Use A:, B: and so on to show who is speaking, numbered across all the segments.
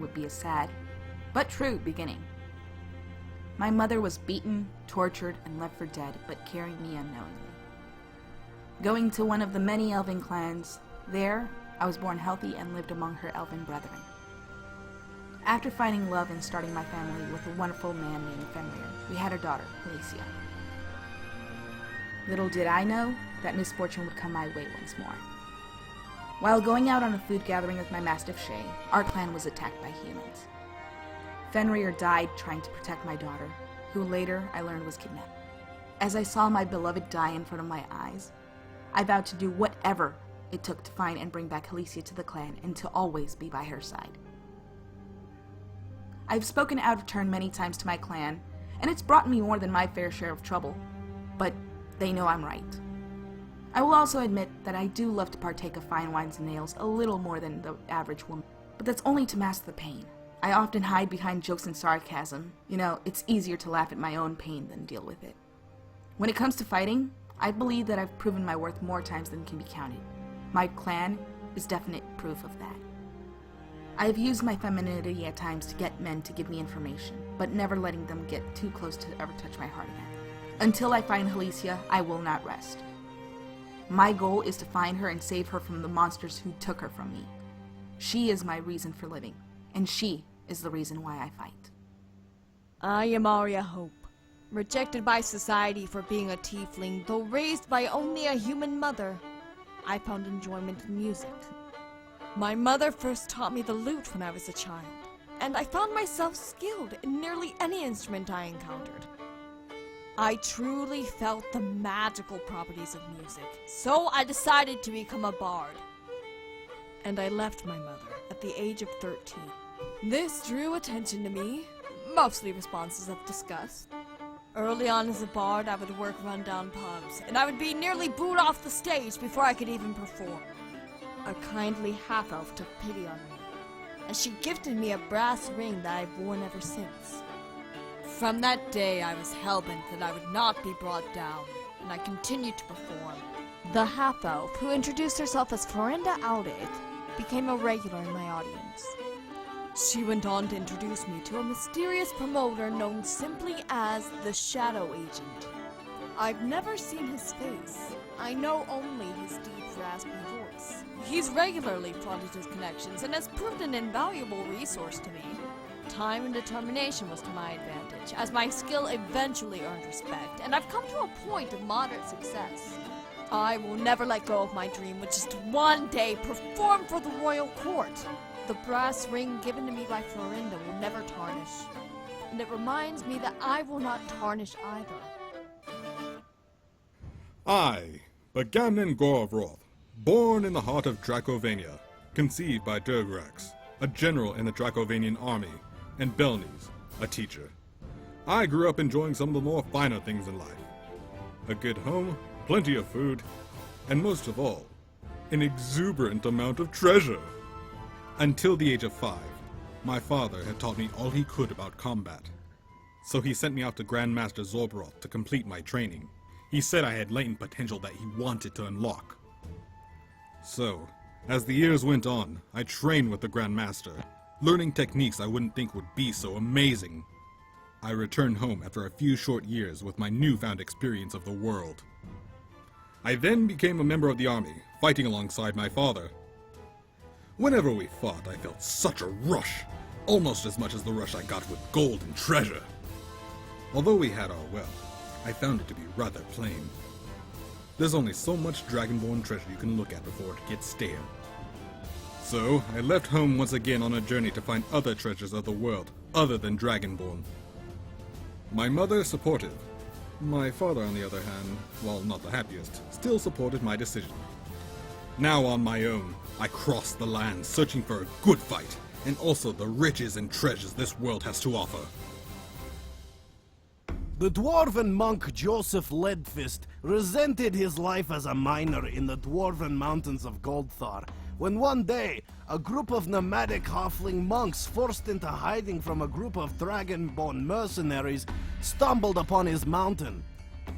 A: would be a sad, but true beginning. My mother was beaten, tortured, and left for dead, but carried me unknowingly. Going to one of the many elven clans, there I was born healthy and lived among her elven brethren. After finding love and starting my family with a wonderful man named Fenrir, we had a daughter, Alicia. Little did I know that misfortune would come my way once more. While going out on a food gathering with my mastiff Shay, our clan was attacked by humans. Fenrir died trying to protect my daughter, who later I learned was kidnapped. As I saw my beloved die in front of my eyes, I vowed to do whatever it took to find and bring back Alicia to the clan and to always be by her side. I've spoken out of turn many times to my clan, and it's brought me more than my fair share of trouble, but they know I'm right. I will also admit that I do love to partake of fine wines and nails a little more than the average woman, but that's only to mask the pain. I often hide behind jokes and sarcasm. You know, it's easier to laugh at my own pain than deal with it. When it comes to fighting, I believe that I've proven my worth more times than can be counted. My clan is definite proof of that. I have used my femininity at times to get men to give me information, but never letting them get too close to ever touch my heart again. Until I find Alicia, I will not rest. My goal is to find her and save her from the monsters who took her from me. She is my reason for living, and she is the reason why I fight.
B: I am Arya Hope, rejected by society for being a tiefling, though raised by only a human mother. I found enjoyment in music. My mother first taught me the lute when I was a child, and I found myself skilled in nearly any instrument I encountered. I truly felt the magical properties of music, so I decided to become a bard. And I left my mother at the age of 13. This drew attention to me, mostly responses of disgust. Early on as a bard, I would work rundown pubs, and I would be nearly booed off the stage before I could even perform. A kindly half-elf took pity on me, and she gifted me a brass ring that I've worn ever since. From that day, I was hell-bent that I would not be brought down, and I continued to perform. The half-elf, who introduced herself as Florinda Audit, became a regular in my audience. She went on to introduce me to a mysterious promoter known simply as the Shadow Agent. I've never seen his face. I know only his deep, raspy voice. He's regularly flaunted his connections and has proved an invaluable resource to me. Time and determination was to my advantage, as my skill eventually earned respect, and I've come to a point of moderate success. I will never let go of my dream, which is to one day perform for the royal court. The brass ring given to me by Florinda will never tarnish, and it reminds me that I will not tarnish either.
C: I, Bagamnon Gorvroth, born in the heart of Dracovania, conceived by Durgrax, a general in the Dracovanian army, and Belnies, a teacher. I grew up enjoying some of the more finer things in life. A good home, plenty of food, and most of all, an exuberant amount of treasure. Until the age of 5, my father had taught me all he could about combat. So he sent me out to Grandmaster Zorbroth to complete my training. He said I had latent potential that he wanted to unlock. So, as the years went on, I trained with the Grandmaster, learning techniques I wouldn't think would be so amazing. I returned home after a few short years with my newfound experience of the world. I then became a member of the army, fighting alongside my father. Whenever we fought, I felt such a rush, almost as much as the rush I got with gold and treasure. Although we had our wealth, I found it to be rather plain. There's only so much Dragonborn treasure you can look at before it gets stale. So, I left home once again on a journey to find other treasures of the world, other than Dragonborn. My mother supportive. My father, on the other hand, while not the happiest, still supported my decision. Now on my own, I crossed the land searching for a good fight, and also the riches and treasures this world has to offer.
D: The dwarven monk Joseph Leadfist resented his life as a miner in the dwarven mountains of Goldthar, when one day, a group of nomadic halfling monks forced into hiding from a group of dragonborn mercenaries stumbled upon his mountain.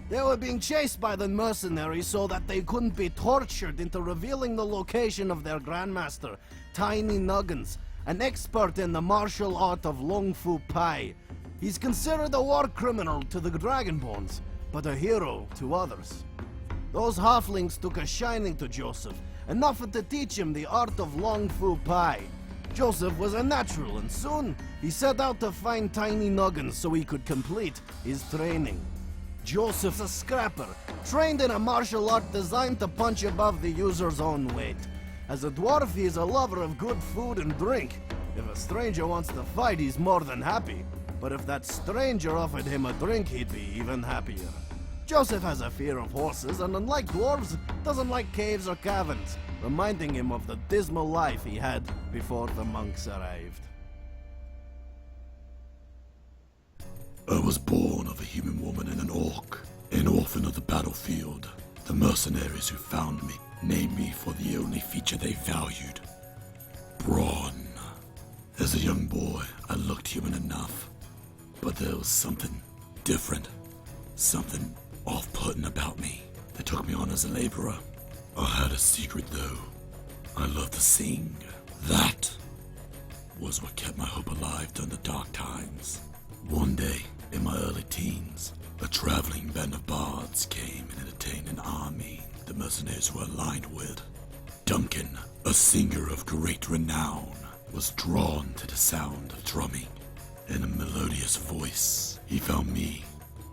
D: They were being chased by the mercenaries so that they couldn't be tortured into revealing the location of their grandmaster, Tiny Nuggins, an expert in the martial art of Long Fu Pai. He's considered a war criminal to the Dragonborns, but a hero to others. Those halflings took a shining to Joseph, enough to teach him the art of Long Fu Pai. Joseph was a natural, and soon he set out to find tiny noggins so he could complete his training. Joseph's a scrapper, trained in a martial art designed to punch above the user's own weight. As a dwarf, he is a lover of good food and drink. If a stranger wants to fight, he's more than happy. But if that stranger offered him a drink, he'd be even happier. Joseph has a fear of horses, and unlike dwarves, doesn't like caves or caverns, reminding him of the dismal life he had before the monks arrived.
E: I was born of a human woman and an orc, an orphan of the battlefield. The mercenaries who found me named me for the only feature they valued: brawn. As a young boy, I looked human enough, but there was something different, something off-putting about me that took me on as a laborer. I had a secret though. I loved to sing. That was what kept my hope alive during the dark times. One day, in my early teens, a traveling band of bards came and entertained an army the mercenaries were aligned with. Duncan, a singer of great renown, was drawn to the sound of drumming. In a melodious voice, he found me,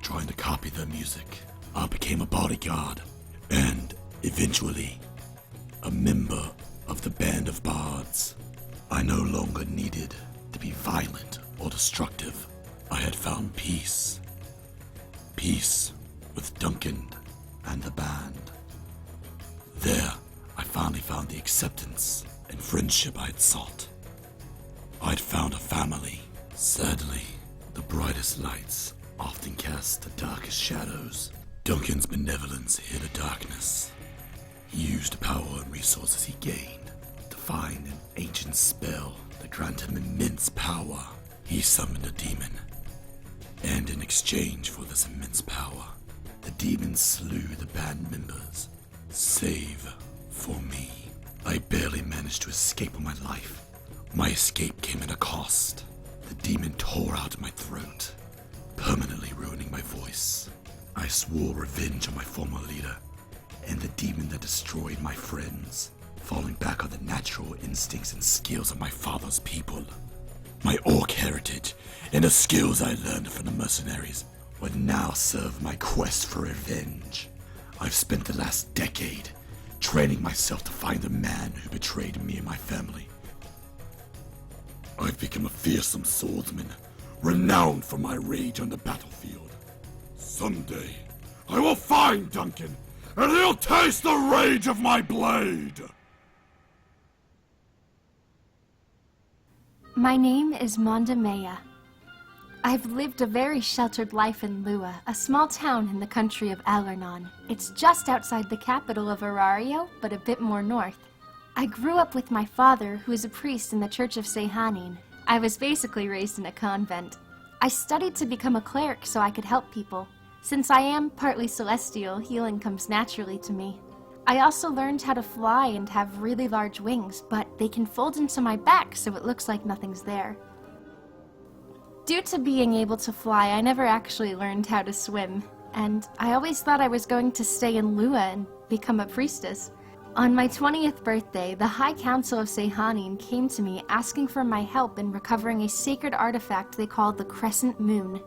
E: trying to copy their music. I became a bodyguard, and eventually, a member of the band of bards. I no longer needed to be violent or destructive. I had found peace. Peace with Duncan and the band. There, I finally found the acceptance and friendship I had sought. I'd found a family. Sadly, the brightest lights often cast the darkest shadows. Duncan's benevolence hid a darkness. He used the power and resources he gained to find an ancient spell that granted him immense power. He summoned a demon, and in exchange for this immense power, the demon slew the band members, save for me. I barely managed to escape with my life. My escape came at a cost. The demon tore out my throat, permanently ruining my voice. I swore revenge on my former leader, and the demon that destroyed my friends, falling back on the natural instincts and skills of my father's people. My orc heritage and the skills I learned from the mercenaries would now serve my quest for revenge. I've spent the last decade training myself to find the man who betrayed me and my family. I've become a fearsome swordsman, renowned for my rage on the battlefield. Someday, I will find Duncan, and he'll taste the rage of my blade!
F: My name is Dama-May. I've lived a very sheltered life in Lua, a small town in the country of Alernon. It's just outside the capital of Arario, but a bit more north. I grew up with my father, who is a priest in the Church of Sehanin. I was basically raised in a convent. I studied to become a cleric so I could help people. Since I am partly celestial, healing comes naturally to me. I also learned how to fly and have really large wings, but they can fold into my back so it looks like nothing's there. Due to being able to fly, I never actually learned how to swim, and I always thought I was going to stay in Lua and become a priestess. On my 20th birthday, the High Council of Sehanin came to me asking for my help in recovering a sacred artifact they call the Crescent Moon.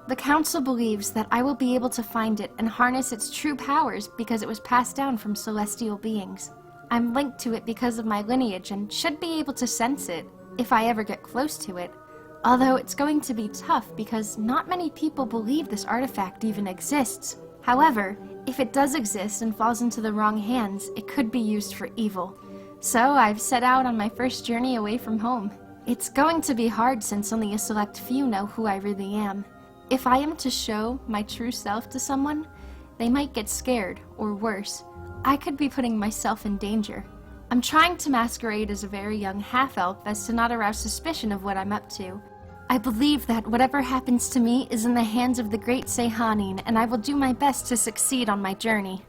F: The council believes that I will be able to find it and harness its true powers because it was passed down from celestial beings. I'm linked to it because of my lineage and should be able to sense it if I ever get close to it. Although it's going to be tough because not many people believe this artifact even exists. However, if it does exist and falls into the wrong hands, it could be used for evil. So I've set out on my first journey away from home. It's going to be hard since only a select few know who I really am. If I am to show my true self to someone, they might get scared, or worse, I could be putting myself in danger. I'm trying to masquerade as a very young half-elf as to not arouse suspicion of what I'm up to. I believe that whatever happens to me is in the hands of the great Sehanin, and I will do my best to succeed on my journey.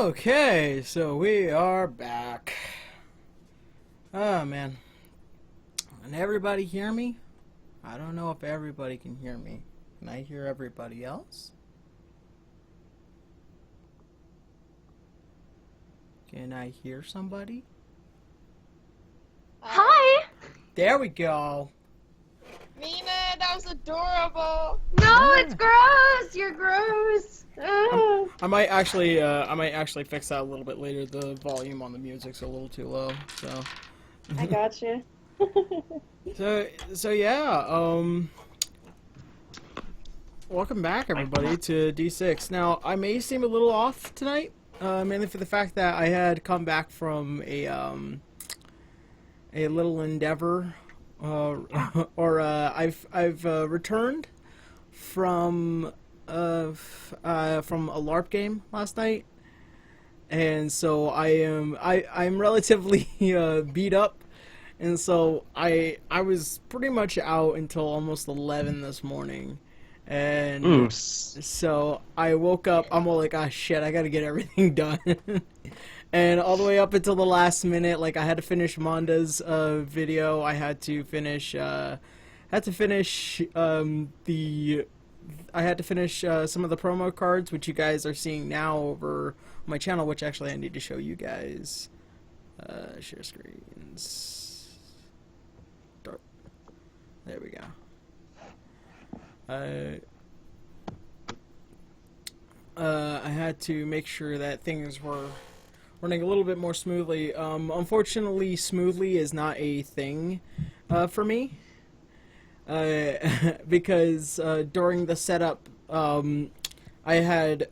G: Okay, so we are back. Oh, man. Can everybody hear me? I don't know if everybody can hear me. Can I hear everybody else? Can I hear somebody?
F: Hi!
G: There we go.
H: Nina, that was adorable.
F: No, it's gross! You're gross! Ugh.
G: I might actually fix that a little bit later. The volume on the music's a little too low, so.
H: I gotcha.
G: So yeah, welcome back everybody to D6. Now, I may seem a little off tonight, mainly for the fact that I had come back from a little endeavor, I've returned from a LARP game last night, and so I'm relatively beat up. And so I was pretty much out until almost 11 this morning, and so I woke up. I'm all like, "Ah, shit! I gotta get everything done." And all the way up until the last minute, like I had to finish Monda's video. I had to finish some of the promo cards, which you guys are seeing now over my channel. Which actually I need to show you guys. Share screens. There we go. I had to make sure that things were running a little bit more smoothly. Unfortunately, smoothly is not a thing for me. Because during the setup, I had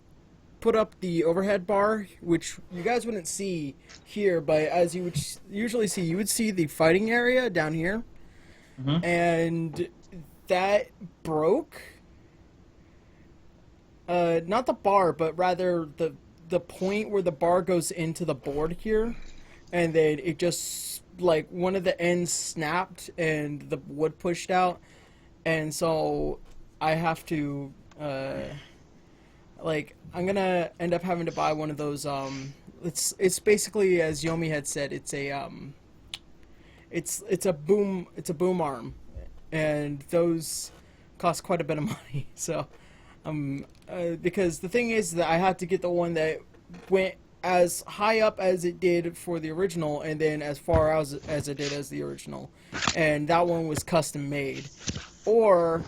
G: put up the overhead bar, which you guys wouldn't see here, but as you would usually see, you would see the fighting area down here. Mm-hmm. And that broke. Not the bar, but rather the point where the bar goes into the board here. And then it just, like, one of the ends snapped and the wood pushed out. And so I have to, I'm gonna end up having to buy one of those, it's basically, as Yomi had said, it's a, it's a boom arm, and those cost quite a bit of money. So, because the thing is that I had to get the one that went as high up as it did for the original, and then as far as it did as the original, and that one was custom made. Or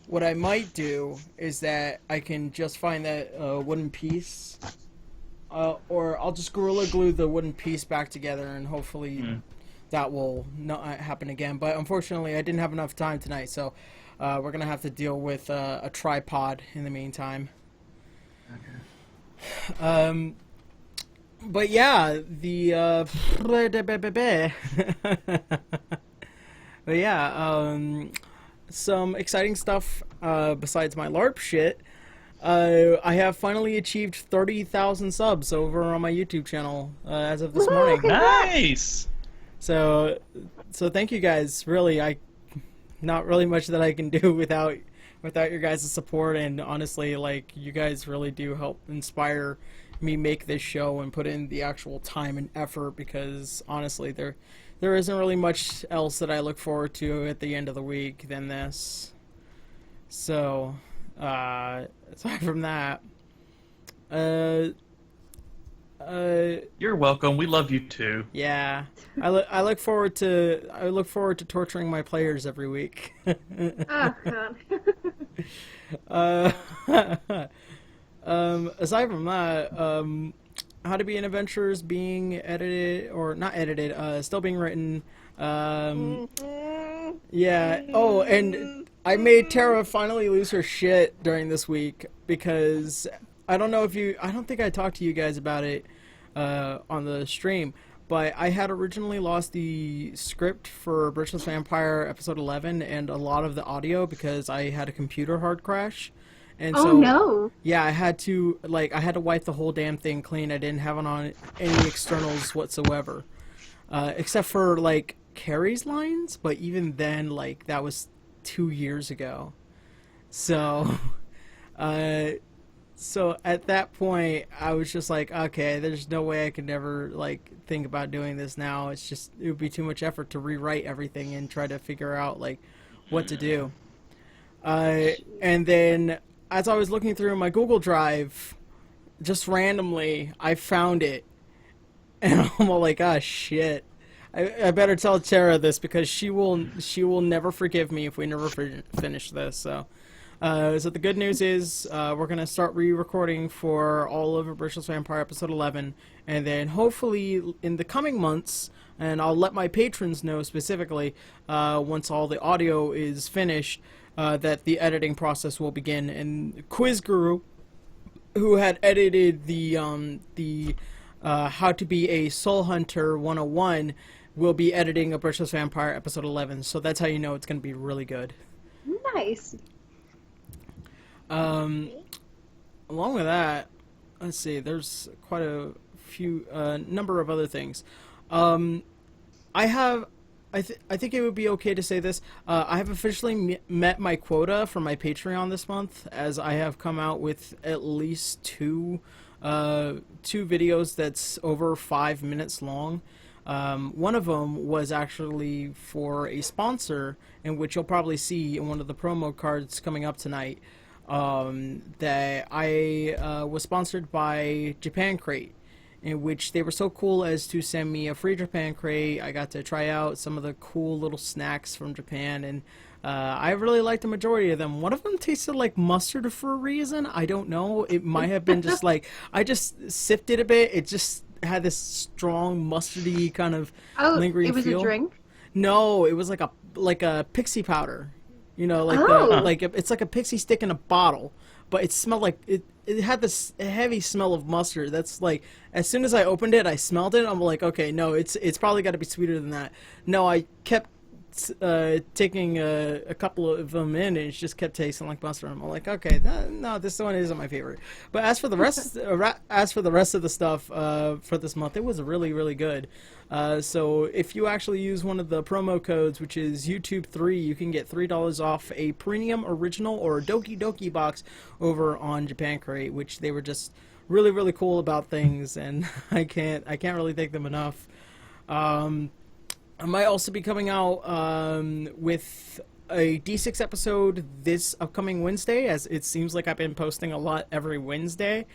G: what I might do is that I can just find that wooden piece, or I'll just Gorilla Glue the wooden piece back together, and hopefully that will not happen again. But unfortunately, I didn't have enough time tonight, so we're going to have to deal with a tripod in the meantime. Okay. But yeah, but yeah, some exciting stuff besides my LARP shit. I have finally achieved 30,000 subs over on my YouTube channel as of this morning.
I: Nice!
G: So thank you guys. Really, not really much that I can do without your guys' support, and honestly, like, you guys really do help inspire me make this show and put in the actual time and effort, because honestly, there isn't really much else that I look forward to at the end of the week than this. So, aside from that,
I: you're welcome. We love you too.
G: Yeah, I look forward to torturing my players every week.
F: Oh, God.
G: Aside from that, How to Be an Adventurer is being edited, or not edited, still being written. Yeah. Oh, and I made Tara finally lose her shit during this week, because I don't think I talked to you guys about it on the stream, but I had originally lost the script for Bridgeless Vampire episode 11 and a lot of the audio because I had a computer hard crash. And so,
F: no.
G: Yeah, I had to wipe the whole damn thing clean. I didn't have it on any externals whatsoever, except for, like, Carrie's lines, but even then, like, that was 2 years ago. So, So at that point, I was just like, okay, there's no way I could ever like think about doing this now. It would be too much effort to rewrite everything and try to figure out like what to do. And then as I was looking through my Google Drive, just randomly, I found it, and I'm all like, ah, shit. I better tell Tara this because she will never forgive me if we never finish this. So the good news is we're going to start re-recording for all of Abricious Vampire episode 11, and then hopefully in the coming months, and I'll let my patrons know specifically once all the audio is finished, that the editing process will begin. And Quiz Guru, who had edited the How to Be a Soul Hunter 101, will be editing Abricious Vampire episode 11, so that's how you know it's going to be really good.
H: Nice.
G: Along with that, let's see, there's quite a few number of other things. I think it would be okay to say this. I have officially met my quota for my Patreon this month, as I have come out with at least two videos that's over 5 minutes long. One of them was actually for a sponsor, in which you'll probably see in one of the promo cards coming up tonight, that I was sponsored by Japan Crate, in which they were so cool as to send me a free Japan Crate. I got to try out some of the cool little snacks from Japan, and I really liked the majority of them. One of them tasted like mustard for a reason. I don't know. It might have been just like, I just sipped it a bit. It just had this strong mustardy kind of lingering feel.
H: It was a drink?
G: No, it was like a pixie powder. You know, like it's like a pixie stick in a bottle, but it smelled like it had this heavy smell of mustard. That's like, as soon as I opened it, I smelled it. I'm like, okay, no, it's probably got to be sweeter than that. No, I kept taking a couple of them in, and it just kept tasting like mustard. I'm like, okay, no, this one isn't my favorite. But as for the rest, of the stuff for this month, it was really, really good. So if you actually use one of the promo codes, which is YouTube3, you can get $3 off a premium, original, or Doki Doki box over on Japan Crate, which they were just really, really cool about things, and I can't really thank them enough. I might also be coming out with a D6 episode this upcoming Wednesday, as it seems like I've been posting a lot every Wednesday.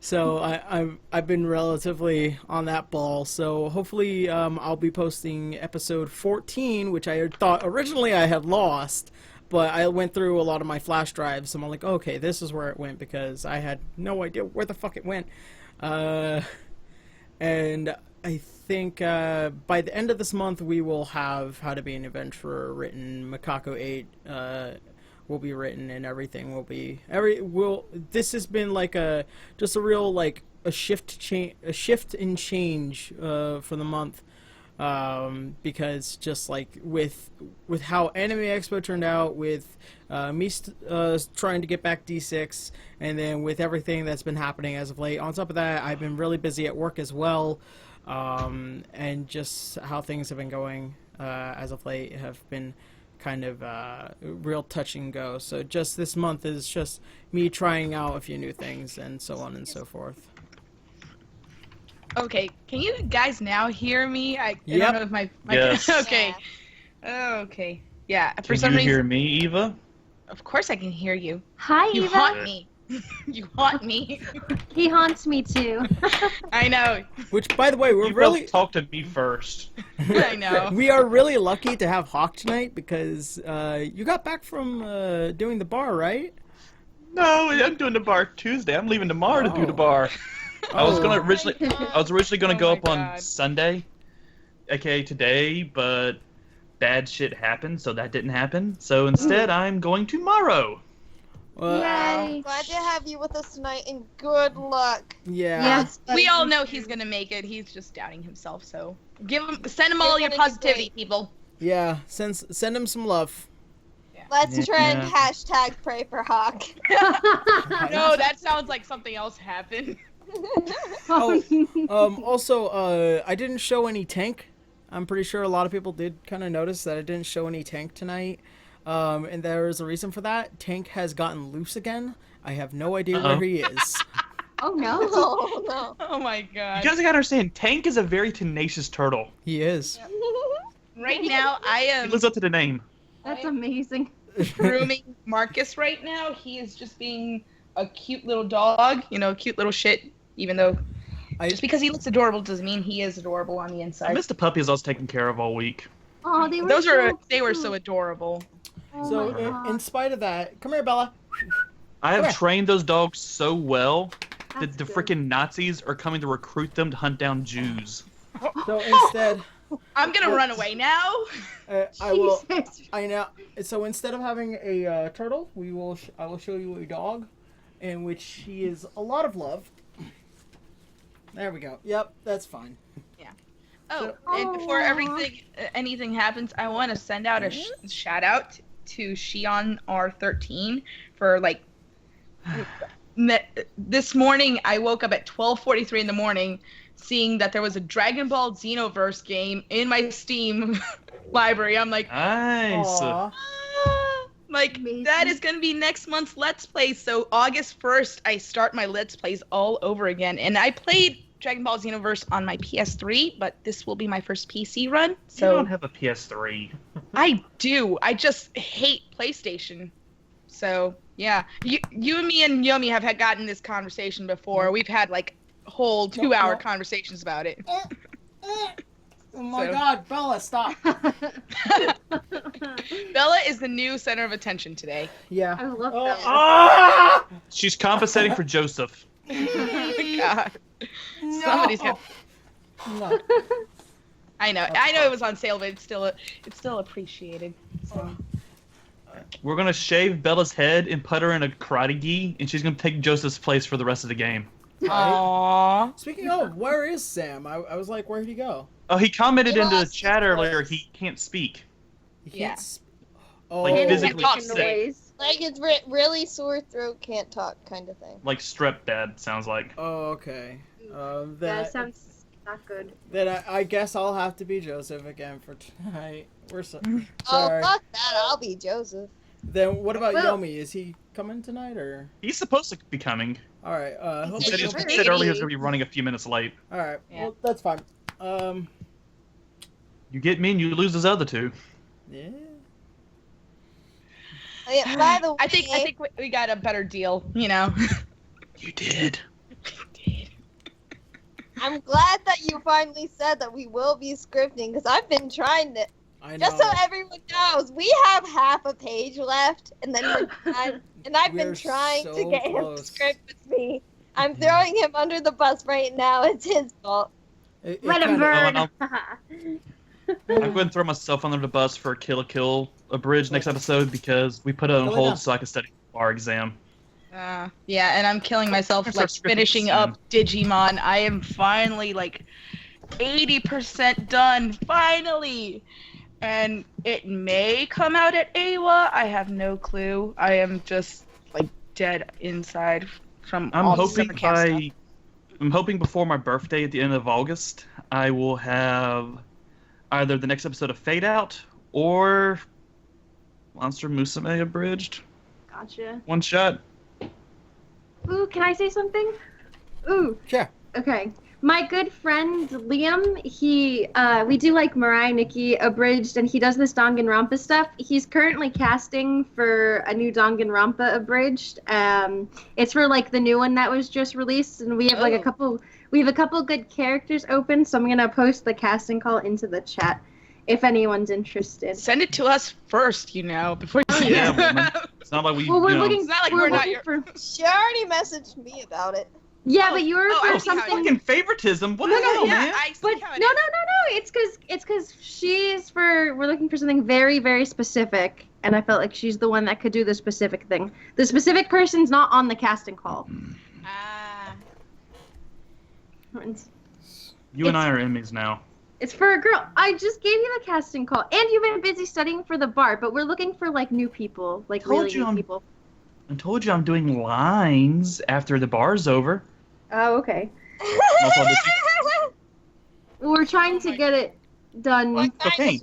G: So I've been relatively on that ball. So hopefully I'll be posting episode 14, which I thought originally I had lost, but I went through a lot of my flash drives, and I'm like, okay, this is where it went, because I had no idea where the fuck it went. And I think by the end of this month we will have How to Be an Adventurer written. Makako 8 will be written, and everything will be this has been like a real like a shift in change for the month, because just like with how Anime Expo turned out, with me trying to get back D6, and then with everything that's been happening as of late. On top of that, I've been really busy at work as well. And just how things have been going as of late have been kind of real touch and go. So just this month is just me trying out a few new things, and so on and so forth.
A: Okay, can you guys now hear me? I
G: Yep.
A: don't know if my
I: Yes.
A: okay. Okay. Yeah. For
I: Can
A: some
I: you
A: reason,
I: hear me, Eva?
A: of course I can hear you.
F: Hi,
A: You
F: Eva.
A: haunt me. You haunt me.
F: He haunts me too.
A: I know.
G: Which, by the way, we're
I: You
G: really
I: both talk to me first.
A: I know.
G: we are really lucky to have Hawk tonight, because you got back from doing the bar, right?
I: No, I'm doing the bar Tuesday. I'm leaving tomorrow to do the bar. I was originally gonna go
A: Oh
I: up
A: my
I: on
A: God.
I: Sunday, aka today, but bad shit happened, so that didn't happen. So instead, I'm going tomorrow.
F: Yay.
H: Glad to have you with us tonight, and good luck.
G: Yeah.
F: Yes.
A: We all know he's gonna make it. He's just doubting himself. So send him all your
H: You're gonna do
A: positivity,
H: great.
A: people.
G: Yeah. Send him some love.
H: Let's trend
I: Yeah.
H: hashtag pray for Hawk.
A: No, that sounds like something else happened.
G: Also, I didn't show any tank. I'm pretty sure a lot of people did kind of notice that I didn't show any tank tonight. And there is a reason for that. Tank has gotten loose again. I have no idea where he is.
H: Oh no. Oh no.
J: Oh my god.
I: You guys gotta understand, Tank is a very tenacious turtle.
G: He is.
J: Right now, I
I: He
J: am
I: lives up to the name.
H: That's amazing.
J: grooming Marcus right now. He is just being a cute little dog, cute little shit, even though just because he looks adorable doesn't mean he is adorable on the
I: I
J: inside.
I: missed the puppies I was taking care of all week.
H: Oh, they were
J: They were so adorable.
G: So, in spite of that, come here, Bella.
I: I have
G: Come here.
I: trained those dogs so well that
H: That's
I: the
H: good.
I: freaking Nazis are coming to recruit them to hunt down Jews.
G: So instead,
J: I'm gonna run away now.
G: I will.
H: Jesus.
G: I know. So instead of having a turtle, I will show you a dog, in which he is a lot of love. There we go. Yep, that's fine.
J: Oh, and before anything happens, I want to send out a shout out to Shion R13 for this morning. I woke up at 12:43 in the morning, seeing that there was a Dragon Ball Xenoverse game in my Steam library. I'm like,
I: Nice.
G: Aw.
H: Amazing.
J: that is going to be next month's Let's Play. So August 1st, I start my Let's Plays all over again. And I played Dragon Ball Xenoverse on my PS3, but this will be my first PC run.
I: You
J: So
I: don't have a PS3.
J: I do. I just hate PlayStation. So yeah, you and me and Yomi have gotten this conversation before. We've had whole 2-hour conversations about it.
G: Oh my
J: So-
G: God, Bella, stop.
J: Bella is the new center of attention today.
G: Yeah.
H: I love
G: Oh,
H: that.
G: ah!
I: She's compensating for Joseph.
J: God. Somebody's got.
G: No.
J: I know it was on sale, but it's still appreciated. So.
I: We're gonna shave Bella's head and put her in a karate gi, and she's gonna take Joseph's place for the rest of the game.
J: Aww.
G: Speaking of, where is Sam? I was like, where'd he go?
I: Oh, he commented
H: He
I: into the
H: lost
I: chat
H: his
I: earlier
H: voice.
I: he can't speak.
G: He
J: Yeah.
G: can't oh,
I: Like,
J: physically
H: Making
J: sick.
H: noise. Like it's really sore throat, can't talk kind of thing.
I: Like strep dad sounds like.
G: Oh, okay.
H: That
G: Then,
H: sounds not good.
G: then I guess I'll have to be Joseph again for tonight. We're
H: Oh,
G: sorry.
H: fuck that. I'll be Joseph.
G: Then what about
H: Well-
G: Yomi? Is he coming tonight or?
I: He's supposed to be coming.
G: All right. Hope
I: He said,
G: he'll-
I: he said earlier he was gonna be running a few minutes late.
G: All right.
J: Yeah.
G: Well, that's fine.
I: You get me and you lose those other two.
G: Yeah.
H: Oh, yeah, by the way,
J: I think we got a better deal.
I: You did.
H: I'm glad that you finally said that we will be scripting because I've been trying to.
G: I know.
H: Just so everyone knows, we have half a page left, and then we're done. And I've been
G: We're
H: trying
G: so
H: to get him to
G: close.
H: script with me. I'm throwing him under the bus right now. It's his fault.
G: It
H: Let him
G: kinda-
H: burn.
I: I'm going to throw myself under the bus for Kill a Kill Abridged next episode because we put it on
G: Go
I: hold
G: down.
I: so I can study for our exam.
J: Yeah, and I'm killing myself
I: Start scripting
J: finishing
I: soon.
J: up Digimon. I am finally 80% done, finally. And it may come out at AWA. I have no clue. I am just dead inside from
I: I'm
J: all the
I: hoping
J: summer camp stuff.
I: I'm hoping before my birthday at the end of August, I will have either the next episode of Fade Out or Monster Musume Abridged.
H: Gotcha.
I: One shot.
H: Ooh, can I say something? Ooh.
G: Sure.
H: Okay. My good friend Liam, we do Mariah Nikki abridged, and he does this Danganronpa stuff. He's currently casting for a new Danganronpa abridged. It's for the new one that was just released, and we have a couple good characters open. So I'm gonna post the casting call into the chat if anyone's interested.
J: Send it to us first, before you.
I: Yeah, woman. It's not like we.
H: Well, we're
I: you know,
H: looking.
J: It's not like
H: we're
J: we're not
H: looking
J: your-
H: for.
K: She already messaged me about it.
H: Yeah, but you were
J: I
H: for
J: see how it
H: something.
I: fucking favoritism. What the hell, man?
J: I see
H: But
J: how
H: no,
J: it
H: no.
J: is.
H: It's because we're looking for something very, very specific, and I felt like she's the one that could do the specific thing. The specific person's not on the casting call.
I: You and I are enemies now.
H: It's for a girl. I just gave you the casting call, and you've been busy studying for the bar. But we're looking for new people, really new people.
I: I told you I'm doing lines after the bar's over.
H: Oh, okay.
I: That's all this-
H: We're trying to get it done.
I: Like cocaine.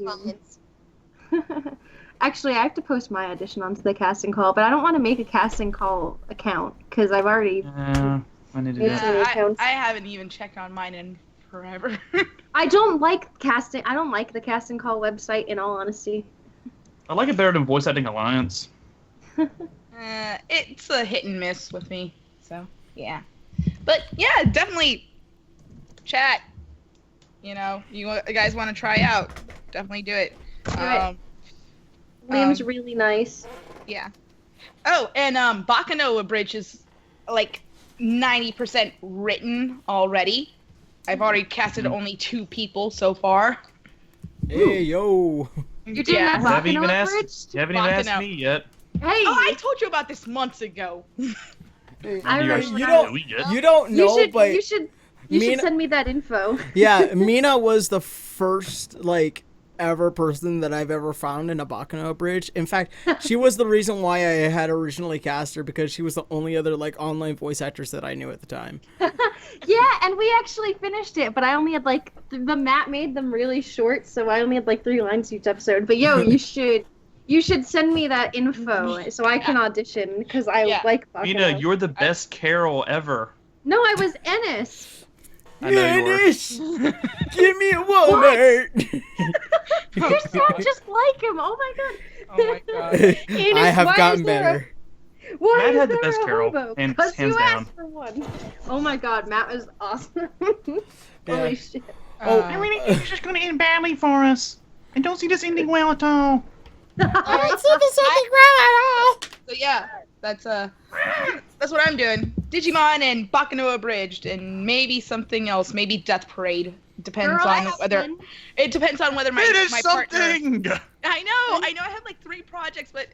H: Actually, I have to post my audition onto the casting call, but I don't want to make a casting call account because I've already.
I: I need to do that.
J: I haven't even checked on mine in forever.
H: I don't like casting. I don't like the casting call website. In all honesty.
I: I like it better than Voice Acting Alliance.
J: It's a hit and miss with me. So yeah, but yeah, definitely chat. You know, you guys want to try out? Definitely do it.
H: Liam's really nice.
J: Yeah. Oh, and Bakanoa Bridge is like 90% written already. I've already casted only 2 people so far.
G: Hey, yo.
H: You're doing that
I: You haven't even
H: Bakanoa Bridge?
I: asked, you haven't even asked me yet.
H: Hey!
J: Oh, I told you about this months ago.
H: I remember
G: You don't know, but
H: you should send me that info.
G: yeah, Mina was the first ever person that I've ever found in a Bakano Bridge. In fact, she was the reason why I had originally cast her, because she was the only other online voice actress that I knew at the time.
H: Yeah, and we actually finished it, but I only had the Matt made them really short, so I only had 3 lines each episode. But you should send me that info so I can audition because I like Bakano.
I: Mina, you're the best Carol ever.
H: No, I was Ennis.
I: I know you were.
G: Ennis! Give me a Walmart!
H: You sound just like him. Oh my god.
J: Oh my god.
H: Ennis,
G: I have
H: why
G: gotten
H: is there
G: better.
H: Why
I: Matt
H: is
I: had the
H: there
I: best
H: a
I: Carol,
H: hobo?
I: hands
H: 'Cause you
I: down.
H: asked for one. Oh my god, Matt was awesome. Holy shit.
I: I really think it's just going to end badly for us. I don't see this ending well at all.
J: So yeah, that's what I'm doing. Digimon and Bakanoa Bridged, and maybe something else. Maybe Death Parade. Depends on whether it depends on whether my partner.
I: Something.
J: I know. I have 3 projects, but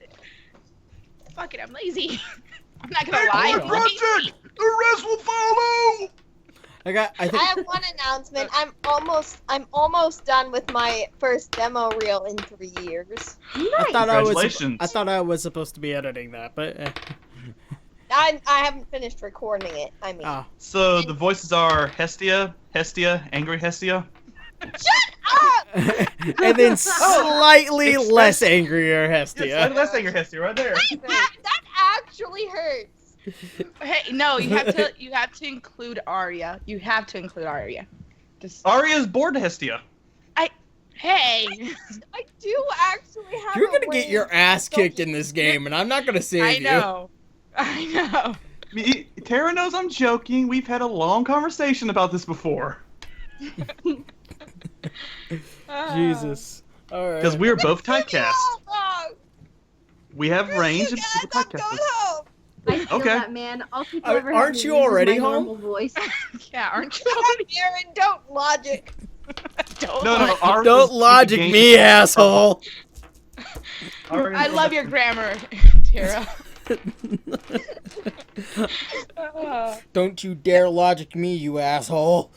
J: fuck it, I'm lazy. I'm not gonna lie.
E: Project! The rest will follow!
G: I think
K: I have one announcement. I'm almost done with my first demo reel in 3 years.
G: I
I: Congratulations.
G: thought I was supposed to be editing that, but
K: I haven't finished recording it. I mean,
I: So the voices are Hestia, Angry Hestia.
K: shut up!
G: and then slightly less angrier Hestia.
I: Yeah, less Angry Hestia right there.
K: That actually hurts.
J: Hey, no, you have to include Arya. You have to include Arya.
I: Arya's bored Hestia.
J: Hey.
K: I do actually have.
G: You're gonna get your ass kicked in this game, and I'm not gonna save you.
J: I know.
I: Tara knows I'm joking. We've had a long conversation about this before.
G: Jesus. All right.
I: Because we were both typecast.
K: Oh,
I: We have range and
K: guys,
I: people
K: I'm
I: typecast.
K: going home.
H: I feel
I: Okay.
H: that, man. All people ever
G: Aren't
H: have
G: you
H: to use is
G: already
H: my
G: home?
H: normal voice.
J: Yeah, aren't you?
K: Come on, Aaron, don't logic.
I: No, ours
G: Don't
I: is
G: logic
I: game-
G: me, asshole.
J: I love your grammar, Tara.
G: Don't you dare logic me, you asshole.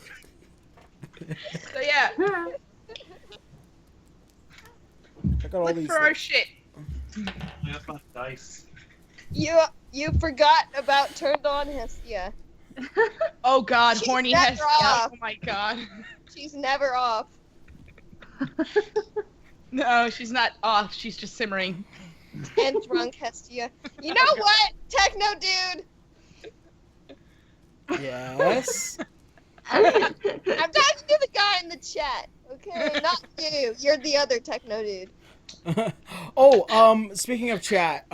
J: So yeah,
G: Check out all
J: look
G: these
J: for our shit.
I: That's my dice.
K: You forgot about turned on Hestia.
J: Oh god,
K: She's
J: horny
K: never
J: Hestia.
K: off.
J: Oh my god.
K: She's never off.
J: No, she's not off. She's just simmering.
K: And drunk Hestia. You know what, Techno dude?
G: Yes.
K: I'm talking to the guy in the chat, okay? Not you. You're the other Techno dude.
G: Speaking of chat,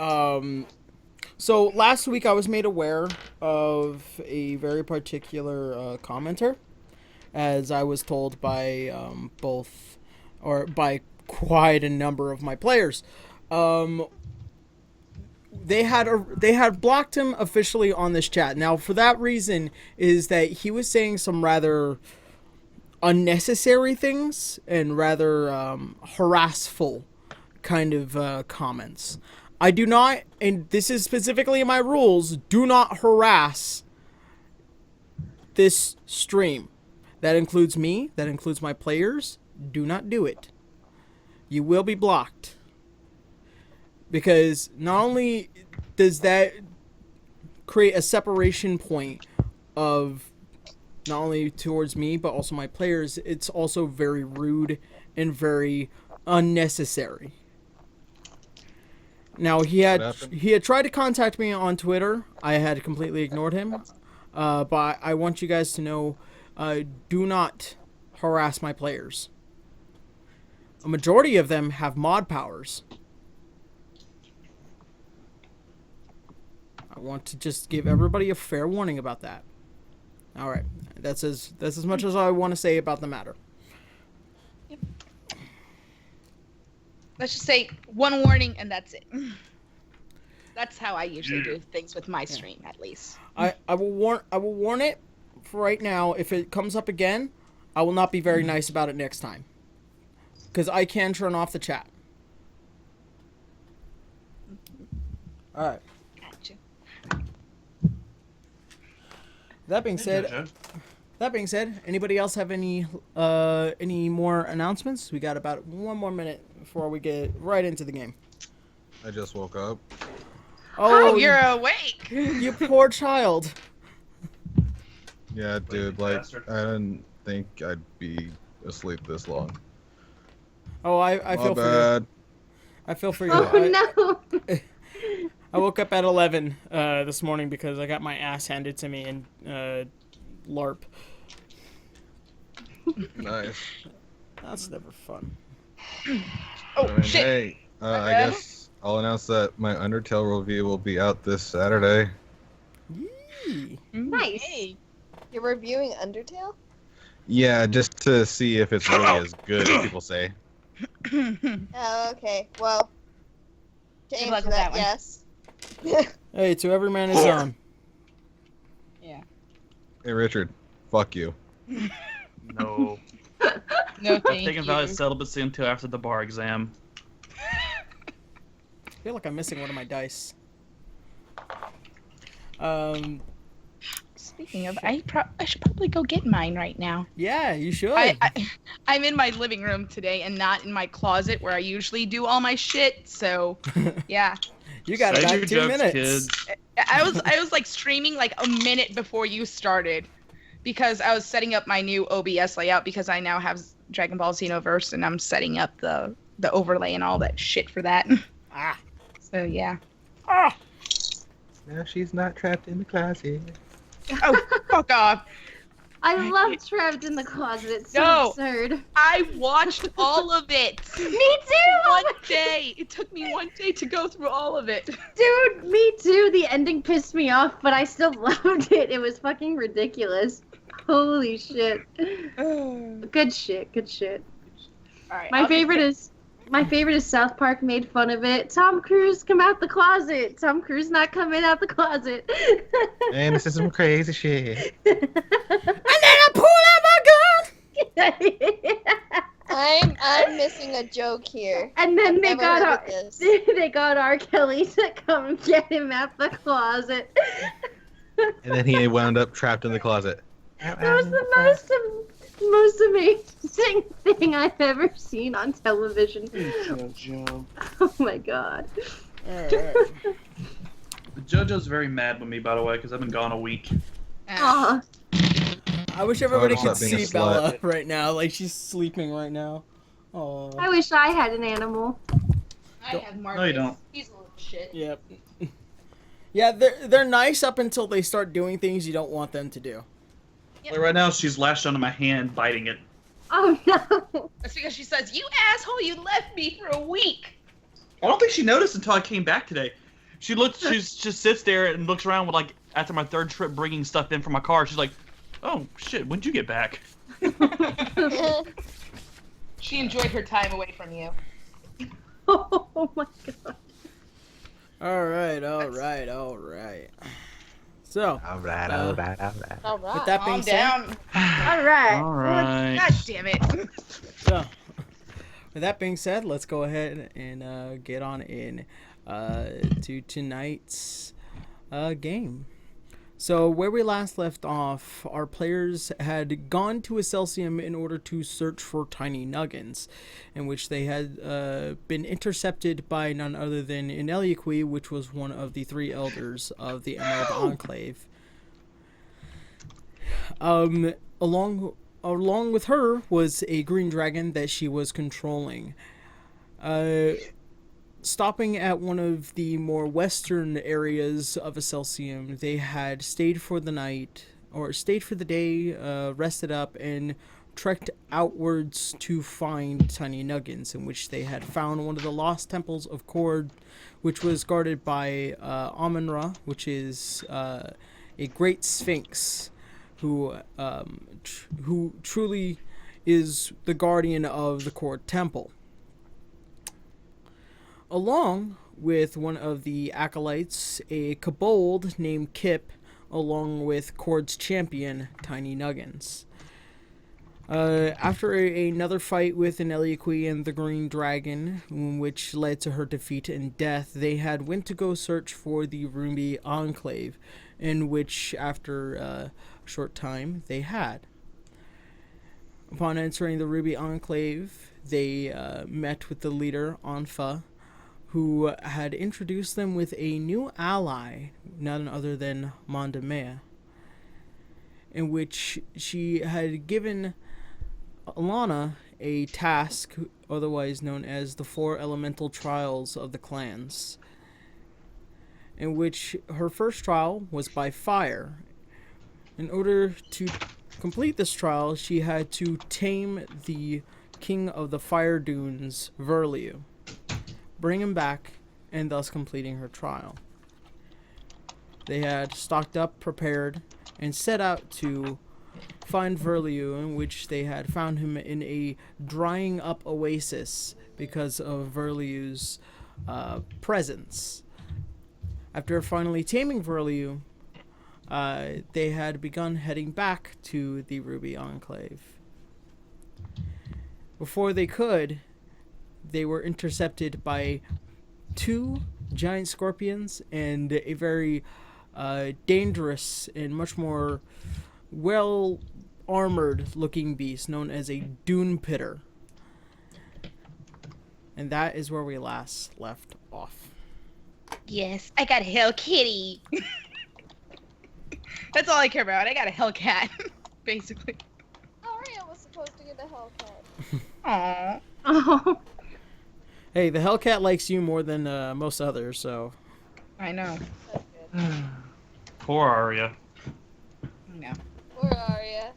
G: so last week I was made aware of a very particular commenter, as I was told by by quite a number of my players. They had blocked him officially on this chat. Now, for that reason, is that he was saying some rather unnecessary things and rather harassful kind of comments. I do not, and this is specifically in my rules, do not harass this stream. That includes me, that includes my players. Do not do it. You will be blocked. Because not only does that create a separation point of not only towards me, but also my players, it's also very rude and very unnecessary. Now he
C: What
G: had
C: happened?
G: tried to contact me on Twitter. I had completely ignored him. But I want you guys to know, do not harass my players. A majority of them have mod powers. I want to just give everybody a fair warning about that. All right, that's as much as I want to say about the matter.
J: Let's just say one warning and that's it. That's how I usually do things with my stream, at least.
G: I will warn it for right now. If it comes up again, I will not be very nice about it next time. Because I can turn off the chat. All right.
J: Gotcha.
G: That being said, anybody else have any more announcements? We got about 1 more minute before we get right into the game.
C: I just woke up.
J: Oh, you're awake.
G: You poor child.
C: Yeah, dude, like, I didn't think I'd be asleep this long.
G: Oh, I feel for you. I feel for you.
H: Oh no!
G: I woke up at 11 this morning because I got my ass handed to me in LARP.
C: Nice.
G: That's never fun.
J: Oh, shit.
C: Hey, I guess I'll announce that my Undertale review will be out this Saturday.
G: Yee.
H: Nice.
J: Hey.
K: You're reviewing Undertale?
C: Yeah, just to see if it's really as good as people say.
K: Oh, okay. Well, to
J: Good luck
K: answer
J: with
K: that,
J: that one.
K: yes.
G: Hey, to every man his own.
J: Yeah.
C: Hey, Richard, fuck you.
I: No.
J: No,
I: I'm
J: thank
I: thinking
J: you.
I: about celibacy until after the bar exam.
G: I feel like I'm missing one of my dice.
J: Speaking of, I should probably go get mine right now.
G: Yeah, you should.
J: I'm in my living room today and not in my closet where I usually do all my shit. So, yeah.
G: You got
I: Save
G: about
I: your
G: 2
I: jokes,
G: minutes.
I: kids.
J: I was like streaming like a minute before you started because I was setting up my new OBS layout because I now have Dragon Ball Xenoverse and I'm setting up the overlay and all that shit for that.
G: Ah.
J: So yeah.
C: Now she's not trapped in the closet.
J: Oh, fuck off.
H: I love Trapped in the Closet. It's so
J: No.
H: absurd.
J: I watched all of it.
H: Me too!
J: One day. It took me one day to go through all of it.
H: Dude, me too. The ending pissed me off, but I still loved it. It was fucking ridiculous. Holy shit. Good shit, good shit.
J: All right.
H: My favorite is South Park made fun of it. Tom Cruise, come out the closet. Tom Cruise not coming out the closet.
C: And this is some crazy shit.
G: And then I pull out my gun!
K: I'm missing a joke here.
H: And then they
K: Never
H: got
K: heard
H: R.
K: of this.
H: They got R. Kelly to come get him out the closet.
C: And then he wound up trapped in the closet.
H: That was the most amazing thing I've ever seen on television. Oh my god.
G: Alright.
I: JoJo's very mad with me, by the way, because I've been gone a week.
H: Aw.
G: I wish everybody
C: Stop
G: could
C: being a
G: see
C: slut.
G: Bella right now. Like, she's sleeping right now. Oh.
H: I wish I had an animal.
J: I have Marcus.
I: No, you don't.
J: He's a little shit.
G: Yep. Yeah, they're nice up until they start doing things you don't want them to do.
I: Like right now, she's lashed onto my hand, biting it.
H: Oh no.
J: That's because she says, "You asshole! You left me for a week."
I: I don't think she noticed until I came back today. She just sits there and looks around with like after my third trip bringing stuff in from my car. She's like, "Oh shit, when'd you get back?"
J: She enjoyed her time away from you.
H: Oh my god.
G: Alright. So,
C: Alright.
K: All
G: with
K: right.
G: that being
J: Calm
G: said,
J: down.
H: All right.
I: All right.
J: God damn it.
G: so, with that being said, let's go ahead and get on in to tonight's game. So, where we last left off, our players had gone to Excelsium in order to search for tiny nuggets, in which they had been intercepted by none other than Ineliaqui, which was one of the 3 elders of the Emerald Enclave. Along with her was a green dragon that she was controlling. stopping at one of the more western areas of Acelsium, they had stayed for the night, or stayed for the day, rested up, and trekked outwards to find Tiny Nuggins, in which they had found one of the lost temples of Kord, which was guarded by Amun-Ra, which is a great sphinx, who truly is the guardian of the Kord temple. Along with one of the acolytes, a kobold named Kip, along with Kord's champion, Tiny Nuggins. After another fight with Aneliaqui and the Green Dragon, which led to her defeat and death, they had went to go search for the Ruby Enclave, in which, after a short time, they had. Upon entering the Ruby Enclave, they met with the leader, Anfa, who had introduced them with a new ally, none other than Mandamea, in which she had given Alana a task, otherwise known as the 4 elemental trials of the clans, in which her first trial was by fire. In order to complete this trial, she had to tame the king of the Fire Dunes, Verliu, bring him back, and thus completing her trial. They had stocked up, prepared, and set out to find Verliu, in which they had found him in a drying up oasis because of Verliu's presence. After finally taming Verliu, they had begun heading back to the Ruby Enclave. Before they could, they were intercepted by 2 giant scorpions and a very dangerous and much more well-armored looking beast known as a Dune Pitter. And that is where we last left off.
J: Yes, I got a Hell Kitty. That's all I care about. I got a Hellcat, basically.
K: Orion was supposed to get a Hellcat.
J: Aww.
H: Oh.
G: Hey, the Hellcat likes you more than most others, so...
J: I know.
K: That's good.
I: Poor Arya.
J: No.
K: Poor Arya.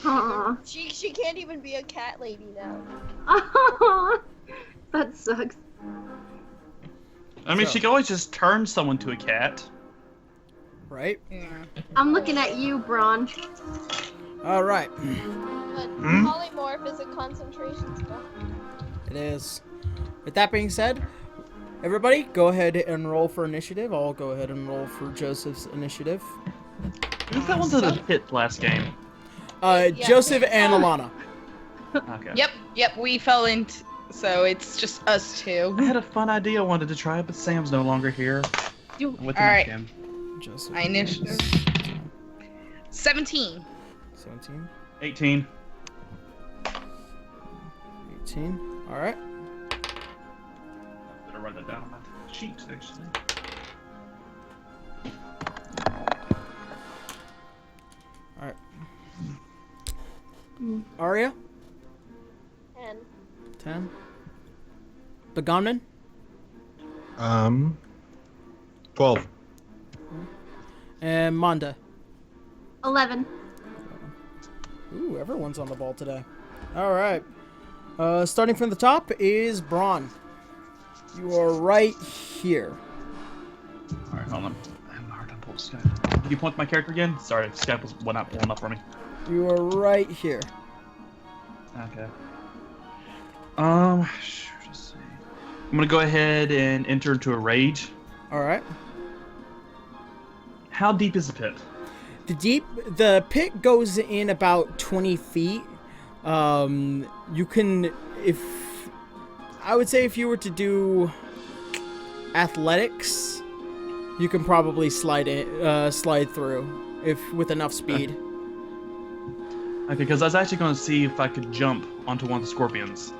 H: Aw.
K: She can't even be a cat lady now.
H: Aw. That sucks.
I: I mean,
G: So-
I: she could always just turn someone to a cat.
G: Right?
J: Yeah.
H: I'm looking at you, Braun.
G: Alright.
K: But polymorph is a concentration spell.
G: It is. With that being said, everybody, go ahead and roll for initiative. I'll go ahead and roll for Joseph's initiative.
I: Who fell into the pit last game?
G: Joseph and Alana.
I: Okay.
J: Yep, we fell into... So it's just us 2.
I: I had a fun idea I wanted to try, but Sam's no longer here. I'm with the
J: Alright.
I: next game.
G: Joseph.
J: My initiative. 17.
G: 17.
I: 18.
G: 18. Alright.
I: Better write that down on my sheet, actually.
G: Alright. Arya?
K: 10.
G: 10. Begonman?
C: 12.
G: And Manda?
H: 11.
G: Ooh, everyone's on the ball today. Alright. Starting from the top is Braun. You are right here.
I: Alright, hold on. I have a hard time pulling Skype. Can you point to my character again? Sorry, Skype was not pulling up for me.
G: You are right here.
I: Okay. Let's see. I'm gonna go ahead and enter into a rage.
G: Alright.
I: How deep is the pit?
G: The pit goes in about 20 feet. You can, I would say if you were to do athletics, you can probably slide through with enough speed.
I: Okay, because I was actually going to see if I could jump onto one of the scorpions.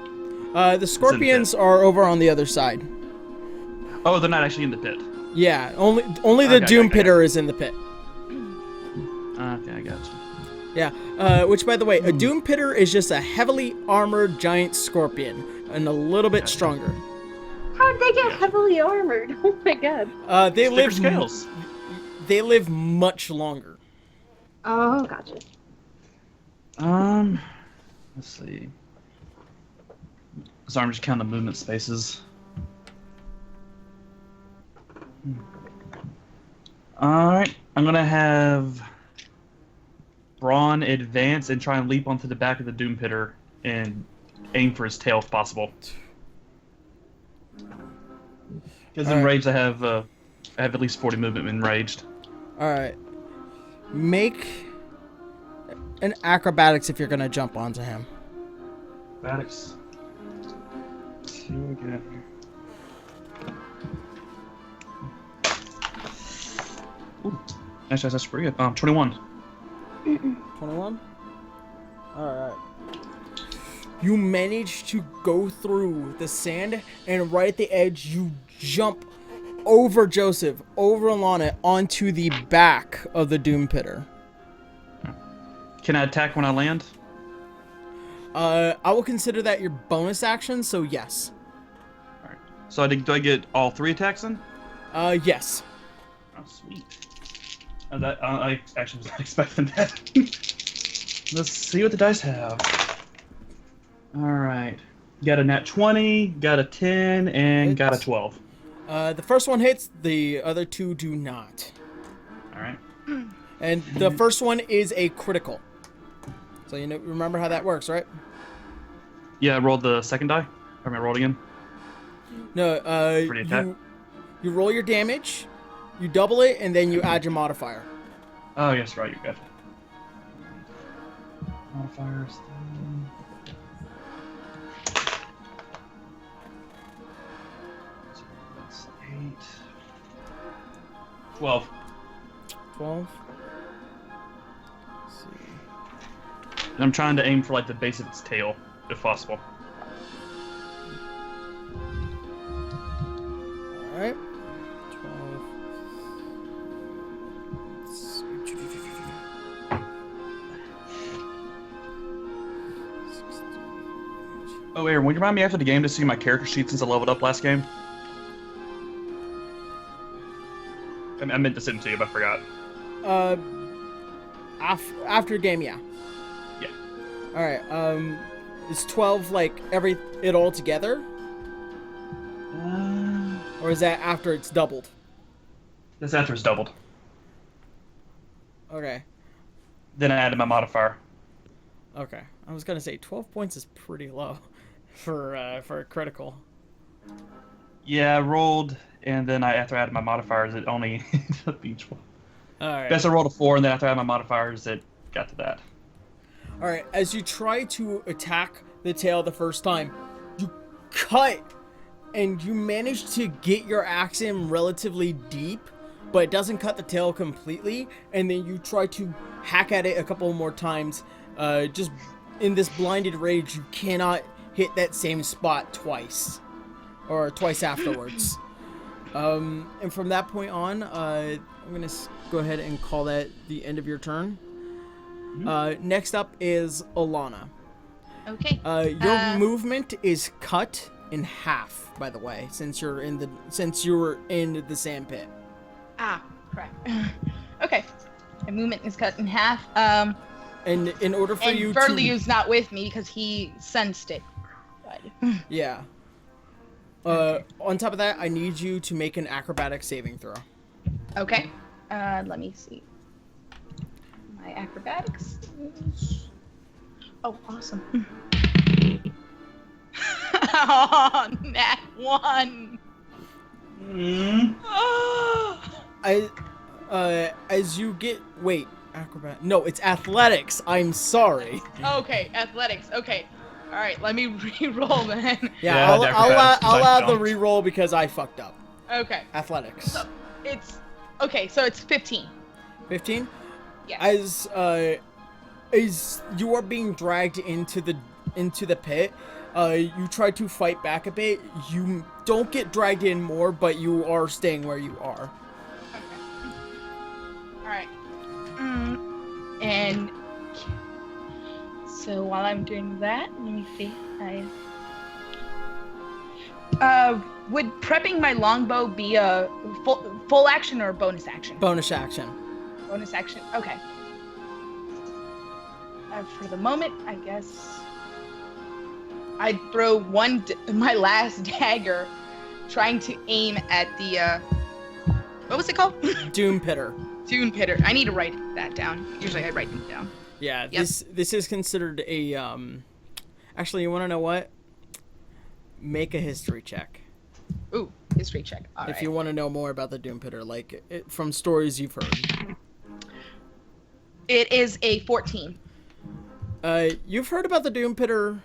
G: The scorpions are over on the other side.
I: Oh, they're not actually in the pit.
G: Yeah, only the
I: Okay,
G: Doom
I: okay.
G: Pitter is in the pit.
I: Okay, I got you.
G: Yeah, which by the way, a Doom Pitter is just a heavily armored giant scorpion, and a little bit stronger.
H: How did they get heavily armored? Oh my god.
G: They live
I: scales.
G: They live much longer.
H: Oh, gotcha.
I: Let's see. So I'm just counting the movement spaces. Alright, I'm gonna have Braun advance and try and leap onto the back of the Doom Pitter and aim for his tail if possible. Because enraged, I have at least 40 movement enraged.
G: Alright. Make an acrobatics if you're gonna jump onto him.
I: Acrobatics. Let's see what we get here. Ooh, actually, that's pretty good. 21.
G: 21? Alright. You manage to go through the sand, and right at the edge, you jump over Joseph, over Alana, onto the back of the Doom Pitter.
I: Can I attack when I land?
G: I will consider that your bonus action, so yes.
I: Alright. So do I get all 3 attacks then?
G: Yes.
I: Oh, sweet. I actually was not expecting that. Let's see what the dice have. Alright. Got a nat 20, got a 10, and got a 12.
G: The first one hits, the other 2 do not.
I: Alright.
G: And the first one is a critical. So you know, remember how that works, right?
I: Yeah, I rolled the second die. Or am I rolled again?
G: No,
I: For the attack?
G: you roll your damage, you double it, and then you add your modifier.
I: Oh, yes, right, you got it. Modifiers. That's 8. 12.
G: 12.
I: And I'm trying to aim for like the base of its tail, if possible.
G: Alright. 12.
I: Oh, Aaron, will you remind me after the game to see my character sheet since I leveled up last game? I meant to send it to you, but I forgot.
G: After game, yeah.
I: Yeah.
G: Alright, is 12 like it all together? Or is that after it's doubled?
I: That's after it's doubled.
G: Okay.
I: Then I added my modifier.
G: Okay. I was gonna say 12 points is pretty low for a critical.
I: Yeah, I rolled, and then after I added my modifiers, it only ended up being 12.
G: Alright.
I: Guess I rolled a 4, and then after I had my modifiers, it got to that.
G: Alright, as you try to attack the tail the first time, you cut, and you manage to get your axe in relatively deep, but it doesn't cut the tail completely, and then you try to hack at it a couple more times. Just in this blinded rage, you cannot hit that same spot twice. Or twice afterwards. And from that point on, I'm going to go ahead and call that the end of your turn. Next up is Alana.
J: Okay.
G: Your movement is cut in half, by the way, since you were in the sand pit.
J: Ah, correct. Okay. My movement is cut in half.
G: And in order for you
J: Berliu's not with me because he sensed it. But...
G: Yeah. On top of that, I need you to make an acrobatics saving throw.
J: Okay. Let me see. My acrobatics is... Oh, awesome. Oh, nat 1.
G: As you get... Wait, acrobat... No, it's athletics. I'm sorry.
J: Okay, athletics. Okay. All right, let me re-roll then.
G: Yeah, I'll add the re-roll because I fucked up.
J: Okay.
G: Athletics.
J: So it's... Okay, so it's 15.
G: 15?
J: Yes.
G: As you are being dragged into the pit, you try to fight back a bit. You don't get dragged in more, but you are staying where you are.
J: Okay. All right. And so while I'm doing that, let me see. Would prepping my longbow be a full action or bonus action?
G: Bonus action.
J: Bonus action. Okay. For the moment, I guess I'd throw my last dagger, trying to aim at the what was it called?
G: Doom Pitter.
J: Doom Pitter. I need to write that down. Usually I write them down.
G: Yeah.
J: Yep.
G: This is considered a Actually, you want to know what? Make a history check.
J: Ooh, history check. All
G: if
J: right.
G: you want to know more about the Doom Pitter, like from stories you've heard.
J: It is a 14.
G: You've heard about the Doom Pitter.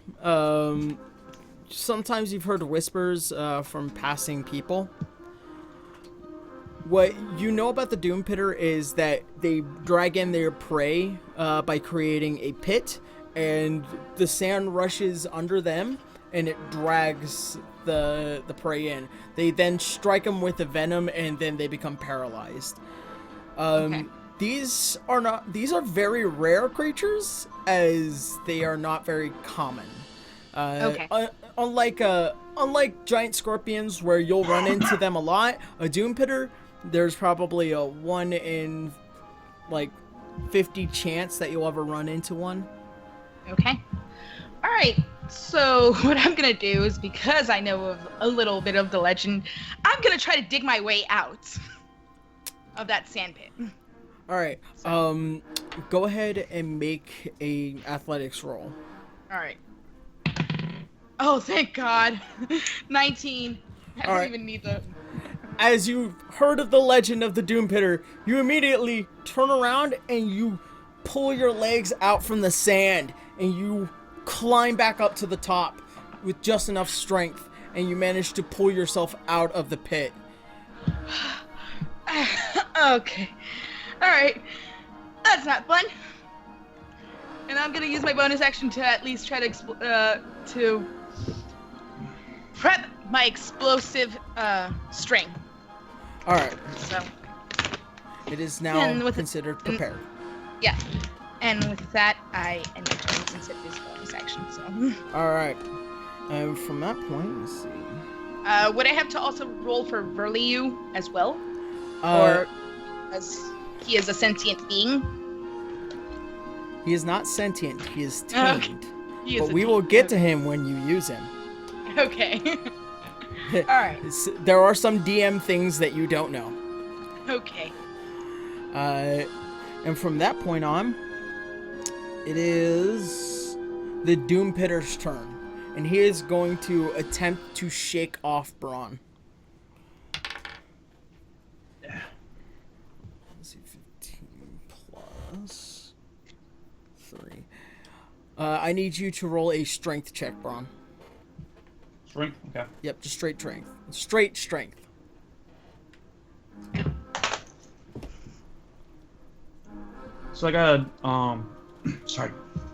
G: Sometimes you've heard whispers from passing people. What you know about the Doom Pitter is that they drag in their prey by creating a pit, and the sand rushes under them, and it drags the prey in. They then strike them with the venom, and then they become paralyzed.
J: Okay.
G: These are very rare creatures, as they are not very common.
J: Okay.
G: Unlike giant scorpions, where you'll run into them a lot, a Doom Pitter, there's probably a 1 in 50 chance that you'll ever run into one.
J: Okay. All right. So what I'm gonna do is, because I know of a little bit of the legend, I'm gonna try to dig my way out of that sand pit.
G: All right. Go ahead and make a athletics roll.
J: All right. Oh, thank God. 19. I don't even need the...
G: As you heard of the legend of the Doom Pitter, you immediately turn around and you pull your legs out from the sand and you climb back up to the top with just enough strength, and you manage to pull yourself out of the pit.
J: Okay. All right. That's not fun. And I'm gonna use my bonus action to at least try to prep my explosive string.
G: All right.
J: So
G: it is now considered prepared.
J: Yeah. And with that, I end up consider this bonus action. So.
G: All right. And from that point, let's see.
J: Would I have to also roll for Verliu as well, or as he is a sentient being?
G: He is not sentient. He is tamed.
J: He is
G: but we will get to him when you use him.
J: Okay. All right.
G: There are some DM things that you don't know.
J: Okay.
G: And from that point on, it is the Doom Pitter's turn, and he is going to attempt to shake off Braun.
I: Yeah.
G: Let's see, 15 plus 3. I need you to roll a strength check, Braun.
I: Strength? Okay.
G: Yep, just straight strength. Straight strength.
I: So I got sorry,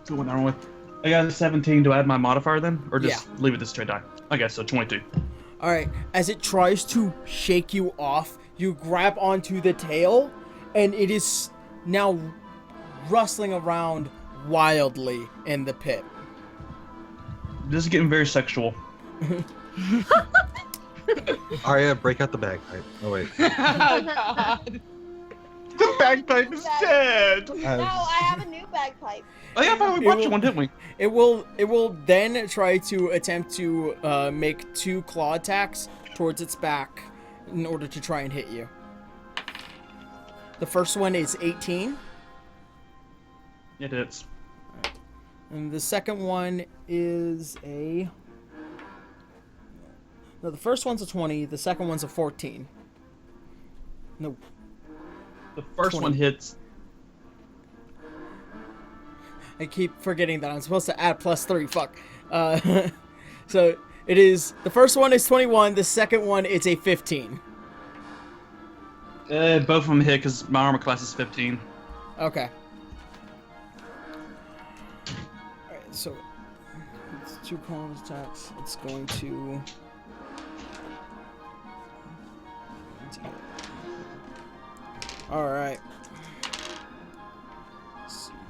I: what went wrong with? I got a 17. Do I add my modifier then, or just leave it this straight die? Okay, so 22.
G: All right. As it tries to shake you off, you grab onto the tail, and it is now rustling around wildly in the pit.
I: This is getting very sexual.
L: Arya, break out the bagpipe. Oh wait.
J: Oh God.
I: The bagpipe is dead.
K: No, I have a new bagpipe.
I: Oh yeah, I thought we bought you one, didn't we?
G: It will then try to attempt to make 2 claw attacks towards its back in order to try and hit you. The first one is 18.
I: It is.
G: And the second one is a... No, the first one's a 20. The second one's a 14. No.
I: The first
G: 20.
I: one hits.
G: I keep forgetting that I'm supposed to add +3. Fuck. So it is... The first one is 21. The second one is a 15.
I: Both of them hit because my armor class is 15.
G: Okay. Alright, so... It's 2 combat attacks. It's going to... Alright.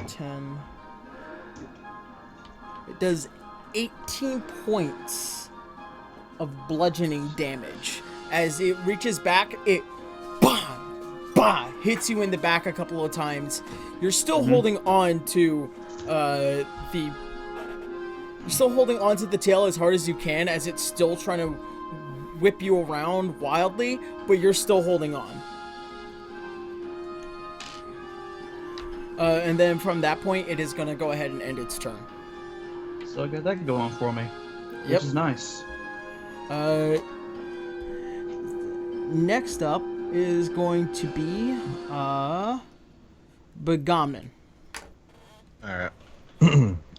G: 10. It does 18 points of bludgeoning damage. As it reaches back, it bah, bah, hits you in the back a couple of times. You're still holding on to You're still holding onto the tail as hard as you can, as it's still trying to whip you around wildly, but you're still holding on. And then from that point, it is going to go ahead and end its turn.
I: So I got that going for me.
G: Yep.
I: Which is nice.
G: Next up is going to be Begomnin.
L: Alright.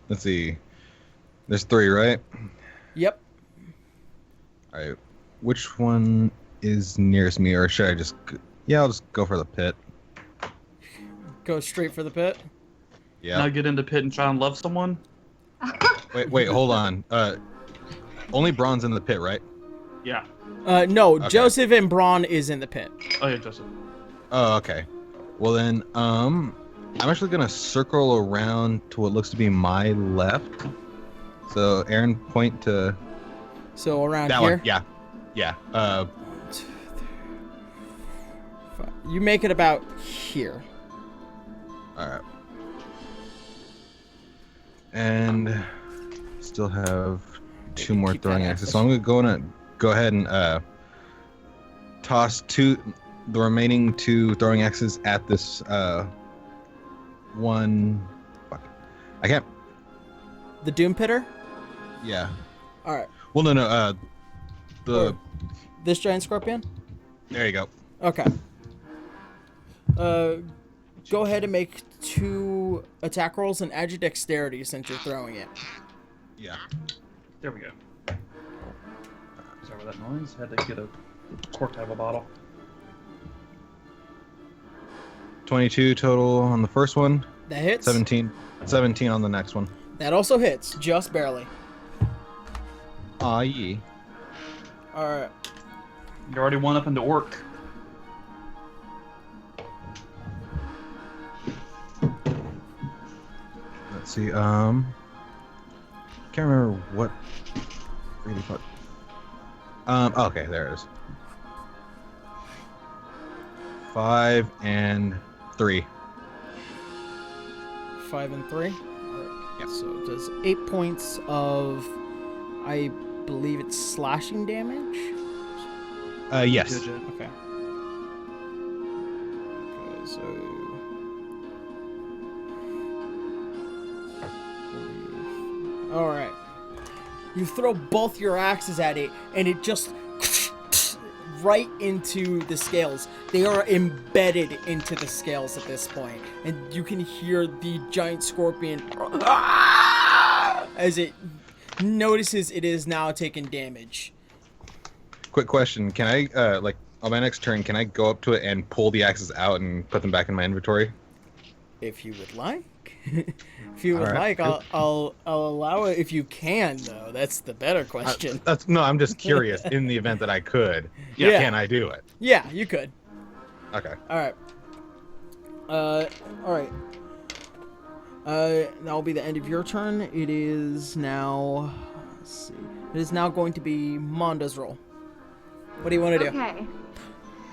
L: Let's see. There's 3, right?
G: Yep.
L: Alright. Which one is nearest me, or should I just... Yeah, I'll just go for the pit.
G: Go straight for the pit?
L: Yeah.
I: Now get into pit and try and love someone?
L: Wait, hold on. Only Braun's in the pit, right?
I: Yeah.
G: No,
L: Okay.
G: Joseph and Braun is in the pit.
I: Oh yeah, Joseph.
L: Oh, okay. Well then, I'm actually gonna circle around to what looks to be my left. So, Aaron, point to...
G: So around
L: that
G: here?
L: one, yeah. Yeah.
G: You make it about here.
L: Alright. And still have 2 more throwing axes. So I'm gonna go ahead and toss the remaining 2 throwing axes at this one. Fuck. I can't.
G: The Doom Pitter?
L: Yeah.
G: Alright.
L: Well, no.
G: This giant scorpion?
L: There you go.
G: Okay. Go ahead and make 2 attack rolls and add your dexterity since you're throwing it.
L: Yeah.
I: There we go. Sorry about that noise. Had to get a cork out of a bottle.
L: 22 total on the first one.
G: That hits.
L: 17 on the next one.
G: That also hits, just barely.
L: Aw, yee.
G: Alright.
I: You're already one up into orc.
L: Let's see, can't remember what really fuck. Okay, there it is. 5 and 3.
G: 5 and 3?
L: Yep.
G: So it does 8 points of, I believe it's slashing damage?
L: Yes.
G: Okay. So... Alright. You throw both your axes at it, and it just... right into the scales. They are embedded into the scales at this point. And you can hear the giant scorpion... as it notices it is now taking damage.
L: Quick question. Can I, on my next turn, can I go up to it and pull the axes out and put them back in my inventory?
G: If you would like. If you would
L: Alright.
G: like, I'll allow it if you can, though. That's the better question.
L: No, I'm just curious. In the event that I could,
G: Yeah.
L: can I do it?
G: Yeah, you could.
L: Okay.
G: Alright. Alright. That'll be the end of your turn. It is now... Let's see. It is now going to be Monda's roll. What do you want to do?
H: Okay.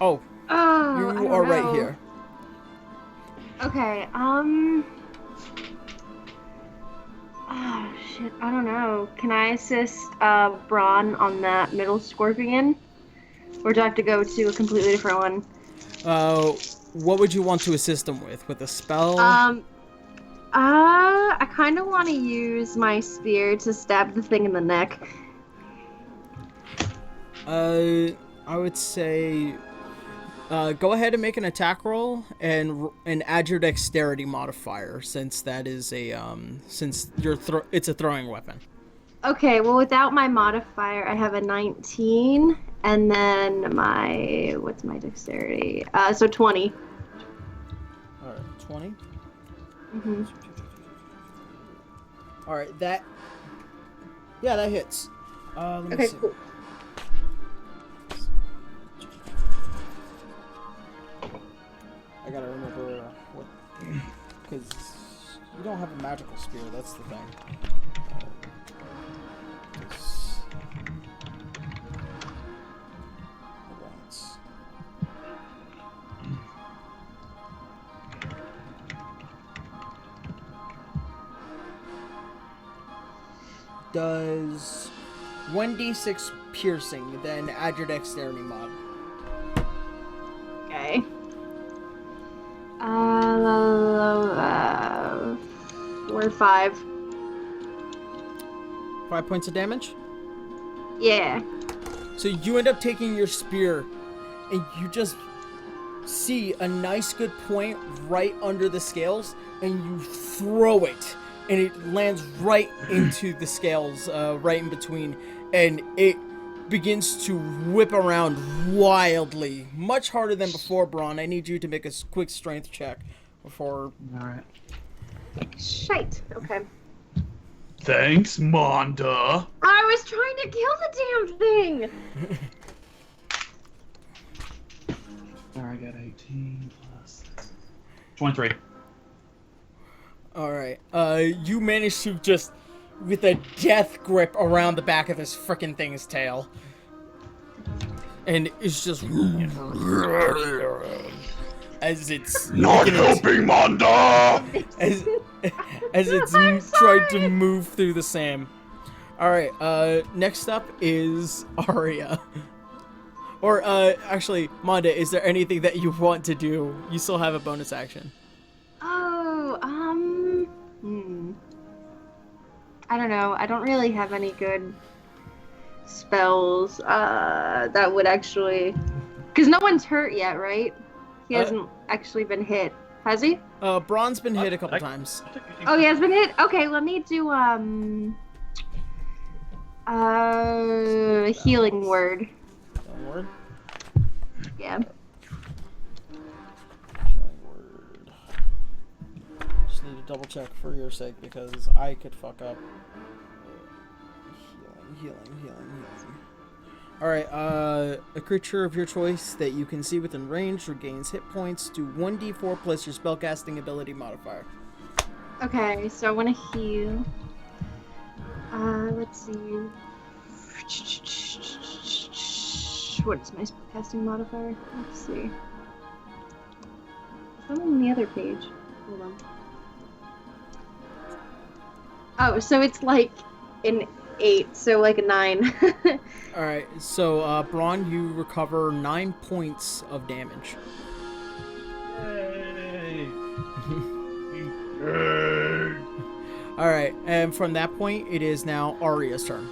G: Oh,
H: Oh,
G: you
H: I don't
G: are right
H: know.
G: here.
H: Okay, oh, shit, I don't know. Can I assist, Braun on that middle scorpion? Or do I have to go to a completely different one?
G: What would you want to assist him with? With a spell?
H: I kind of want to use my spear to stab the thing in the neck.
G: I would say... go ahead and make an attack roll and add your dexterity modifier, since that is a since it's a throwing weapon.
H: Okay, well, without my modifier, I have a 19, and then what's my dexterity? So 20.
G: All right, 20.
H: Mm-hmm.
G: All right, that hits. Let me
H: Okay,
G: see.
H: cool.
G: I gotta remember what, because you don't have a magical spear. That's the thing. does 1d6 piercing, then add your dexterity mod.
H: Okay. 4 or 5.
G: 5 points of damage?
H: Yeah.
G: So you end up taking your spear, and you just see a nice good point right under the scales, and you throw it, and it lands right into the scales, right in between, and it begins to whip around wildly. Much harder than before, Braun. I need you to make a quick strength check before...
I: Alright.
H: Shite. Okay.
I: Thanks, Monda.
H: I was trying to kill the damn thing!
I: Alright, I got 18 plus 23.
G: Alright, you managed to just, with a death grip around the back of this frickin' thing's tail. And it's just... as it's...
E: Not helping, Monda!
G: As it's tried to move through the sand. Alright, next up is Arya. Or, actually, Monda, is there anything that you want to do? You still have a bonus action.
H: Oh, I don't know. I don't really have any good spells, that would actually... Because no one's hurt yet, right? He hasn't actually been hit. Has he?
G: Braun's been hit a couple times.
H: Oh, he has been hit? Okay, let me do, healing word.
G: Healing word?
H: Yeah.
G: Healing word. Just need to double check for your sake because I could fuck up. Healing. Alright, a creature of your choice that you can see within range regains hit points. Do 1d4 plus your spellcasting ability modifier.
H: Okay, so I want to heal. Let's see. What's my spellcasting modifier? Let's see. I'm on the other page. Hold on. Oh, so it's like an 8, so like a 9.
G: Alright, so, Braun, you recover 9 points of damage.
I: Yay!
G: Alright, and from that point, it is now Arya's turn.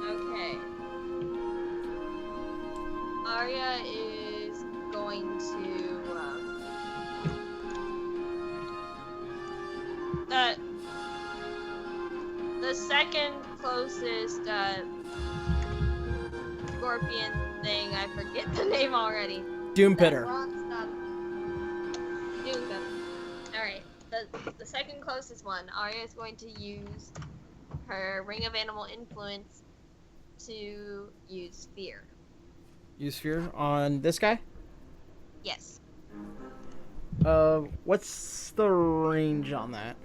K: Okay. Arya is going to the second closest scorpion thing, I forget the name already.
G: Doompitter.
K: Doompitter. Alright, the second closest one, Arya is going to use her Ring of Animal Influence to use Fear.
G: Use Fear on this guy?
K: Yes.
G: What's the range on that?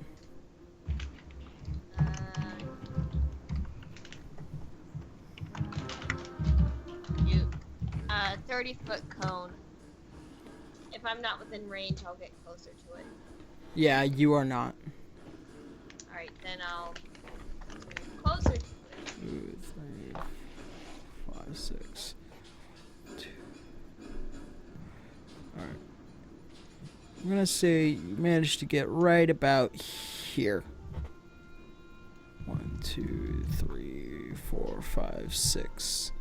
K: 30-foot cone. If I'm not within range, I'll get closer to it.
G: Yeah, you are not.
K: Alright, then I'll move closer to it.
G: 2, 3, 5, 6, 2. Alright. I'm gonna say you managed to get right about here. 1, 2, 3, 4, 5, 6.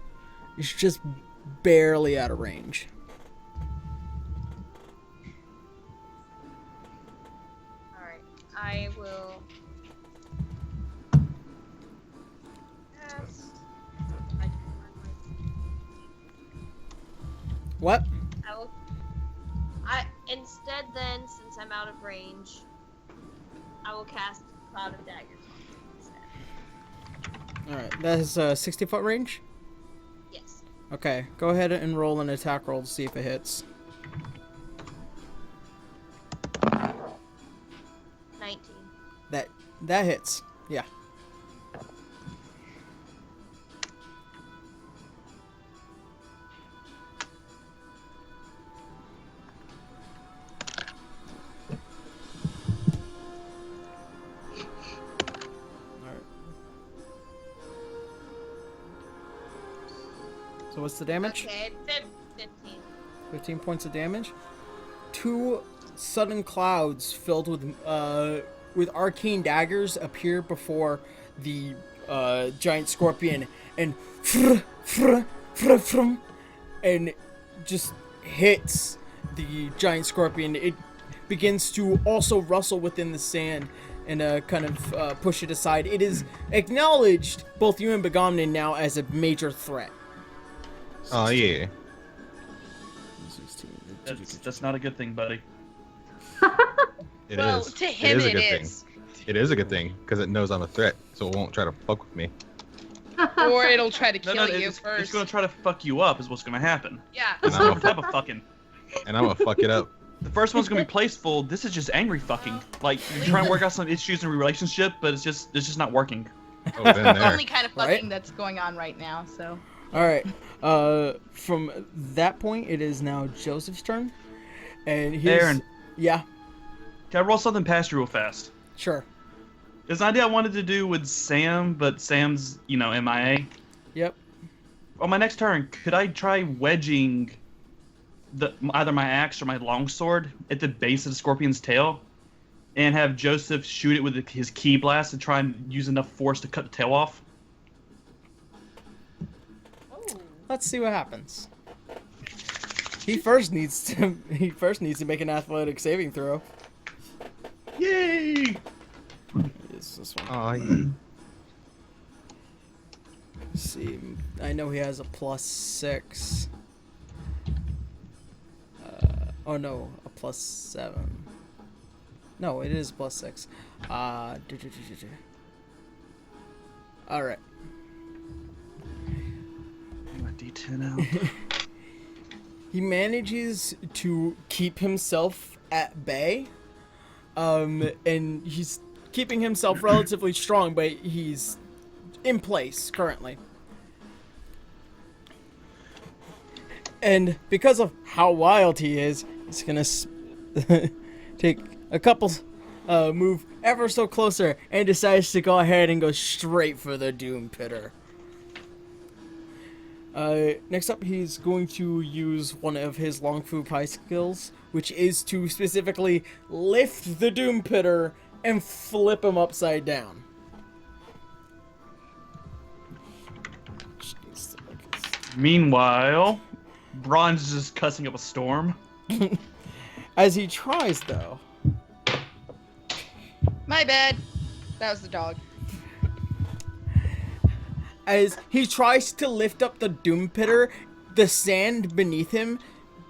G: It's just barely out of range.
K: Alright, I will cast.
G: What?
K: Instead then, since I'm out of range, I will cast Cloud of Daggers instead.
G: Alright, that is 60-foot range?
K: Yes.
G: Okay, go ahead and roll an attack roll to see if it hits.
K: 19.
G: That hits. Yeah. So what's the damage?
K: Okay, it said 15.
G: 15 points of damage. 2 sudden clouds filled with arcane daggers appear before the giant scorpion and and just hits the giant scorpion. It begins to also rustle within the sand and kind of push it aside. It is acknowledged, both you and Begamnin now, as a major threat.
L: Oh, yeah.
I: That's not a good thing, buddy.
L: It
J: Well,
L: is.
J: to him
L: it is a
J: it
L: good
J: is.
L: thing. It is a good thing, because it knows I'm a threat, so it won't try to fuck with me.
J: Or it'll try to
I: No,
J: kill
I: no,
J: you
I: it's
J: first.
I: gonna try to fuck you up is what's gonna happen.
J: Yeah.
I: This is no type of fucking.
L: And I'm gonna fuck it up.
I: The first one's gonna be placeful. This is just angry fucking. Like you're trying to work out some issues in a relationship, but it's just not working.
L: Oh, been
J: The
L: there.
J: only kind of fucking
G: Right?
J: that's going on right now, so.
G: Alright, from that point, it is now Joseph's turn. And he's...
I: Aaron.
G: Yeah,
I: Can I roll something past you real fast?
G: sure.
I: There's an idea I wanted to do with Sam, but Sam's, MIA.
G: Yep.
I: On my next turn, could I try wedging either my axe or my longsword at the base of the scorpion's tail, and have Joseph shoot it with his key blast and try and use enough force to cut the tail off?
G: Let's see what happens. He first needs to make an athletic saving throw.
I: Yay!
G: Is this one?
L: Oh, yeah.
G: Let's see, I know he has a +6. Oh no, a +7. No, it is +6. Alright.
I: My D10 out.
G: He manages to keep himself at bay. And he's keeping himself relatively strong, but he's in place currently. And because of how wild he is, he's gonna take a couple move ever so closer and decides to go ahead and go straight for the Doom Pitter. Next up, he's going to use one of his Long Fu Pai skills, which is to specifically lift the Doom Pitter and flip him upside down.
I: Meanwhile, Bronze is just cussing up a storm.
G: As he tries, though.
J: My bad. That was the dog.
G: As he tries to lift up the Doom Pitter, the sand beneath him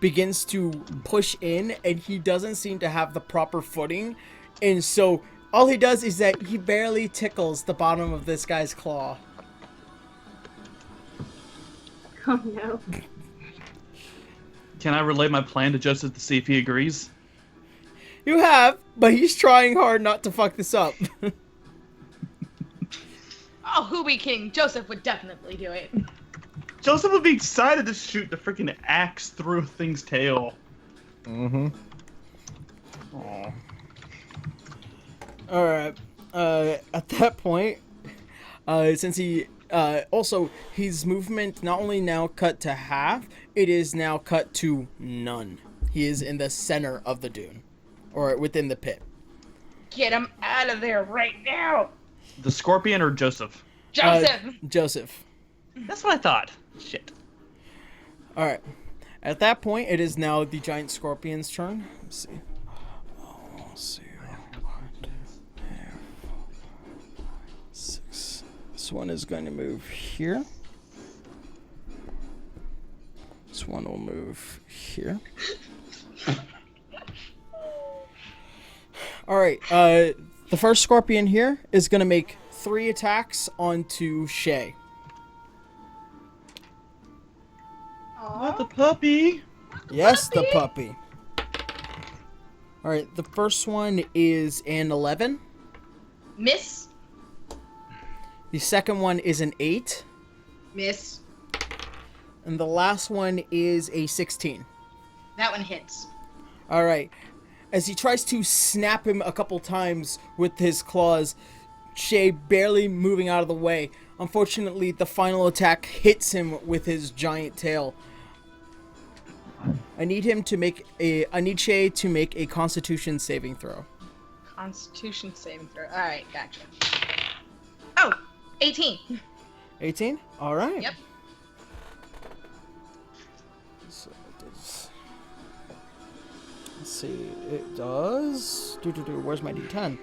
G: begins to push in, and he doesn't seem to have the proper footing. And so all he does is that he barely tickles the bottom of this guy's claw.
H: Oh no.
I: Can I relay my plan to Joseph to see if he agrees?
G: You have, but he's trying hard not to fuck this up.
J: Oh, who be king? Joseph would definitely do it.
I: Joseph would be excited to shoot the freaking axe through a thing's tail.
L: Mm-hmm.
I: Aw.
G: Alright. At that point, since he also his movement not only now cut to half, it is now cut to none. He is in the center of the dune, or within the pit.
J: Get him out of there right now.
I: The scorpion or Joseph?
J: Joseph.
G: Joseph.
I: That's what I thought. Shit.
G: Alright. At that point, it is now the giant scorpion's turn. Let's see. Let's see. 1, 2, 3, 4, 5, 6. This one is going to move here. This one will move here. Alright, the first scorpion here is going to make 3 attacks onto Shay.
I: Not the puppy.
G: Yes, the puppy. Alright, the first one is an 11.
J: Miss.
G: The second one is an 8.
J: Miss.
G: And the last one is a 16.
J: That one hits.
G: Alright. As he tries to snap him a couple times with his claws, Shay barely moving out of the way. Unfortunately, the final attack hits him with his giant tail. I need Shay to make a Constitution saving throw.
J: Constitution saving throw. All right, gotcha. Oh, 18.
G: 18? All right.
J: Yep.
G: So it does. Let's see. It does. Where's my D10?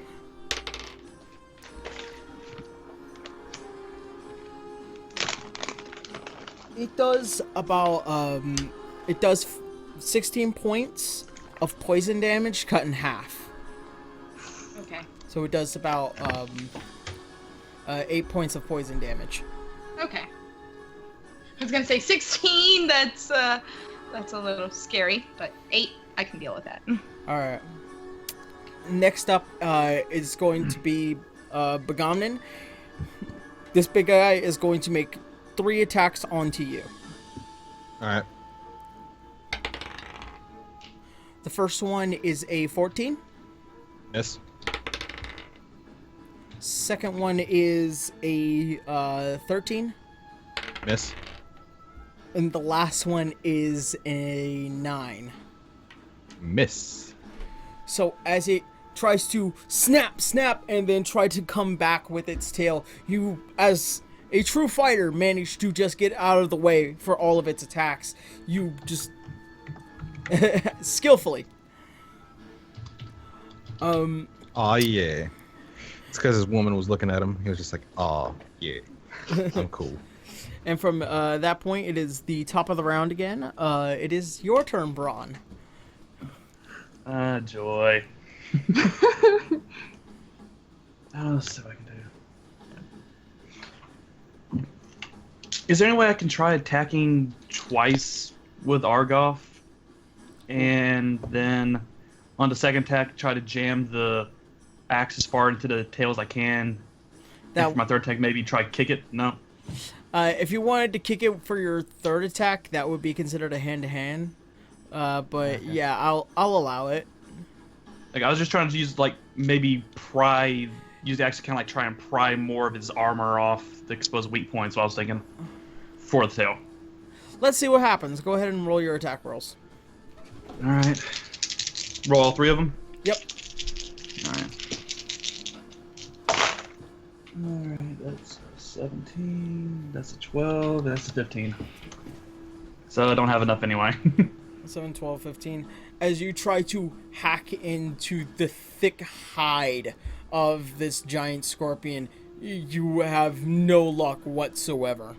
G: It does about it does 16 points of poison damage cut in half.
J: Okay.
G: So it does about 8 points of poison damage.
J: Okay. I was gonna say 16. That's a little scary, but 8, I can deal with that.
G: All right. Next up is going to be Begamnin. This big guy is going to make 3 attacks onto you.
L: All right.
G: The first one is a 14.
L: Miss.
G: Second one is a 13.
L: Miss.
G: And the last one is a 9.
L: Miss.
G: So as it tries to snap, and then try to come back with its tail, you, as a true fighter, manage to just get out of the way for all of its attacks. You just skillfully.
L: Aw, yeah. It's because his woman was looking at him. He was just like, aw, yeah. I'm cool.
G: And from that point, it is the top of the round again. It is your turn, Braun.
I: Joy. Let's see what I can do. Is there any way I can try attacking twice with Argoff? And then on the second attack, try to jam the axe as far into the tail as I can. And for my third attack, maybe try kick it? No?
G: If you wanted to kick it for your third attack, that would be considered a hand-to-hand. But okay. Yeah, I'll allow it.
I: Like, I was just trying to use, like, maybe use the axe to kind of, like, try and pry more of his armor off the exposed weak points, what I was thinking. For the tail.
G: Let's see what happens. Go ahead and roll your attack rolls.
I: Alright. Roll all 3 of them?
G: Yep.
I: Alright, that's a 17, that's a 12, that's a 15. So I don't have enough anyway.
G: 7, 12, 15. As you try to hack into the thick hide of this giant scorpion, you have no luck whatsoever.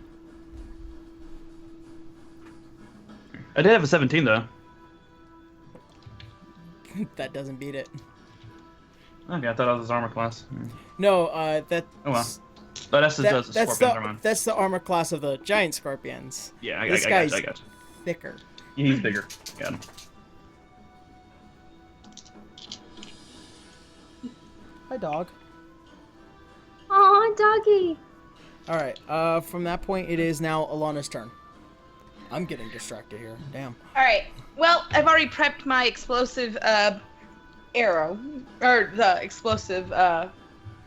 I: I did have a 17 though.
G: That doesn't beat it.
I: Okay, I thought I was his armor class.
G: No, that's...
I: Oh well. But that's the scorpion,
G: that's the armor class of the giant scorpions.
I: Yeah, I
G: got you. Thicker.
I: Yeah, he's bigger. Got him.
G: Hi, dog.
H: Aw, doggy.
G: Alright, from that point, it is now Alana's turn. I'm getting distracted here. Damn.
J: Alright, well, I've already prepped my explosive arrow, or the explosive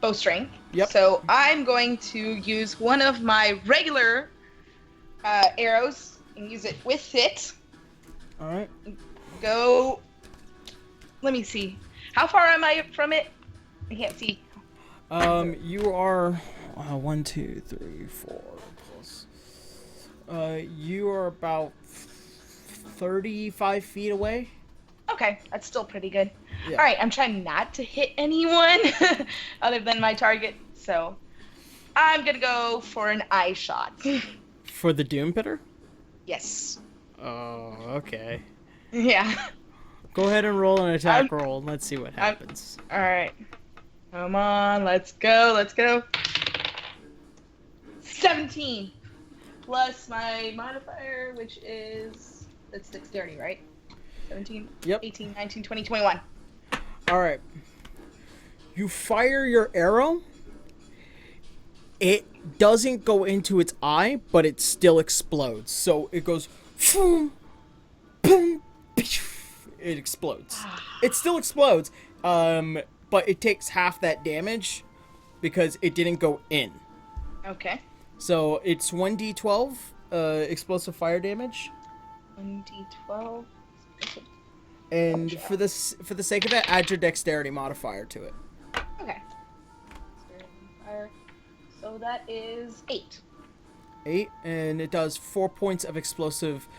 J: bowstring.
G: Yep.
J: So I'm going to use one of my regular arrows and use it with it.
G: Alright.
J: Go. Let me see. How far am I from it? I can't see.
G: You are 1, 2, 3, 4 plus. You are about 35 feet away.
J: Okay, that's still pretty good.
G: Yeah.
J: All right, I'm trying not to hit anyone other than my target, so I'm gonna go for an eye shot.
G: For the Doom Pitter?
J: Yes.
G: Oh, okay.
J: Yeah.
G: Go ahead and roll an attack roll, and let's see what happens.
J: All right. Come on, let's go. 17 plus my modifier, which is that's dexterity, right? 17,
G: yep.
J: 18, 19, 20, 21.
G: All right. You fire your arrow. It doesn't go into its eye, but it still explodes. So it goes, boom, boom, it explodes. It still explodes, but it takes half that damage because it didn't go in.
J: Okay.
G: So it's 1d12 explosive fire damage.
J: 1d12.
G: And for the sake of it, add your dexterity modifier to it.
J: Okay. Fire. So that is 8.
G: 8, and it does 4 points of explosive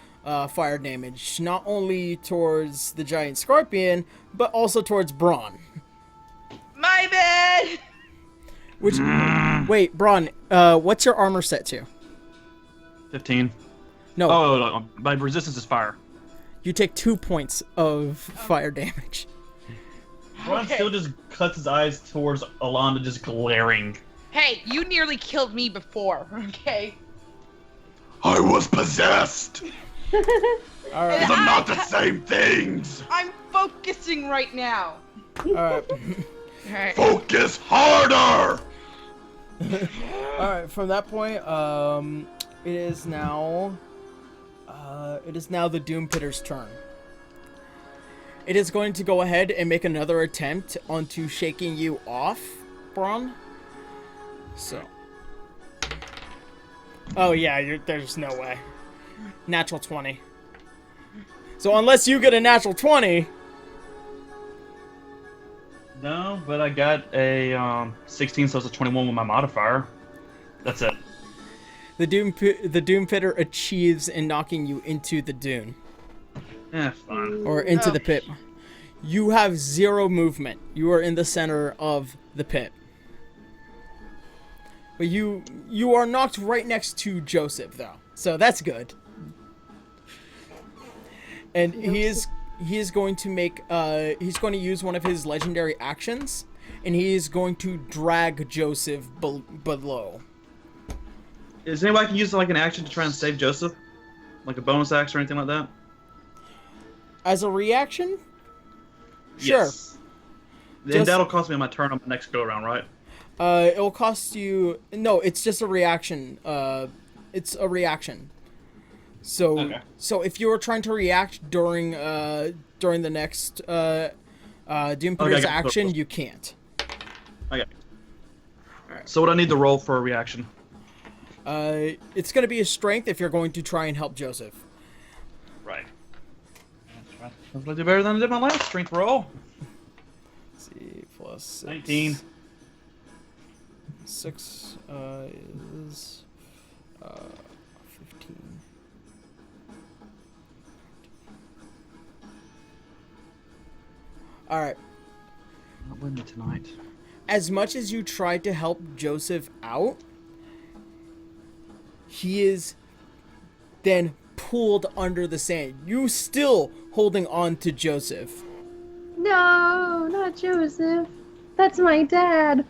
G: fire damage, not only towards the giant scorpion, but also towards Braun.
J: My bad!
G: Which, wait, Braun, what's your armor set to?
I: 15.
G: No,
I: Oh, my resistance is fire.
G: you take 2 points of fire damage.
I: Ron still just cuts his eyes towards Alana, just glaring.
J: Hey, you nearly killed me before, okay?
E: I was possessed!
G: All right,
E: These are not the same things!
J: I'm focusing right now.
G: all right.
J: Alright.
E: Focus harder!
G: All right, from that point, it is now the Doom Pitter's turn. It is going to go ahead and make another attempt onto shaking you off, Braun. So. Oh yeah, there's no way. Natural 20. So unless you get a natural 20.
I: No, but I got a 16, so it's a 21 with my modifier. That's it.
G: The Doom Pitter achieves in knocking you into the dune.
I: Fine.
G: Or into the pit. You have 0 movement. You are in the center of the pit. But you are knocked right next to Joseph, though. So that's good. And he is going to make he's going to use one of his legendary actions, and he is going to drag Joseph below.
I: Is anybody can use like an action to try and save Joseph? Like a bonus action or anything like that?
G: As a reaction?
I: Yes.
G: Sure.
I: And that'll cost me on my turn on the next go around, right?
G: It will cost you... No, it's just a reaction. It's a reaction. So,
I: Okay.
G: So if you were trying to react during the next Doom Pitter's action, you can't.
I: Okay. Alright. So what I need to roll for a reaction?
G: It's going to be a strength if you're going to try and help Joseph.
I: Right. Hopefully I do better than I did my last strength roll.
G: Let's see, plus 6.
I: 19.
G: 6 is 15. Alright.
I: Not winning tonight.
G: As much as you tried to help Joseph out, he is then pulled under the sand. You still holding on to Joseph.
H: No, not Joseph. That's my dad.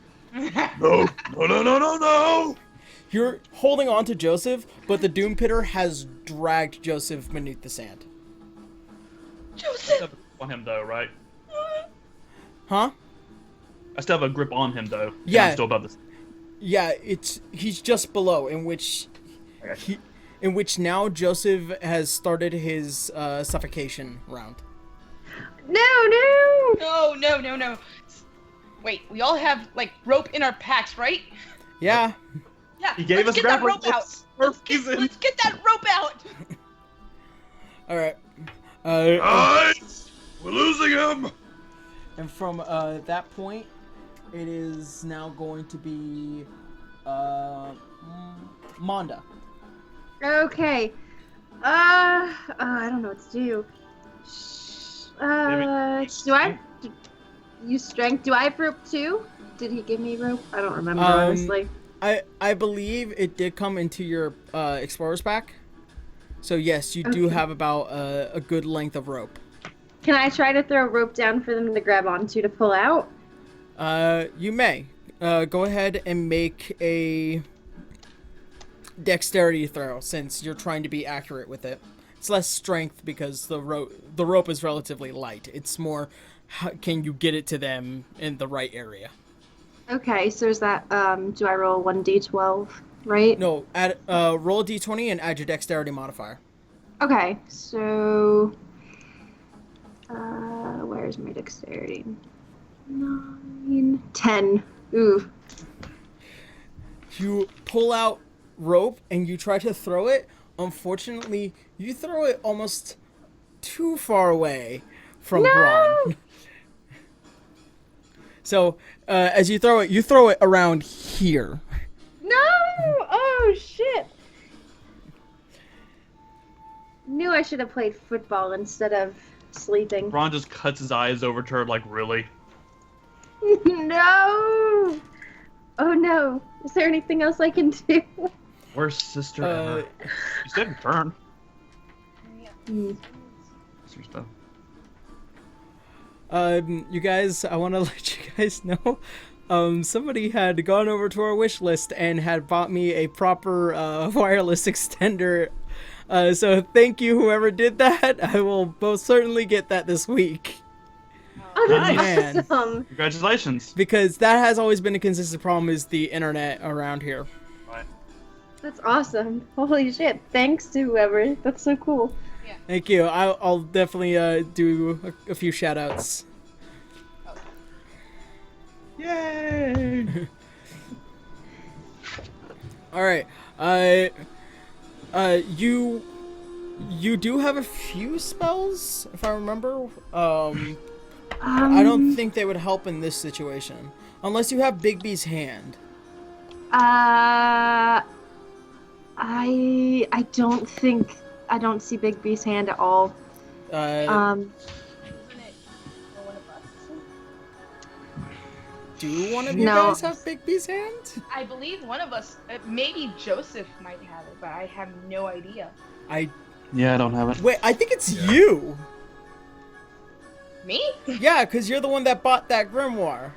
E: No, no, no, no, no, no!
G: You're holding on to Joseph, but the Doom Pitter has dragged Joseph beneath the sand.
I: I still have a grip on him though, right?
G: Huh?
I: I still have a grip on him though.
G: Yeah.
I: I'm still above this.
G: Yeah, he's just below, in which now Joseph has started his suffocation round.
H: No.
J: No. Wait, we all have, like, rope in our packs, right?
G: Yeah.
J: Yeah,
I: He gave
J: let's
I: us
J: get that
I: grappling
J: rope out.
I: hooks.
J: Let's get that rope out.
G: Alright.
E: Guys! We're losing him!
G: And from that point, it is now going to be Monda.
H: Okay. I don't know what to do. Do I use strength? Do I have rope too? Did he give me rope? I don't remember, honestly.
G: I believe it did come into your explorer's pack. So yes, you do have about a good length of rope.
H: Can I try to throw rope down for them to grab onto to pull out?
G: You may. Go ahead and make a dexterity throw, since you're trying to be accurate with it. It's less strength because the rope is relatively light. It's more, can you get it to them in the right area?
H: Okay, so is that, do I roll 1d12, right?
G: No, roll a d20 and add your dexterity modifier.
H: Okay, so, where's my dexterity? 9, 10. Ooh.
G: You pull out rope and you try to throw it. Unfortunately, you throw it almost too far away from Braun. So, as you throw it around here.
H: No! Oh, shit. Knew I should have played football instead of sleeping.
I: Ron just cuts his eyes over to her like, really?
H: No! Oh no. Is there anything else I can do?
I: Worst sister ever. You said your turn.
H: Mm.
I: That's your stuff.
G: You guys, I want to let you guys know, somebody had gone over to our wish list and had bought me a proper wireless extender. So thank you, whoever did that. I will most certainly get that this week.
H: Oh, that's
I: Nice.
H: awesome.
I: Congratulations.
G: Because that has always been a consistent problem, is the internet around here.
I: Right.
H: That's awesome. Holy shit. Thanks to whoever. That's so cool.
G: Thank you. I'll definitely do a few shout-outs.
I: Yay!
G: Alright. You do have a few spells, if I remember. I don't think they would help in this situation. Unless you have Bigby's hand.
H: I don't see Big B's hand at all.
G: Do one of you
H: No.
G: guys have Bigby's hand?
J: I believe one of us, maybe Joseph might have it, but I have no idea.
I: Yeah, I don't have it.
G: Wait, I think it's you.
J: Me?
G: Yeah, because you're the one that bought that grimoire.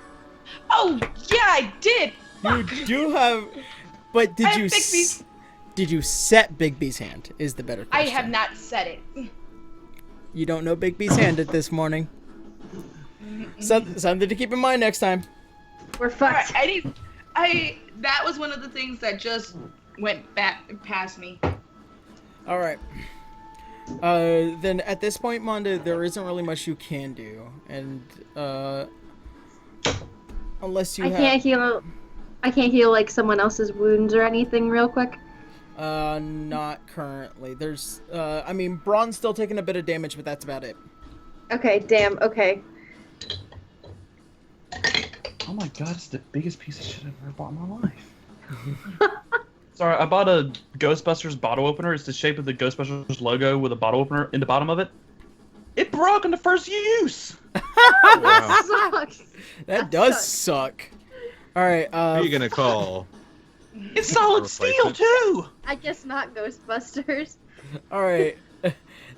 J: Oh, yeah, I did.
G: You do have, but
J: I have Bigby's.
G: did you set Bigby's hand? Is the better
J: I
G: question.
J: have not said it.
G: You don't know Bigby's hand at this morning. Something to keep in mind next time.
H: We're fucked.
J: That was one of the things that just went back past me.
G: All right. Then at this point, Monda, there isn't really much you can do, and unless you
H: I can't heal like someone else's wounds or anything real quick.
G: Not currently. There's, I mean, Braun's still taking a bit of damage, but that's about it.
H: Okay, damn, okay.
I: Oh my god, it's the biggest piece of shit I've ever bought in my life. Sorry, I bought a Ghostbusters bottle opener. It's the shape of the Ghostbusters logo with a bottle opener in the bottom of it. It broke in the first use!
H: That sucks.
G: That does suck. Alright,
L: Who are you gonna call?
I: It's solid steel, too!
H: I guess not Ghostbusters.
G: Alright.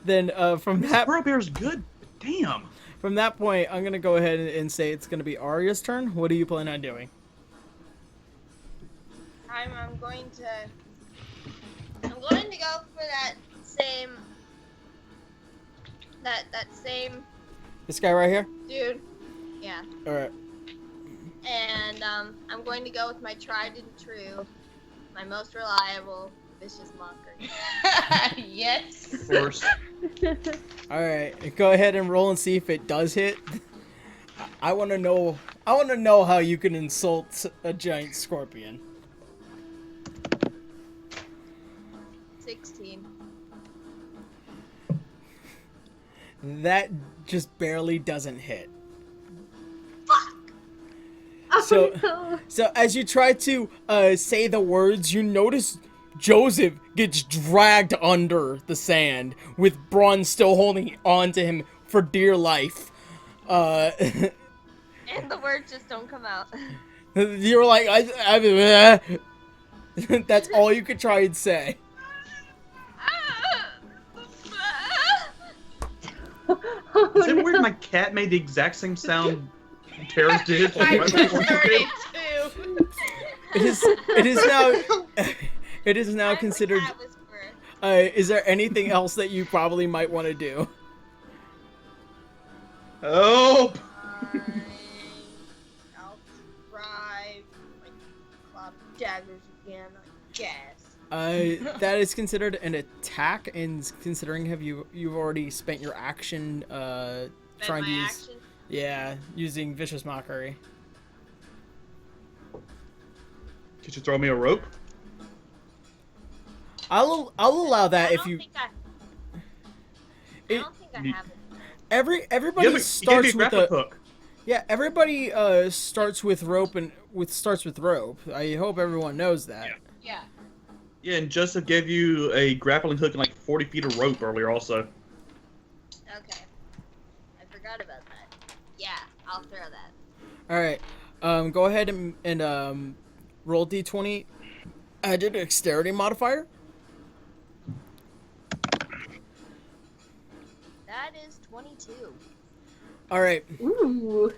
G: Then, from
I: This
G: that...
I: Burrow Bear is good. Damn.
G: From that point, I'm gonna go ahead and say it's gonna be Arya's turn. What do you plan on doing?
K: I'm going to go for that same
G: This guy right here?
K: dude. Yeah.
G: Alright.
K: And I'm going to go with my tried and true, my most reliable vicious mockery.
J: Yes.
I: Of course.
G: Alright, go ahead and roll and see if it does hit. I wanna know how you can insult a giant scorpion.
K: 16.
G: That just barely doesn't hit.
H: Oh,
G: So,
H: no.
G: so as you try to say the words, you notice Joseph gets dragged under the sand, with Braun still holding on to him for dear life.
K: And the words just don't come out.
G: You're like, that's all you could try and say.
I: Is it weird my cat made the exact same sound Tara's did?
J: I just started too.
G: It is now considered.
K: Cat whisperer.
G: Is there anything else that you probably might want to do?
I: Help!
K: I'll try like club daggers again, I guess.
G: That is considered an attack, and considering you've already spent your action trying to use
K: Action.
G: using vicious mockery.
I: Could you throw me a rope?
G: I'll allow that if you.
K: I don't think I have it.
G: Everybody starts with a
I: hook.
G: Yeah, everybody starts with rope starts with rope. I hope everyone knows that.
K: Yeah.
I: Yeah, and Joseph gave you a grappling hook and like 40 feet of rope earlier also.
K: Okay. I forgot about that. Yeah, I'll throw that.
G: All right. Go ahead and roll d20. Add your dexterity modifier.
K: That is 22.
G: All right.
H: Ooh.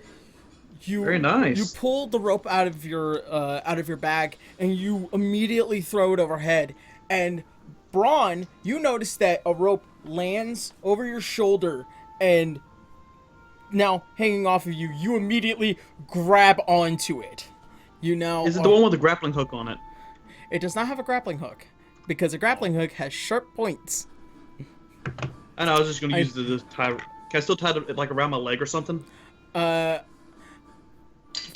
I: Very nice.
G: You pull the rope out of your bag and you immediately throw it overhead. And Braun, you notice that a rope lands over your shoulder and now hanging off of you. You immediately grab onto it. You now
I: Is it the one with the grappling hook on it?
G: It does not have a grappling hook because a grappling hook has sharp points.
I: I know. I was just gonna use the tie. Can I still tie it like around my leg or something?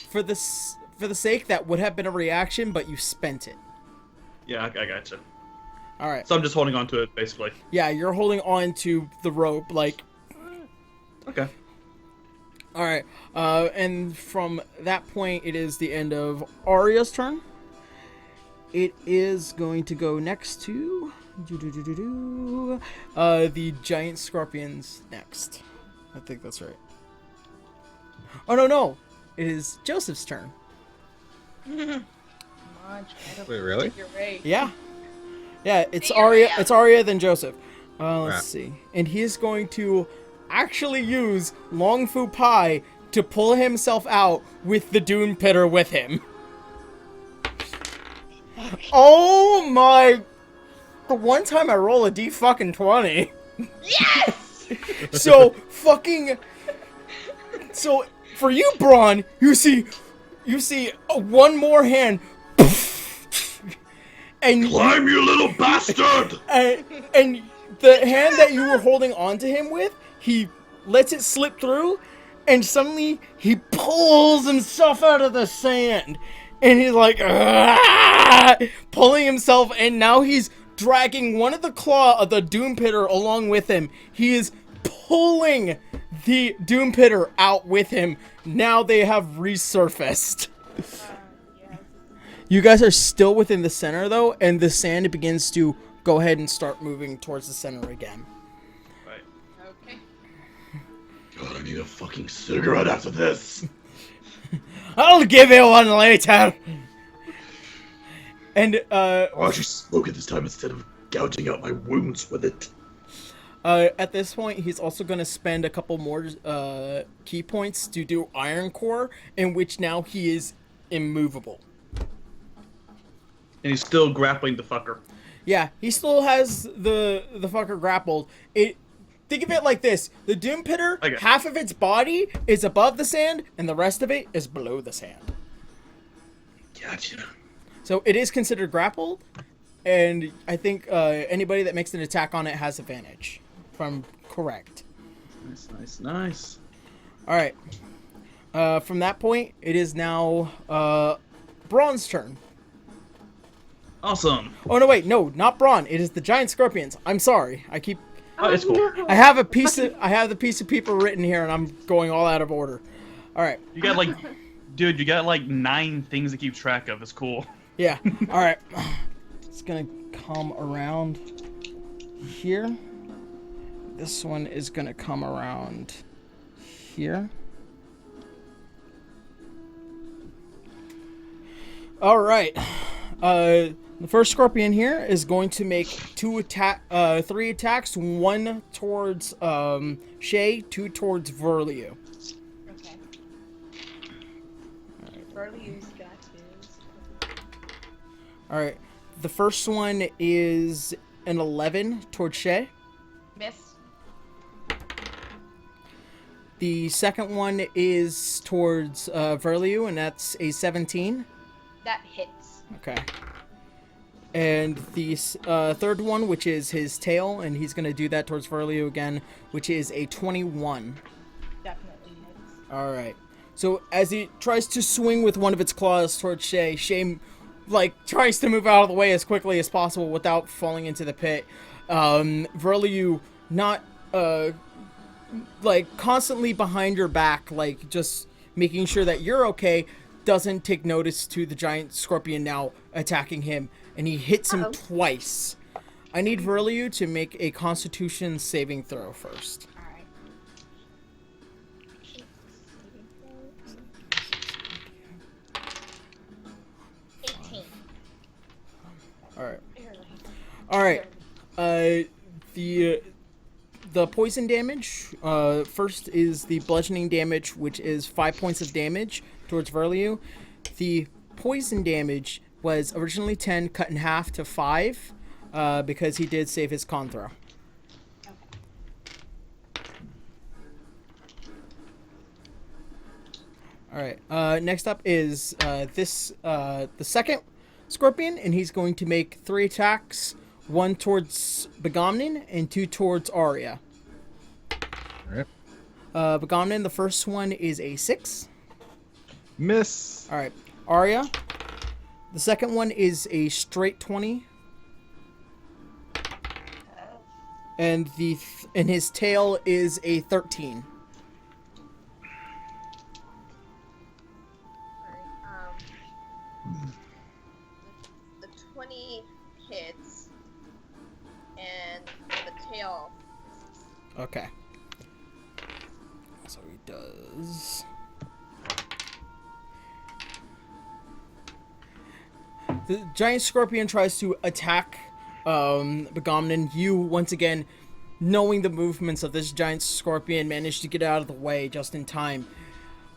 G: For the sake, that would have been a reaction, but you spent it.
I: Yeah, I gotcha.
G: All right.
I: So I'm just holding on to it, basically.
G: Yeah, you're holding on to the rope, like.
I: Okay.
G: All right. And from that point, it is the end of Arya's turn. It is going to go next to the giant scorpions next. I think that's right. Oh no. It is Joseph's turn.
J: Come on,
L: Wait, really?
G: Yeah, it's Arya. It's Arya, then Joseph. Let's see, and he is going to actually use Long Fu Pai to pull himself out with the Dune Pitter with him. Oh my! The one time I roll a d-fucking-20.
K: Yes!
G: So for you, Braun, you see one more hand, and
E: Climb, you little bastard!
G: and the hand that you were holding onto him with, he lets it slip through, and suddenly he pulls himself out of the sand, and he's like pulling himself, and now he's dragging one of the claw of the Doom Pitter along with him. He is pulling the Doom Pitter out with him. Now they have resurfaced. You guys are still within the center, though, and the sand begins to go ahead and start moving towards the center again.
I: Right.
J: Okay.
E: God, I need a fucking cigarette after this.
G: I'll give you one later. And
E: Why don't you smoke it this time instead of gouging out my wounds with it?
G: At this point, he's also going to spend a couple more key points to do Iron Core, in which now he is immovable.
I: And he's still grappling the fucker.
G: Yeah, he still has the fucker grappled. Think of it like this: the Doom Pitter, half of its body is above the sand, and the rest of it is below the sand.
E: Gotcha.
G: So it is considered grappled, and I think anybody that makes an attack on it has advantage. If I'm correct.
I: Nice.
G: All right. From that point, it is now Braun's turn.
I: Awesome.
G: Oh no, wait, no, not Braun. It is the giant scorpions. I'm sorry.
I: Oh, it's cool.
G: I have the piece of paper written here, and I'm going all out of order. All right.
I: You got dude, you got 9 things to keep track of. It's cool.
G: Yeah. All right. It's gonna come around here. This one is gonna come around here. All right. The first scorpion here is going to make 3 attacks, 1 towards Shay, 2 towards Verliu.
J: Okay. Verliu's got his.
G: All right. The first one is an 11 towards Shay.
J: Miss.
G: The second one is towards Verliu, and that's a 17.
J: That hits.
G: Okay. And the third one, which is his tail, and he's going to do that towards Verliu again, which is a 21.
J: Definitely hits.
G: All right. So as he tries to swing with one of its claws towards Shay, Shay tries to move out of the way as quickly as possible without falling into the pit. Verliu not constantly behind your back, just making sure that you're okay, doesn't take notice to the giant scorpion now attacking him, and he hits him twice. I need Verliu to make a Constitution saving throw first.
K: Alright. 18.
G: Alright. The poison damage, first is the bludgeoning damage, which is 5 points of damage towards Verliu. The poison damage was originally 10, cut in half to 5, because he did save his con throw. Alright, next up is the second scorpion, and he's going to make 3 attacks, 1 towards Begamnin and 2 towards Arya.
L: Alright.
G: Begamnin, the first one is a 6.
L: Miss.
G: Alright, Arya, the second one is a straight 20. And his tail is a 13.
K: The 20 hits, and the tail.
G: Okay. So he does. The giant scorpion tries to attack Begamnin. You, once again, knowing the movements of this giant scorpion, managed to get out of the way just in time.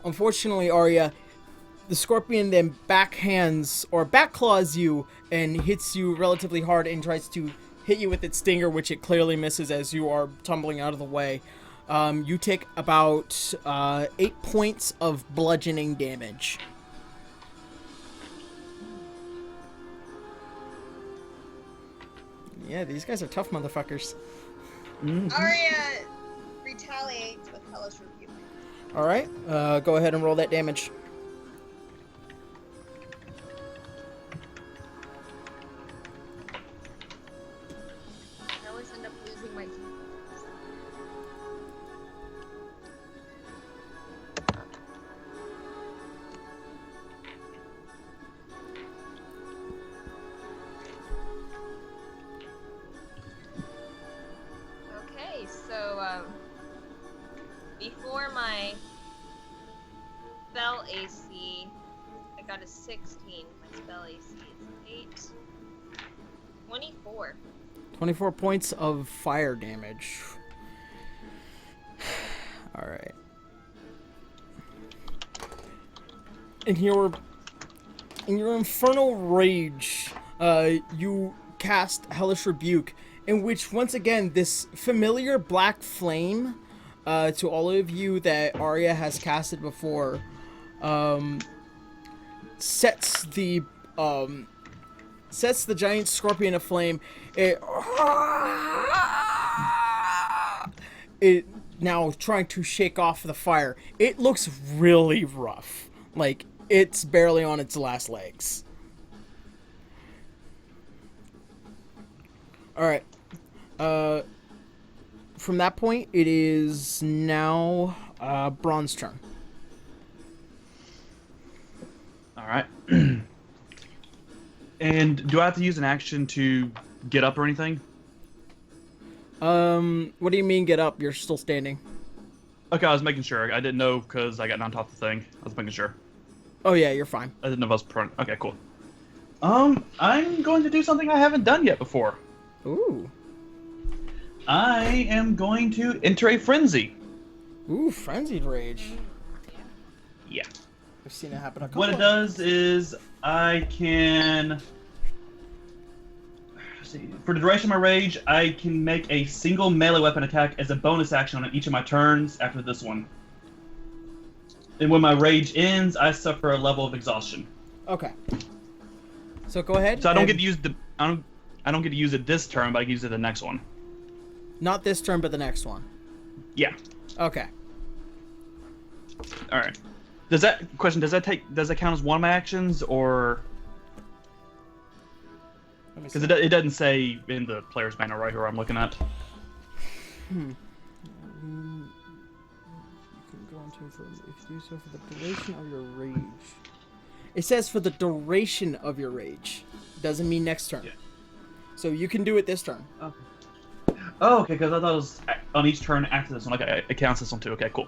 G: Unfortunately, Arya, the scorpion then backhands or backclaws you and hits you relatively hard and tries to hit you with its stinger, which it clearly misses as you are tumbling out of the way. You take about 8 points of bludgeoning damage. Yeah, these guys are tough motherfuckers.
K: Arya retaliates with Hellish Rebuke.
G: Alright, go ahead and roll that damage.
K: I always end up losing my teeth. Okay, so before my spell AC, I got a 16. My spell AC is 8. 24.
G: 24 points of fire damage. Alright. In your infernal rage, you cast Hellish Rebuke, in which, once again, this familiar black flame, to all of you that Arya has casted before, sets the giant scorpion aflame. It now trying to shake off the fire. It looks really rough. Like, it's barely on its last legs. Alright. From that point, it is now Braun's turn.
I: Alright. And do I have to use an action to get up or anything?
G: What do you mean get up? You're still standing.
I: Okay, I was making sure. I didn't know because I got on top of the thing. I was making sure.
G: Oh yeah, you're fine.
I: I didn't know if I was prone. Okay, cool. I'm going to do something I haven't done yet before.
G: Ooh.
I: I am going to enter a frenzy.
G: Ooh, frenzied rage.
I: Yeah.
G: I've seen it happen a couple
I: What it does is I can... Let's see. For the duration of my rage, I can make a single melee weapon attack as a bonus action on each of my turns after this one. And when my rage ends, I suffer a level of exhaustion.
G: Okay. So go ahead.
I: So I don't get to use the... I don't get to use it this turn, but I can use it the next one.
G: Not this turn, but the next one.
I: Yeah.
G: Okay.
I: All right. Does that count as one of my actions, or? Because it doesn't say in the player's manual right here I'm looking at.
G: You can go into if you do so for the duration of your rage. It says for the duration of your rage. Doesn't mean next turn.
I: Yeah.
G: So you can do it this turn.
I: Okay. Oh, okay, because I thought it was on each turn after this one. Okay, it counts this one too. Okay, cool.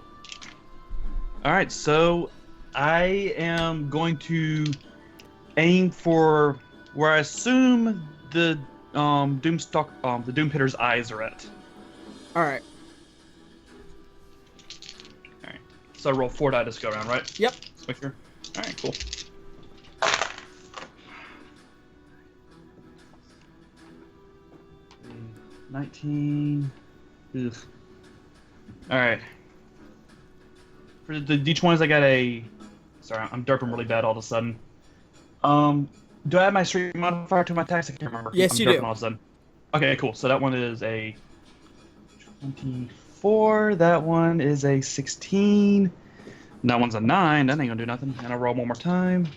I: Alright, so I am going to aim for where I assume the the Doom Pitter's eyes are at.
G: Alright.
I: Alright. So I roll 4 die this go around, right?
G: Yep.
I: Let's make sure. Alright, cool. Mm, 19. Ugh. Alright. For the D20s, I got a. Sorry, I'm derping really bad all of a sudden. Do I have my street modifier to my attacks? I can't remember.
G: Yes, you do.
I: All of a sudden. Okay, cool. So that one is a 24. That one is a 16. And that one's a 9. That ain't gonna do nothing. And I'll roll one more time.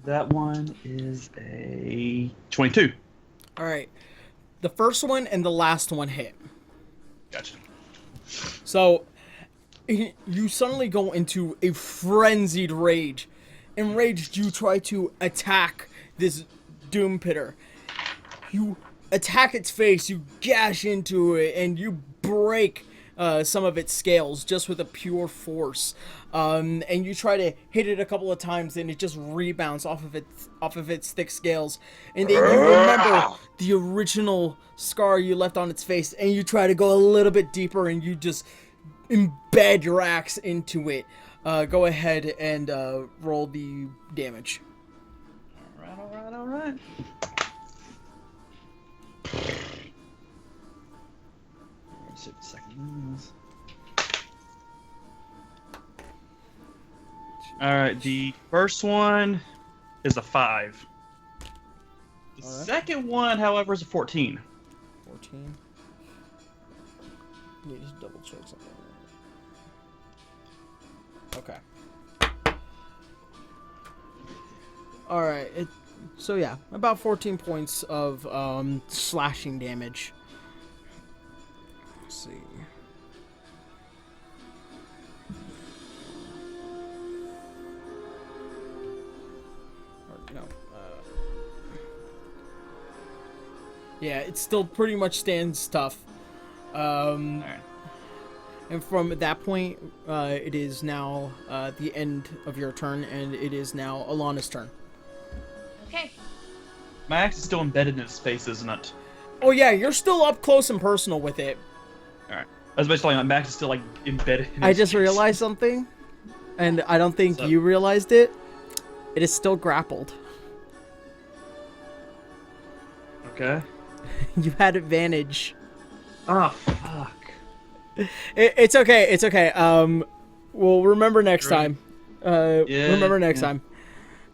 I: That one is a 22.
G: All right. The first one and the last one hit.
I: Gotcha.
G: So you suddenly go into a frenzied rage. Enraged, you try to attack this Doom Pitter. You attack its face, you gash into it, and you break some of its scales just with a pure force. And you try to hit it a couple of times, and it just rebounds off of its thick scales. And then you remember the original scar you left on its face, and you try to go a little bit deeper, and you just embed your axe into it. Go ahead and roll the damage.
I: Alright. Alright, the first one is a 5. The second one, however, is a 14.
G: 14. Need to double check something. Okay. Alright, so yeah, about 14 points of slashing damage. Let's see. Yeah, it still pretty much stands tough.
I: Alright.
G: And from that point, it is now the end of your turn, and it is now Alana's turn.
J: Okay.
I: My axe is still embedded in his face, isn't it?
G: Oh yeah, you're still up close and personal with it.
I: Alright. I was basically like, my axe is still like embedded in his
G: I just
I: face.
G: realized something, and I don't think you realized it. It is still grappled.
I: Okay.
G: You had advantage.
I: Oh, fuck.
G: It's okay. It's okay. We'll remember next time. Remember next time.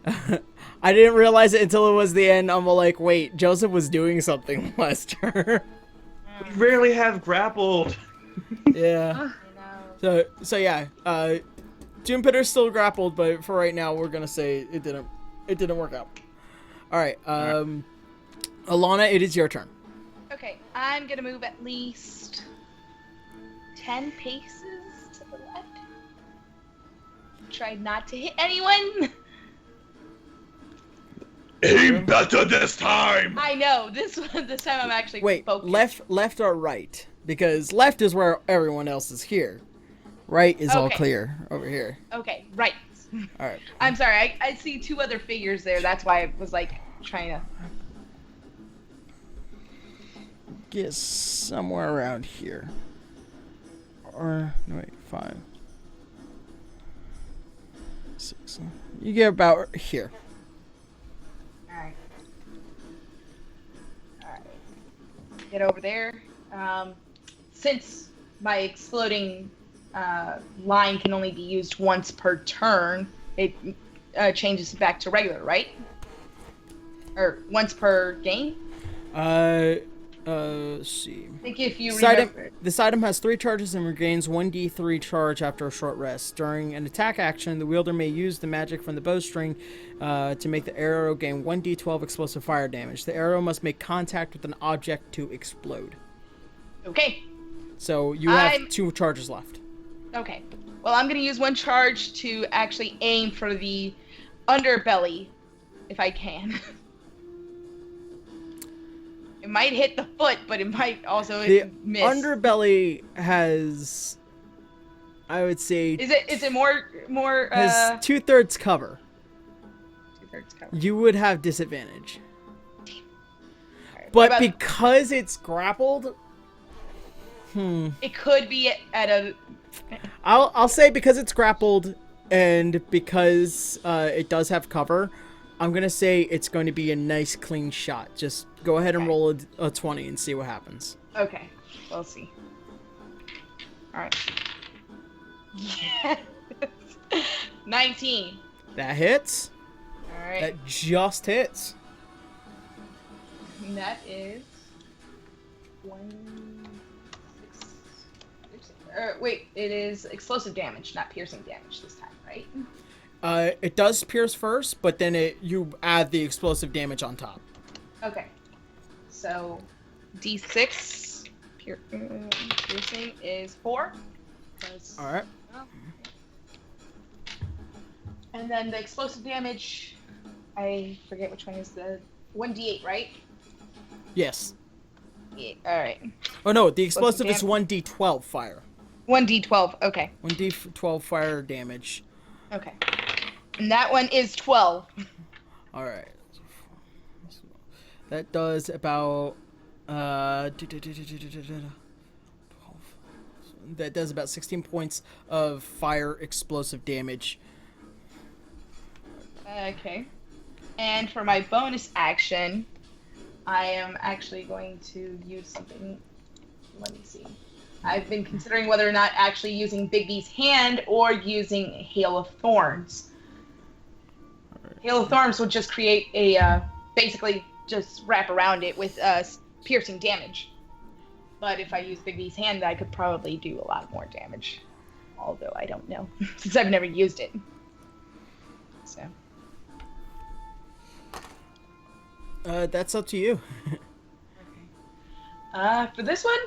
G: I didn't realize it until it was the end. I'm like, wait, Joseph was doing something last turn.
I: We rarely have grappled.
G: Yeah. So yeah. Doom Pitter's still grappled, but for right now, we're gonna say it didn't work out. All right. Alana, it is your turn.
J: Okay, I'm gonna move at least 10 paces to the left. Try not to hit anyone.
E: Aim better this time!
J: I know, this time I'm actually focused.
G: Left or right? Because left is where everyone else is here. Right is all clear over here.
J: Okay, right.
G: Alright.
J: I'm sorry, I see 2 other figures there, that's why I was like trying to...
G: Get somewhere around here. Or, no wait, 5. 6. You get about here.
J: Alright. Get over there. Since my exploding line can only be used once per turn, it changes back to regular, right? Or once per game?
G: Let's see.
J: I think if you
G: This item has 3 charges and regains 1d3 charge after a short rest. During an attack action, the wielder may use the magic from the bowstring to make the arrow gain 1d12 explosive fire damage. The arrow must make contact with an object to explode.
J: Okay.
G: So you have 2 charges left.
J: Okay. Well, I'm going to use 1 charge to actually aim for the underbelly, if I can. It might hit the foot, but it might also miss.
G: The underbelly has, I would say,
J: Is it more
G: has 2/3 cover.
J: 2/3 cover.
G: You would have disadvantage.
J: Right,
G: But because it's grappled,
J: it could be at a.
G: I'll say because it's grappled and because it does have cover, I'm gonna say it's going to be a nice clean shot. Just go ahead and roll a 20 and see what happens.
J: Okay, we'll see. All right. Yes. 19.
G: That hits.
J: All right.
G: That just hits.
J: And that is 1. Wait, it is explosive damage, not piercing damage this time, right?
G: It does pierce first, but then you add the explosive damage on top.
J: Okay. So, D6 piercing is 4.
G: All right.
J: And then the explosive damage, I forget which one is the 1d8, right?
G: Yes.
J: Yeah, all right.
G: Oh no, the explosive is 1d12 fire.
J: 1d12. Okay.
G: 1d12 fire damage.
J: Okay. And that one is 12.
G: All right. That does about that does about 16 points of fire explosive damage.
J: Okay. And for my bonus action, I am actually going to use something. Let me see. I've been considering whether or not actually using Bigby's hand or using Hail of Thorns. Right. Hail of Thorns would just create a, basically just wrap around it with piercing damage. But if I use Bigby's hand, I could probably do a lot more damage. Although I don't know, since I've never used it. So.
G: That's up to you.
J: Okay. For this one,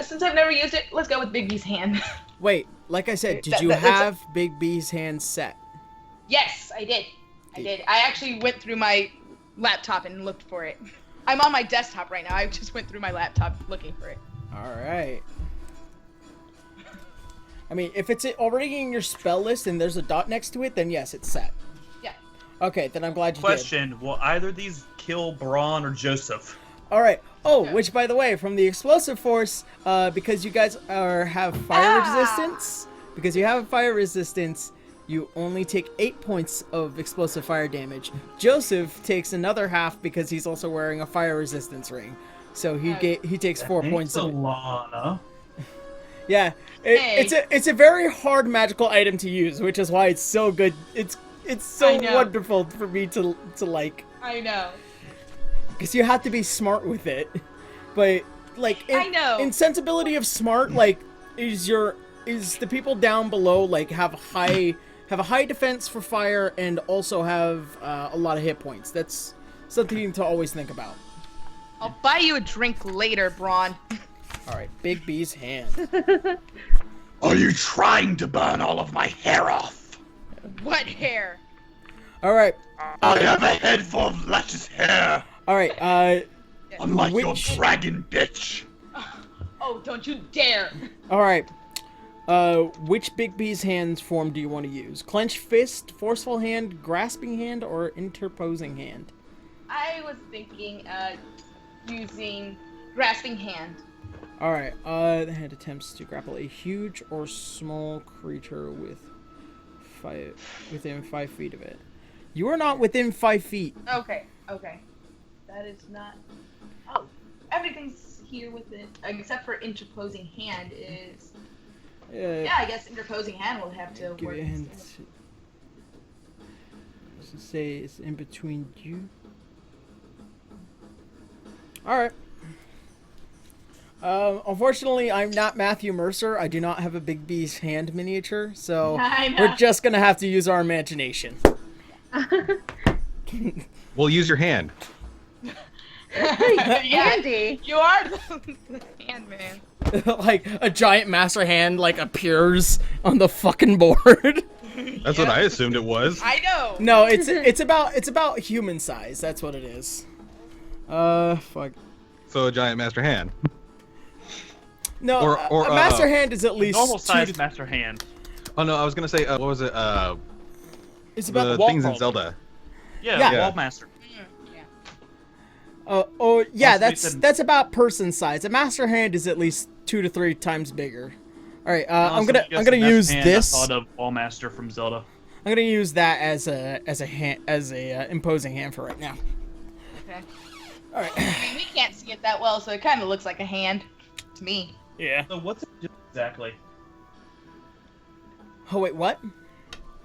J: since I've never used it, let's go with Bigby's hand.
G: Wait, like I said, did you have Big B's hand set?
J: Yes, I did. I did. I actually went through my laptop and looked for it. I'm on my desktop right now. I just went through my laptop looking for it.
G: All right. I mean, if it's already in your spell list and there's a dot next to it, then yes, it's set.
J: Yeah.
G: Okay, then I'm glad you
I: Question, will either of these kill Braun or Joseph?
G: All right. Oh, which, by the way, from the explosive force, because you guys have fire resistance, you only take 8 points of explosive fire damage. Joseph takes another half because he's also wearing a fire resistance ring. So he takes 4 points of
I: Lana.
G: Yeah. It's a very hard magical item to use, which is why it's so good. It's so wonderful for me to like.
J: I know.
G: Because you have to be smart with it. But like
J: I know.
G: In sensibility of smart, like is the people down below like have a high defense for fire and also have a lot of hit points. That's something to always think about.
J: I'll buy you a drink later, Braun.
G: All right, Big B's hand.
E: Are you trying to burn all of my hair off?
J: What hair?
G: All right.
E: I have a head full of luscious hair.
G: All right.
E: Unlike your dragon bitch.
J: Oh, don't you dare!
G: All right. Which Big B's hands form do you want to use? Clenched fist, forceful hand, grasping hand, or interposing hand?
J: I was thinking using grasping hand.
G: All right. The hand attempts to grapple a huge or small creature within 5 feet of it. You are not within 5 feet.
J: Okay. That is not. Oh, everything's here with it except for interposing hand is. Yeah, I guess interposing hand will have to
G: give
J: work.
G: You a hint. Let's say it's in between you. All right. Unfortunately, I'm not Matthew Mercer. I do not have a Big B's hand miniature, so
K: I know.
G: we're just gonna have to use our imagination.
L: Well, use your hand.
H: Handy.
J: You are the hand man.
G: Like a giant master hand like appears on the fucking board.
L: That's what I assumed it was.
J: I know.
G: No, it's about human size. That's what it is. Fuck.
L: So a giant master hand.
G: No,
L: Or,
G: a master hand is at least
I: Normal
G: 2
I: size
G: to...
I: master hand.
L: Oh no, I was gonna say, what was it?
G: It's about
L: the
G: the
L: things in
I: Wall
L: Zelda.
I: Yeah,
G: Yeah.
I: wall master.
G: yeah,
I: Possibly
G: that's about person size. A master hand is at least 2 to 3 times bigger. All right, I'm gonna use this.
I: I thought of wall master from Zelda.
G: I'm gonna use that as a imposing hand for right now.
J: Okay.
G: All right.
J: I mean, we can't see it that well, so it kind of looks like a hand to me.
G: Yeah.
I: So what's it do exactly?
G: Oh wait, what?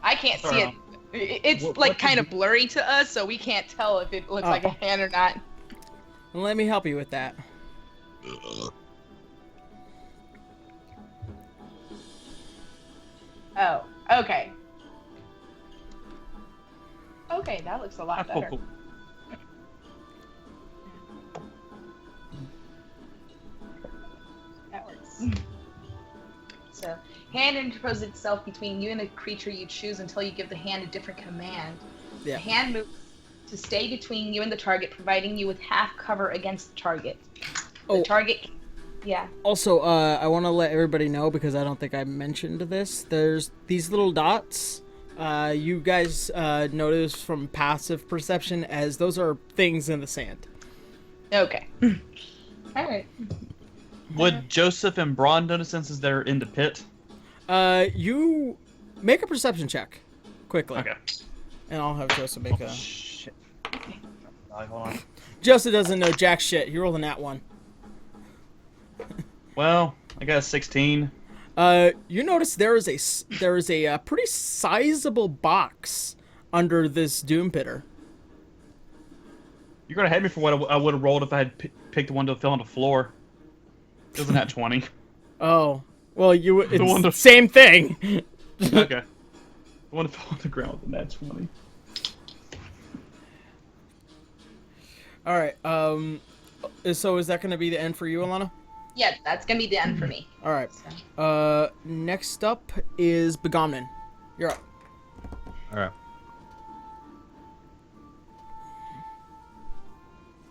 J: I can't see it. It's
I: What
J: like
I: did
J: kind
I: you-
J: of blurry to us, so we can't tell if it looks like a hand or not.
G: Well, let me help you with that.
J: Oh, okay. Okay, that looks a lot
I: Cool,
J: better.
I: cool.
J: That works. So, hand interposes itself between you and the creature you choose until you give the hand a different command.
G: Yeah.
J: The hand moves to stay between you and the target, providing you with half cover against the target. The
G: Oh.
J: target... Yeah.
G: Also, I want to let everybody know, because I don't think I mentioned this, there's these little dots. You guys notice from passive perception as those are things in the sand.
J: Okay. Alright.
I: Would Joseph and Braun notice since they're in the pit?
G: You make a perception check, quickly.
I: Okay.
G: And I'll have Joseph make a...
I: Shit. Hold on.
G: Joseph doesn't know jack shit. He rolled a nat 1.
I: Well, I got a 16.
G: You notice there is a pretty sizable box under this doom pitter.
I: You're gonna hate me for what I would have rolled if I had picked the one that fell on the floor. It wasn't that 20.
G: Oh, well, it's
I: one
G: the
I: to-
G: same thing.
I: Okay. The one that fell on the ground with the nat 20.
G: All right. So is that going to be the end for you, Alana?
J: Yeah, that's gonna be the end for me.
G: All right.
J: So.
G: Next up is Begomnin. You're up.
L: All right.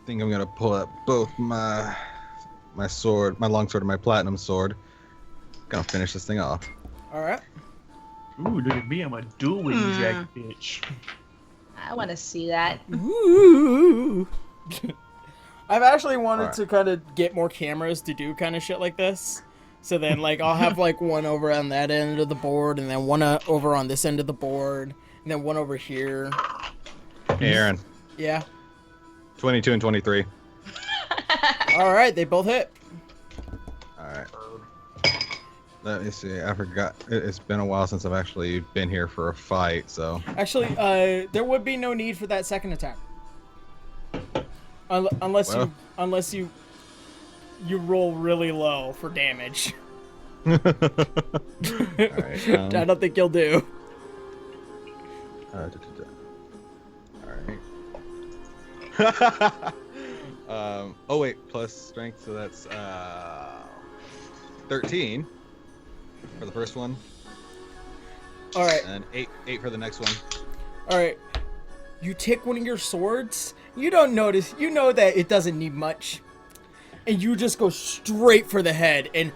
L: I think I'm gonna pull up both my sword, my longsword, and my platinum sword. Gonna finish this thing off.
G: All right.
I: Ooh, look at me, I'm a dual wing jack bitch.
J: I want to see that.
G: Ooh. I've actually wanted
L: Alright.
G: to kind of get more cameras to do kind of shit like this. So then, like, I'll have, like, one over on that end of the board, and then one over on this end of the board, and then one over here.
L: Hey, Aaron.
G: Yeah.
L: 22 and 23.
G: Alright, they both hit.
L: Alright. Let me see. I forgot. It's been a while since I've actually been here for a fight, so.
G: Actually, there would be no need for that second attack. Unless you roll really low for damage.
L: Alright.
G: I don't think you'll do.
L: Alright. Oh wait, plus strength, so that's 13 for the first one.
G: Alright.
L: And 8 for the next one.
G: Alright. You take one of your swords, you don't notice, you know that it doesn't need much. And you just go straight for the head, and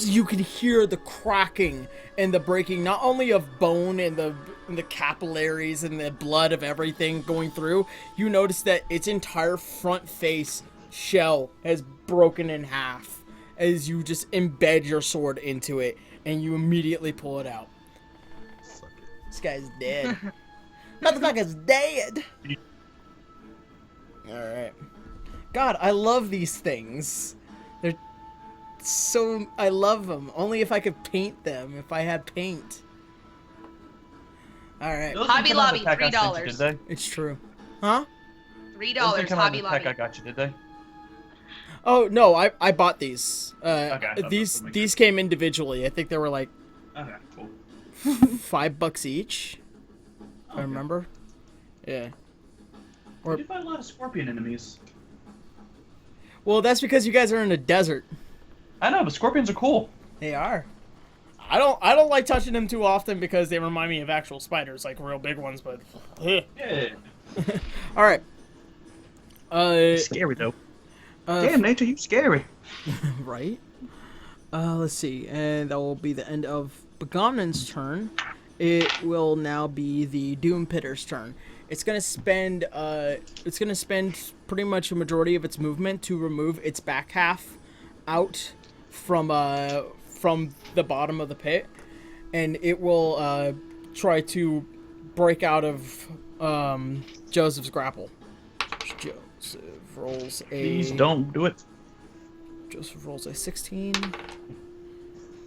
G: you can hear the cracking and the breaking, not only of bone and the capillaries and the blood of everything going through. You notice that its entire front face shell has broken in half as you just embed your sword into it, and you immediately pull it out.
L: Suck it.
G: This guy's dead. Motherfucker's dead. Alright. God, I love these things. They're so... I love them. Only if I could paint them. If I had paint. Alright.
I: Those
J: Hobby
I: didn't come out of
J: Lobby,
I: the pack I sent you,
J: $3.
I: did they?
G: It's true. Huh?
J: $3,
I: Those didn't come out of
J: Hobby
I: the pack I
J: Lobby.
I: got you, did they?
G: Oh no, I bought these.
I: Okay.
G: These came individually. I think they were like
I: Okay, cool.
G: $5 each. If I remember. Yeah.
I: I do find a lot of scorpion enemies.
G: Well, that's because you guys are in a desert.
I: I know, but scorpions are cool.
G: They are. I don't like touching them too often because they remind me of actual spiders, like real big ones. But
I: Yeah.
G: all right.
I: Scary though. Damn, nature, you scary.
G: Right. Let's see, and that will be the end of Begonen's turn. It will now be the Doom Pitter's turn. It's gonna spend pretty much a majority of its movement to remove its back half out from the bottom of the pit, and it will try to break out of Joseph's grapple. Joseph rolls a.
I: Please don't do it.
G: Joseph rolls a 16,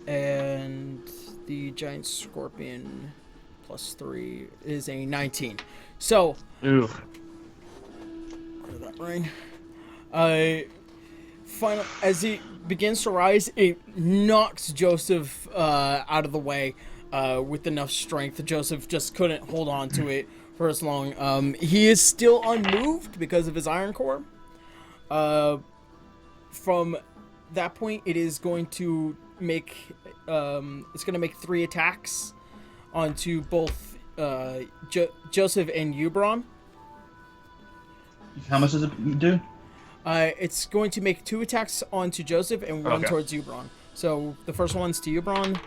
G: and the giant scorpion +3 is a 19. So,
I: Ooh.
G: that ring. Final, as he begins to rise, it knocks Joseph out of the way with enough strength. Joseph just couldn't hold on to it for as long. He is still unmoved because of his iron core. From that point, it is going to make 3 attacks onto both Joseph and Ubron.
I: How much does it do?
G: It's going to make 2 attacks onto Joseph and 1 towards Ubron. So the first one's to Ubron.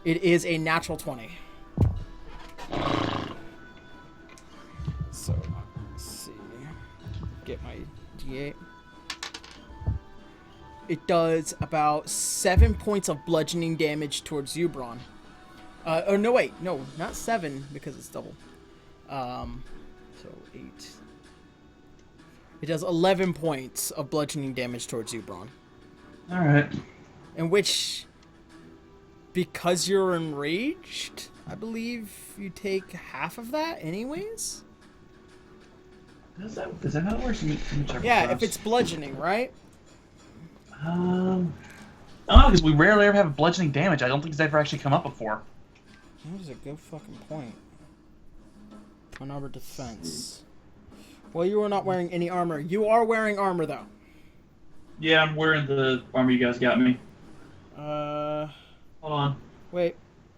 G: It is a natural 20. So let's see. Get my D8. It does about 7 points of bludgeoning damage towards Ubron. Oh no, wait, no, not 7 because it's double. So 8. It does 11 points of bludgeoning damage towards Ubron.
I: All right.
G: In which, because you're enraged, I believe you take half of that anyways?
I: Is that how it works? Let me check
G: Yeah,
I: first.
G: if it's bludgeoning, right?
I: I don't know, because we rarely ever have bludgeoning damage. I don't think it's ever actually come up before.
G: That was a good fucking point. On armor defense. Well, you are not wearing any armor. You are wearing armor, though.
I: Yeah, I'm wearing the armor you guys got me. Hold on.
G: Wait.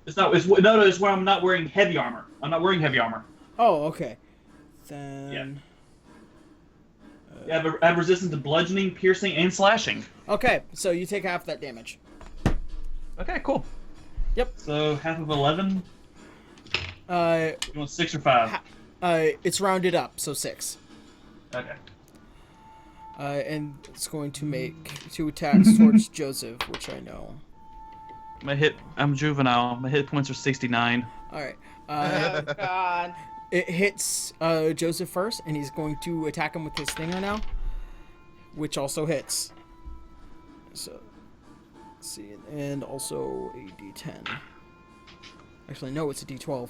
I: It's not. It's no. It's where I'm not wearing heavy armor. I'm not wearing heavy armor.
G: Oh, okay. Then.
I: Yeah. I have resistance to bludgeoning, piercing, and slashing.
G: Okay, so you take half that damage.
I: Okay, cool.
G: Yep.
I: So half of 11. You want 6 or 5?
G: It's rounded up, so 6.
I: Okay.
G: And it's going to make 2 attacks towards Joseph, which I know.
I: I'm juvenile. My hit points are 69.
G: Alright.
J: Oh, God.
G: It hits Joseph first, and he's going to attack him with his stinger now, which also hits. So, let's see, and also a D10. Actually, no, it's a D12.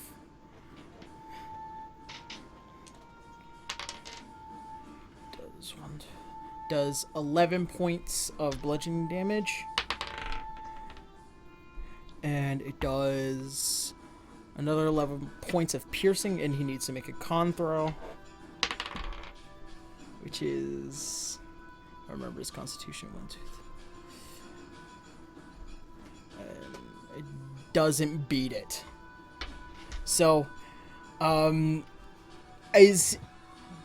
G: Does 11 points of bludgeoning damage, and it does another 11 points of piercing, and he needs to make a con throw, which is, I remember his constitution, 1, 2, 3. And it doesn't beat it. So, as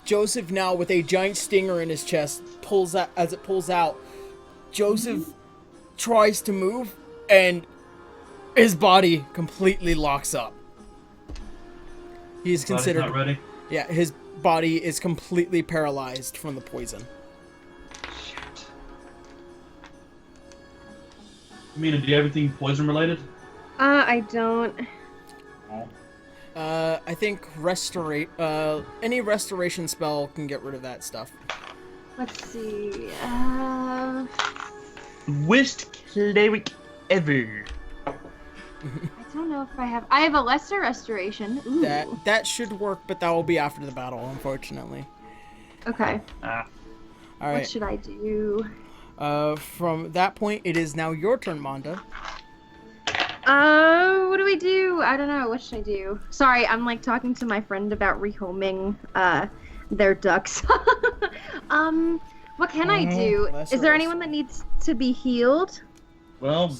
G: Joseph now with a giant stinger in his chest pulls out, Joseph tries to move, and his body completely locks up. He is considered
I: not ready.
G: Yeah, his body is completely paralyzed from the poison.
I: Shit. I mean, do you have anything poison related?
H: I don't.
I: Oh.
G: I think any restoration spell can get rid of that stuff.
H: Let's see.
I: Worst cleric ever.
H: I don't know if I have. I have a lesser restoration. Ooh.
G: That should work, but that will be after the battle, unfortunately.
H: Okay.
G: All right.
H: What should I do?
G: From that point, it is now your turn, Manda.
H: What do we do? I don't know. What should I do? Sorry, I'm like talking to my friend about rehoming their ducks. What can I do? Is there anyone that needs to be healed?
I: Well,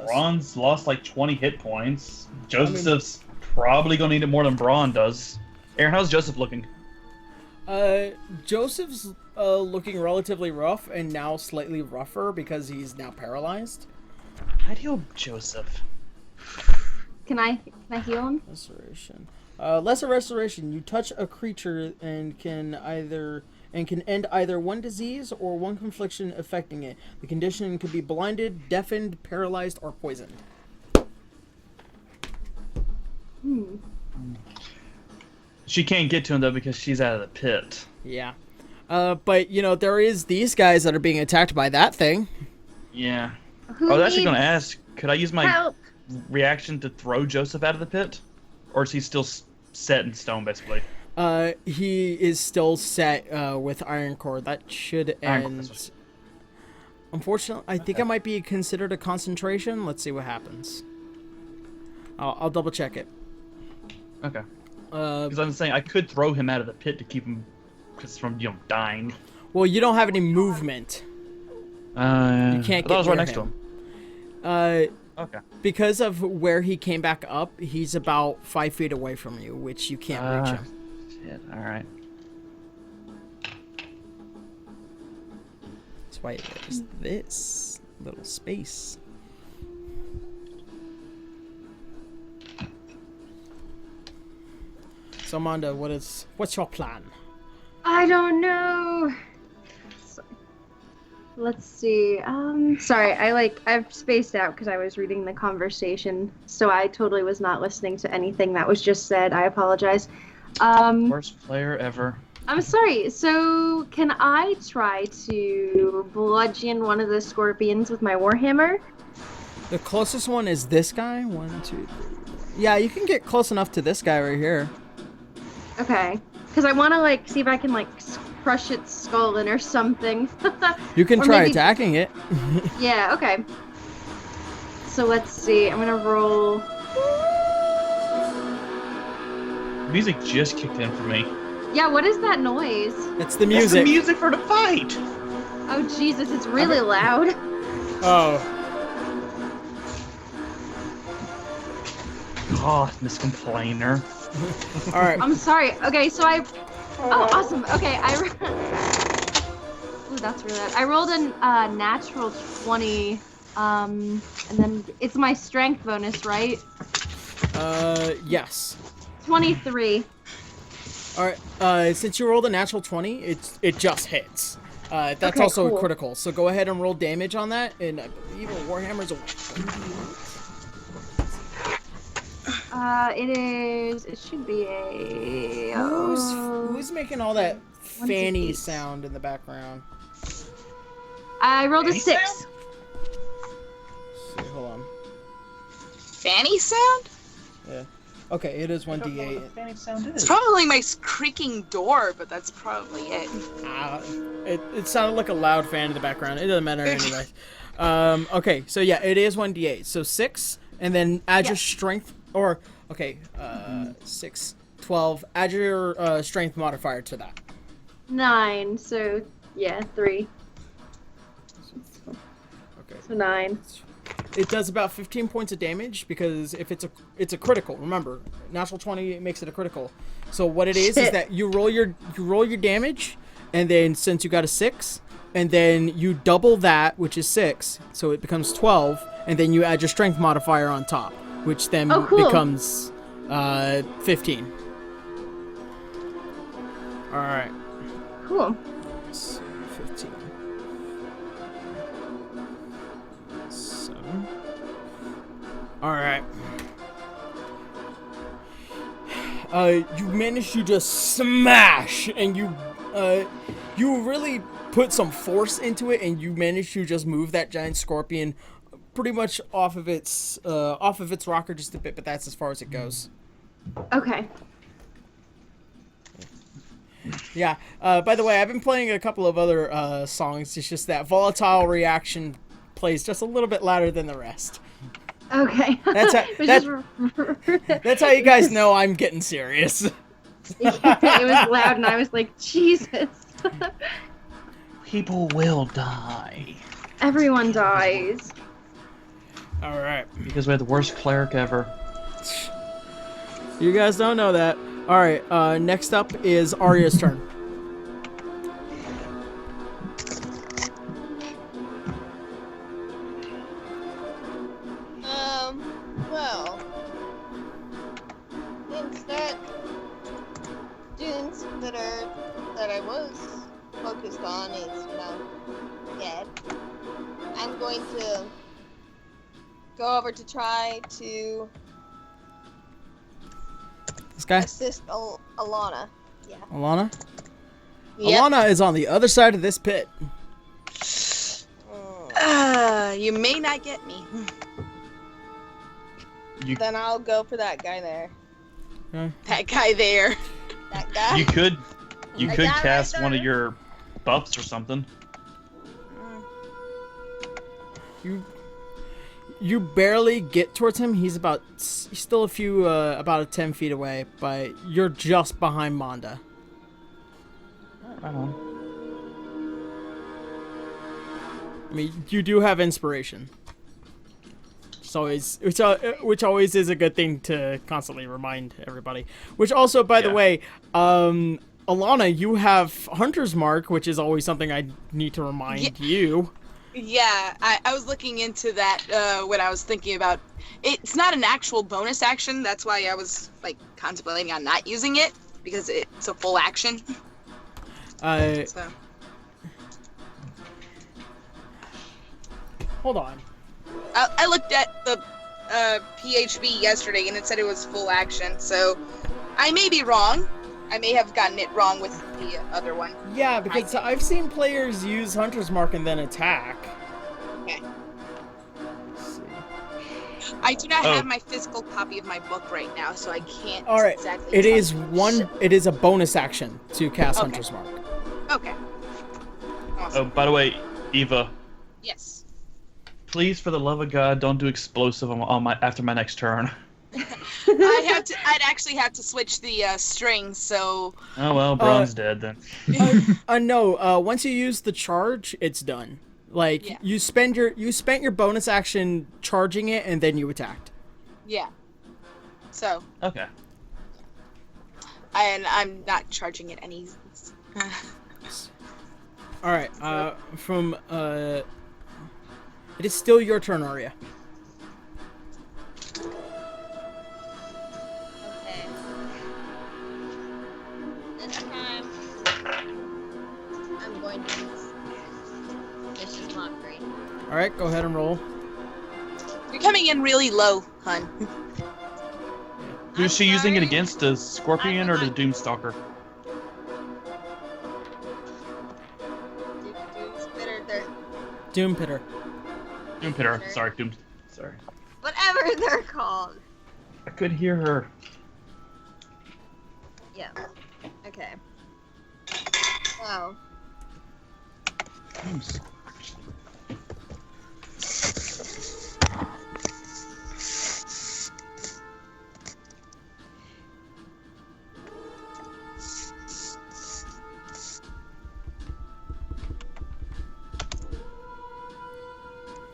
I: Braun's lost like 20 hit points. Joseph's probably gonna need it more than Braun does. Aaron, how's Joseph looking?
G: Joseph's looking relatively rough and now slightly rougher because he's now paralyzed.
I: I'd heal Joseph.
H: Can I heal him?
G: Restoration. Lesser restoration. You touch a creature and can end either one disease or one confliction affecting it. The condition could be blinded, deafened, paralyzed, or poisoned.
I: She can't get to him though because she's out of the pit.
G: Yeah. But you know there is these guys that are being attacked by that thing.
I: Yeah.
H: Who
I: I was actually
H: needs
I: gonna ask, could I use my
H: help?
I: reaction to throw Joseph out of the pit? Or is he still set in stone, basically?
G: He is still set with Iron Core. That should end. Unfortunately, I think it might be considered a concentration. Let's see what happens. I'll double check it.
I: Okay. Because I'm saying I could throw him out of the pit to keep him from dying.
G: Well, you don't have any movement. You can't get
I: that was right
G: near
I: next
G: him.
I: to him. Okay.
G: Because of where he came back up, he's about 5 feet away from you, which you can't reach him.
I: Shit. All right.
G: That's why there's this little space. So, Amanda, what's your plan?
H: I don't know. Let's see. Sorry, I've spaced out because I was reading the conversation, so I totally was not listening to anything that was just said. I apologize.
I: Worst player ever.
H: I'm sorry. So, can I try to bludgeon one of the scorpions with my warhammer?
G: The closest one is this guy. 1, 2, 3. Yeah, you can get close enough to this guy right here.
H: Okay. Because I want to see if I can crush its skull in or something.
G: You can
H: or
G: try
H: maybe...
G: attacking it.
H: Yeah, okay. So let's see. I'm gonna roll.
I: Music just kicked in for me.
H: Yeah, what is that noise?
G: It's the music.
I: It's the music for the fight!
H: Oh, Jesus, it's really loud.
G: Oh.
I: Oh, Miss Complainer.
G: Alright.
H: I'm sorry. Okay, so Oh, awesome. Okay, Ooh, that's really loud. I rolled a natural 20, and then it's my strength bonus, right?
G: Yes.
H: 23.
G: Alright, since you rolled a natural 20, it just hits. That's
H: okay,
G: also
H: cool.
G: a critical, so go ahead and roll damage on that, and I believe a Warhammer's a...
H: It should be a...
G: Who's making all that fanny
H: 1d8.
G: sound in the background?
H: I rolled a
I: Fanny
H: 6.
I: sound?
G: Hold on.
J: Fanny sound?
G: Yeah. Okay, it is 1d8.
J: It's probably my creaking door, but that's probably it.
G: It sounded like a loud fan in the background. It doesn't matter anyway. Okay, so yeah, it is 1d8. So 6, and then add your strength, or, okay, 6, 12, add your strength modifier to that.
H: 9, so, yeah, 3.
G: Okay.
H: So 9.
G: It does about 15 points of damage because if it's a critical. Remember, natural 20 makes it a critical. So what it is that you roll your damage, and then since you got a 6, and then you double that, which is 6, so it becomes 12, and then you add your strength modifier on top, which then becomes 15. All right.
H: Cool.
G: 15. 7. All right. You managed to just smash, and you really put some force into it, and you managed to just move that giant scorpion pretty much off of its rocker just a bit, but that's as far as it goes.
H: Okay.
G: Yeah. By the way, I've been playing a couple of other songs. It's just that Volatile Reaction plays just a little bit louder than the rest.
H: Okay.
G: That's how you guys know I'm getting serious.
H: It was loud, and I was like, Jesus.
I: People will die.
H: Everyone dies.
G: All right.
I: Because we had the worst cleric ever.
G: You guys don't know that. All right. Next up is Arya's turn.
K: Well, since that dunes that I was focused on is now dead, I'm going to go over to try to
G: This guy?
K: assist Alana. Yeah.
G: Alana?
K: Yep.
G: Alana is on the other side of this pit.
J: You may not get me.
K: Then I'll go for that guy there.
J: That guy there.
K: That guy.
I: You could
K: That guy right
I: cast one of
K: there.
I: your buffs or something.
G: You barely get towards him. He's still about 10 feet away, but you're just behind Monda.
I: Right on.
G: I mean, you do have inspiration. Which always is a good thing to constantly remind everybody. Which also, by the way, Alana, you have Hunter's Mark, which is always something I need to remind you.
J: Yeah, I was looking into that when I was thinking about... It's not an actual bonus action, that's why I was like contemplating on not using it, because it's a full action. So.
G: Hold on.
J: I looked at the PHB yesterday and it said it was full action, so I may be wrong. I may have gotten it wrong with the other one.
G: Yeah, because I've seen players use Hunter's Mark and then attack.
J: Okay. I do not have my physical copy of my book right now, so I can't exactly
G: It
J: tell
G: is
J: you.
G: It is a bonus action to cast Hunter's Mark.
J: Okay. Awesome.
I: Oh, by the way, Eva.
J: Yes.
I: Please, for the love of God, don't do explosive after my next turn.
J: I'd actually have to switch the strings, so...
I: Oh well, Braun's dead then.
G: No, once you use the charge, it's done. Like, you spent your bonus action charging it, and then you attacked.
J: Yeah. So...
I: Okay.
J: And I'm not charging it any...
G: Alright, it is still your turn, Arya.
K: Okay. This time, I'm going to use Vicious Mockery.
G: Alright, go ahead and roll.
J: You're coming in really low, hun.
I: Who's she using it against? The Scorpion or the Doomstalker?
G: Doom Pitter.
I: Doom Pitter. Sorry, Sorry.
K: Whatever they're called.
I: I could hear her.
K: Yeah. Okay. Wow.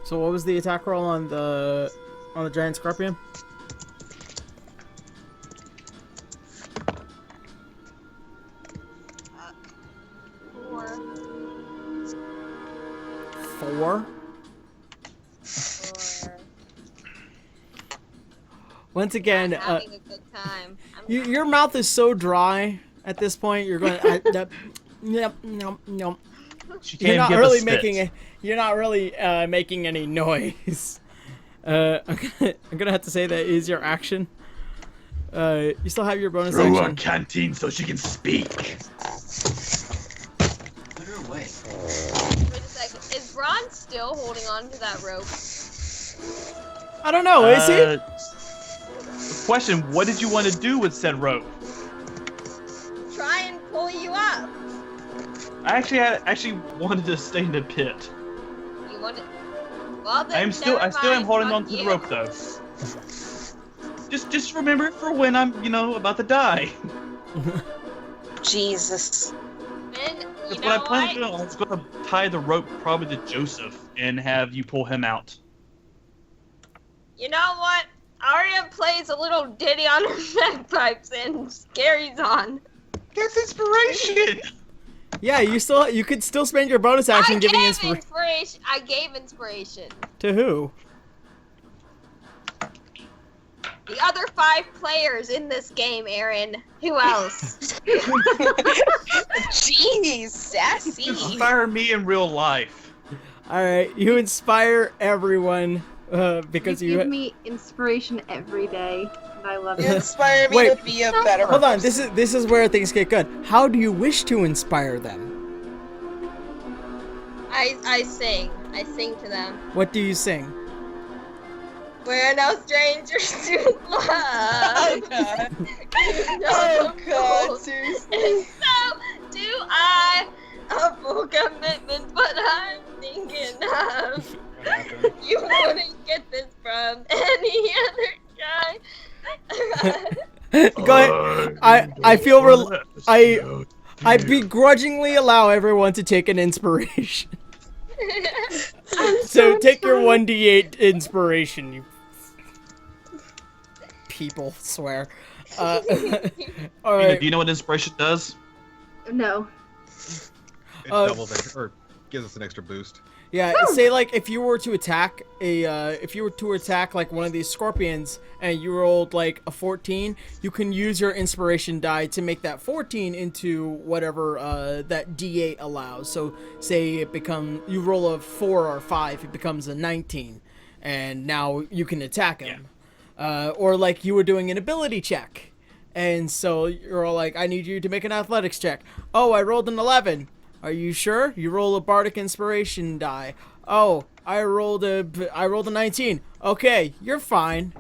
G: So what was the attack roll on the giant scorpion? Four? Once again,
K: having a good time.
G: your mouth is so dry at this point. You're going. Yep. You're not really making any noise. I'm gonna have to say that is your action. You still have your bonus
E: Throw
G: action.
E: a canteen so she can speak.
K: Put her away. Wait a second. Is Braun still holding on to that rope?
G: I don't know. Is he?
I: Question: what did you want to do with said rope?
K: Try and pull you up.
I: I actually wanted to stay in the pit.
K: You want it? Well, then
I: I still am holding on to the rope though. Just remember for when I'm, about to die.
K: Jesus. And
I: That's what I plan to do. I was going to tie the rope probably to Joseph and have you pull him out.
K: You know what? Arya plays a little ditty on her bagpipes and carries on.
I: That's inspiration.
G: Yeah, you could still spend your bonus action giving
K: inspiration. I gave inspiration.
G: To who?
K: The other 5 players in this game, Aaron. Who else? Jeez, sassy.
I: Inspire me in real life.
G: All right, you inspire everyone because you
H: give me inspiration every day, and I love it.
J: You inspire me to be a better
G: Hold on,
J: person.
G: this is where things get good. How do you wish to inspire them?
K: I sing. I sing to them.
G: What do you sing?
K: We're no strangers to love.
J: Oh god. Oh god, seriously.
K: And so do I. A full commitment, but I'm thinking of. You wouldn't get this from any other guy.
G: Go ahead. I begrudgingly allow everyone to take an inspiration. So take your 1d8 inspiration, you people, swear. All right.
I: Do you know what inspiration does?
H: No.
L: It doubles it, or gives us an extra boost.
G: Yeah, say like if you were to attack like one of these scorpions and you rolled like a 14, you can use your inspiration die to make that 14 into whatever that D8 allows. So say you roll a 4 or 5, it becomes a 19, and now you can attack him. Or like you were doing an ability check, and so you're all like, I need you to make an athletics check. Oh, I rolled an 11. Are you sure? You roll a bardic inspiration die. Oh, I rolled a 19. Okay, you're fine.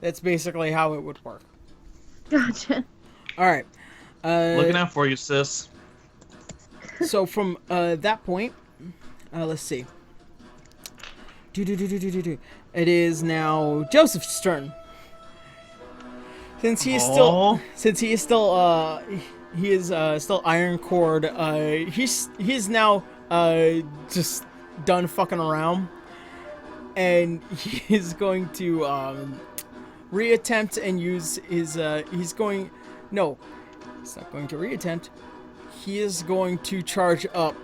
G: That's basically how it would work.
H: Gotcha.
G: All right.
I: Looking out for you, sis.
G: So from that point, let's see. It is now Joseph's turn. Since he is still Iron Cord. He's now just done fucking around, and he is going to reattempt and use his. He's not going to reattempt. He is going to charge up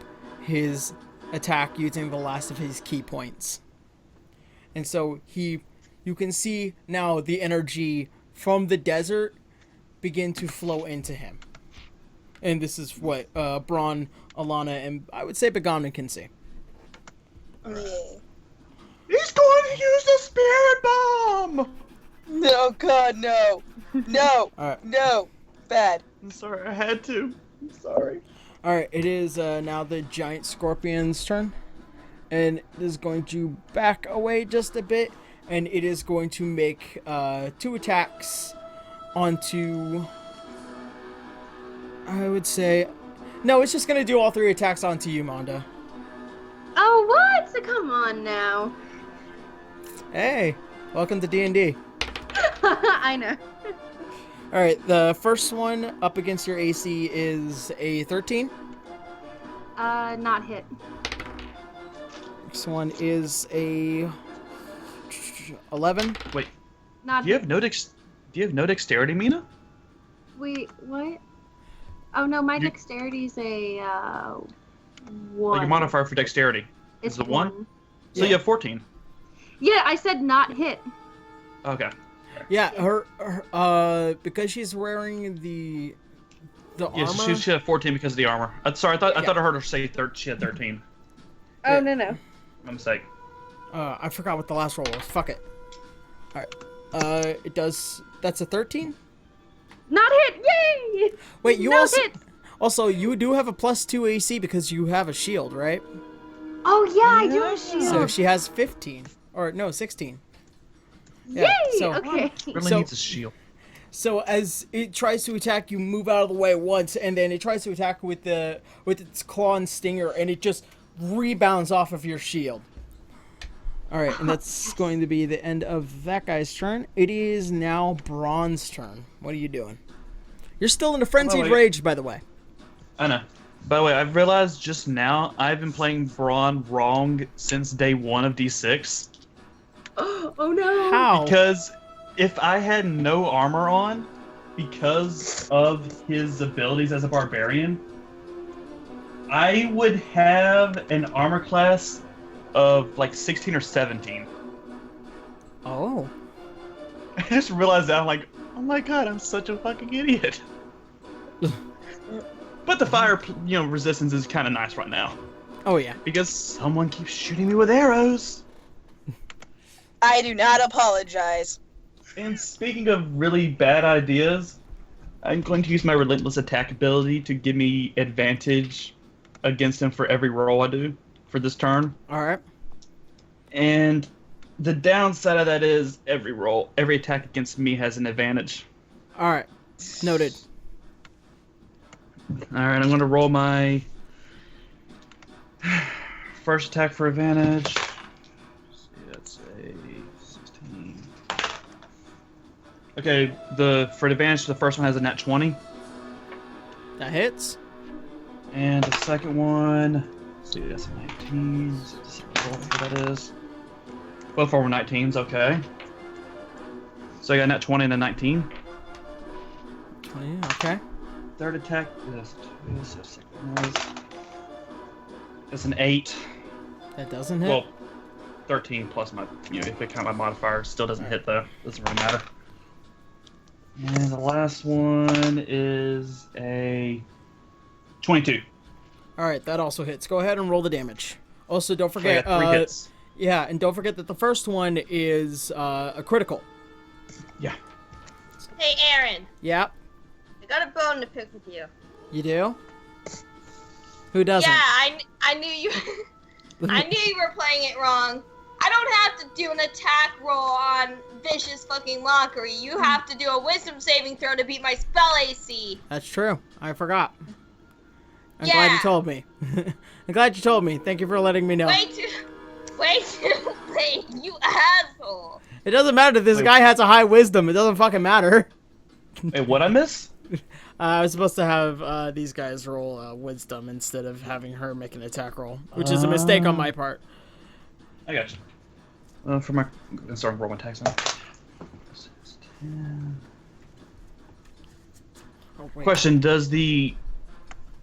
G: his attack using the last of his key points, and so you can see now the energy from the desert begin to flow into him. And this is what Braun, Alana, and I would say Begana can see.
J: Yeah.
I: He's going to use the spirit bomb!
J: No, God, no. No.
G: Alright.
J: No. Bad.
I: I'm sorry, I had to. I'm sorry.
G: Alright, it is now the giant scorpion's turn. And it is going to back away just a bit. And it is going to make 2 attacks onto... I would say... No, it's just going to do all 3 attacks onto you, Monda.
H: Oh, what? So come on now.
G: Hey, welcome to D&D.
H: I know.
G: Alright, the first one up against your AC is a 13.
H: Not hit.
G: Next one is a 11.
I: Wait,
H: Not
I: do you
H: hit.
I: have no dexterity, Mina?
H: Wait, what? Oh no, my dexterity's a 1.
I: Like your modifier for dexterity.
H: It's
I: Is it 1? So
G: Yeah.
I: you have 14.
H: Yeah, I said not hit.
I: Okay.
G: Yeah, her because she's wearing the armor.
I: Yeah, she had 14 because of the armor. Sorry, I thought I heard her say she had 13.
H: Oh, no.
I: My mistake.
G: I forgot what the last roll was. Fuck it. Alright. It does... That's a 13?
H: Not hit! Yay!
G: Wait, you
H: No
G: also...
H: hit.
G: Also, you do have a +2 AC because you have a shield, right?
H: Oh, yeah, I do have a shield.
G: So she has 15. Or, no, 16. Yeah,
H: Yay!
G: so,
H: Okay.
I: Really
G: So-
I: needs a shield.
G: So as it tries to attack, you move out of the way once, and then it tries to attack with its claw and stinger, and it just rebounds off of your shield. All right, and that's going to be the end of that guy's turn. It is now Braun's turn. What are you doing? You're still in a frenzied rage, by the way.
I: I know. By the way, I've realized just now I've been playing Braun wrong since day 1 of D6.
H: Oh no!
G: How?
I: Because if I had no armor on, because of his abilities as a barbarian, I would have an armor class of like 16 or 17.
G: Oh.
I: I just realized that. I'm like, oh my god, I'm such a fucking idiot. But the fire, resistance is kind of nice right now.
G: Oh yeah.
I: Because someone keeps shooting me with arrows.
J: I do not apologize.
I: And speaking of really bad ideas, I'm going to use my relentless attack ability to give me advantage against him for every roll I do for this turn.
G: Alright.
I: And the downside of that is every attack against me has an advantage.
G: Alright. Noted.
I: Alright, I'm going to roll my first attack for advantage. Let's see, that's a 16. Okay, for advantage, the first one has a nat 20.
G: That hits.
I: And the second one, let's see, that's a 19. So just roll what that is. Both of them were 19s, okay. So I got a nat 20 and a 19.
G: 20, okay.
I: Third attack is 2, so second is... It's an 8.
G: That doesn't hit?
I: Well, 13 plus my, if I count my modifier, still doesn't hit though. Doesn't really matter. And the last one is a 22.
G: Alright, that also hits. Go ahead and roll the damage. Also, don't forget...
I: So I got 3 hits.
G: Yeah, and don't forget that the first one is a critical.
I: Yeah.
K: Hey, Aaron.
G: Yep.
K: I got a bone to pick with you.
G: You do? Who doesn't?
K: Yeah, I knew you. I knew you were playing it wrong. I don't have to do an attack roll on vicious fucking mockery. You have to do a wisdom saving throw to beat my spell AC.
G: That's true. I forgot. I'm glad you told me. I'm glad you told me. Thank you for letting me know.
K: Way too late, you asshole.
G: It doesn't matter if this guy has a high wisdom. It doesn't fucking matter.
I: Wait, what'd I miss?
G: I was supposed to have these guys roll wisdom instead of having her make an attack roll, which is a mistake on my part.
I: I got you. For my... Sorry, roll my attacks now. 10.
G: Oh, wait.
I: Question,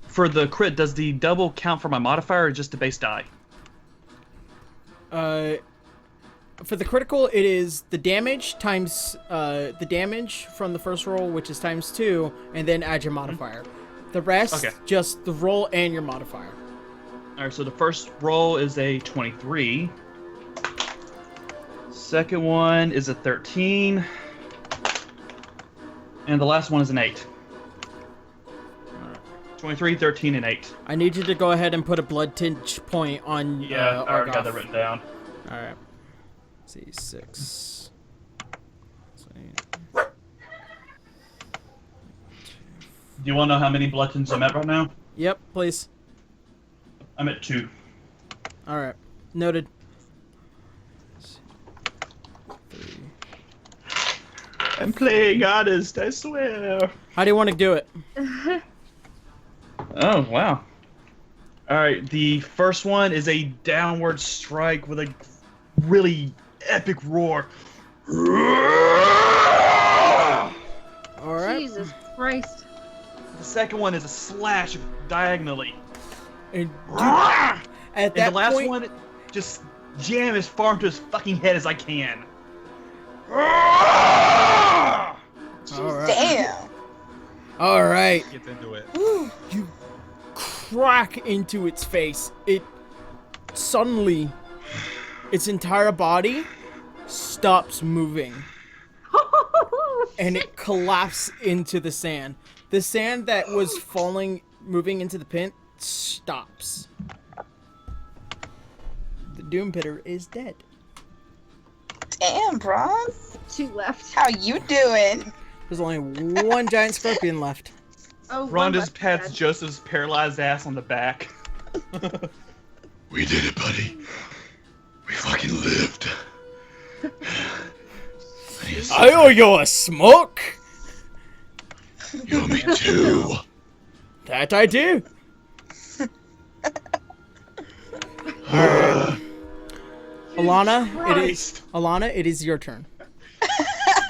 I: for the crit, does the double count for my modifier or just the base die?
G: For the critical, it is the damage times the damage from the first roll, which is times 2, and then add your modifier. The rest, just the roll and your modifier.
I: Alright, so the first roll is a 23. Second one is a 13. And the last one is an 8. 23, 13, and 8.
G: I need you to go ahead and put a blood tinge point on
I: I already got that written down.
G: Alright. C6.
I: Do you want to know how many blood tinges I'm at right now?
G: Yep, please.
I: I'm at 2.
G: Alright. Noted. 3.
I: I'm playing honest, I swear.
G: How do you want to do it?
I: Oh, wow. Alright, the first one is a downward strike with a really epic roar.
G: Alright.
H: Jesus Christ.
I: The second one is a slash diagonally.
G: And
I: And the last one, just jam as far into his fucking head as I can.
G: Alright.
J: Damn.
G: Alright.
L: Gets into it.
G: You crack into its face. It suddenly, its entire body stops moving. And it collapses into the sand. The sand that was moving into the pit, stops. The Doom Pitter is dead.
J: Damn, Bron.
H: 2 left.
J: How you doing?
G: There's only one giant scorpion left.
H: Oh,
I: Ron
H: one
I: just
H: left,
I: pats
H: Dad.
I: Joseph's paralyzed ass on the back.
E: We did it, buddy. We fucking lived.
G: I owe you a smoke.
E: You owe me too.
G: That I do. Alright. Alana, it is your turn.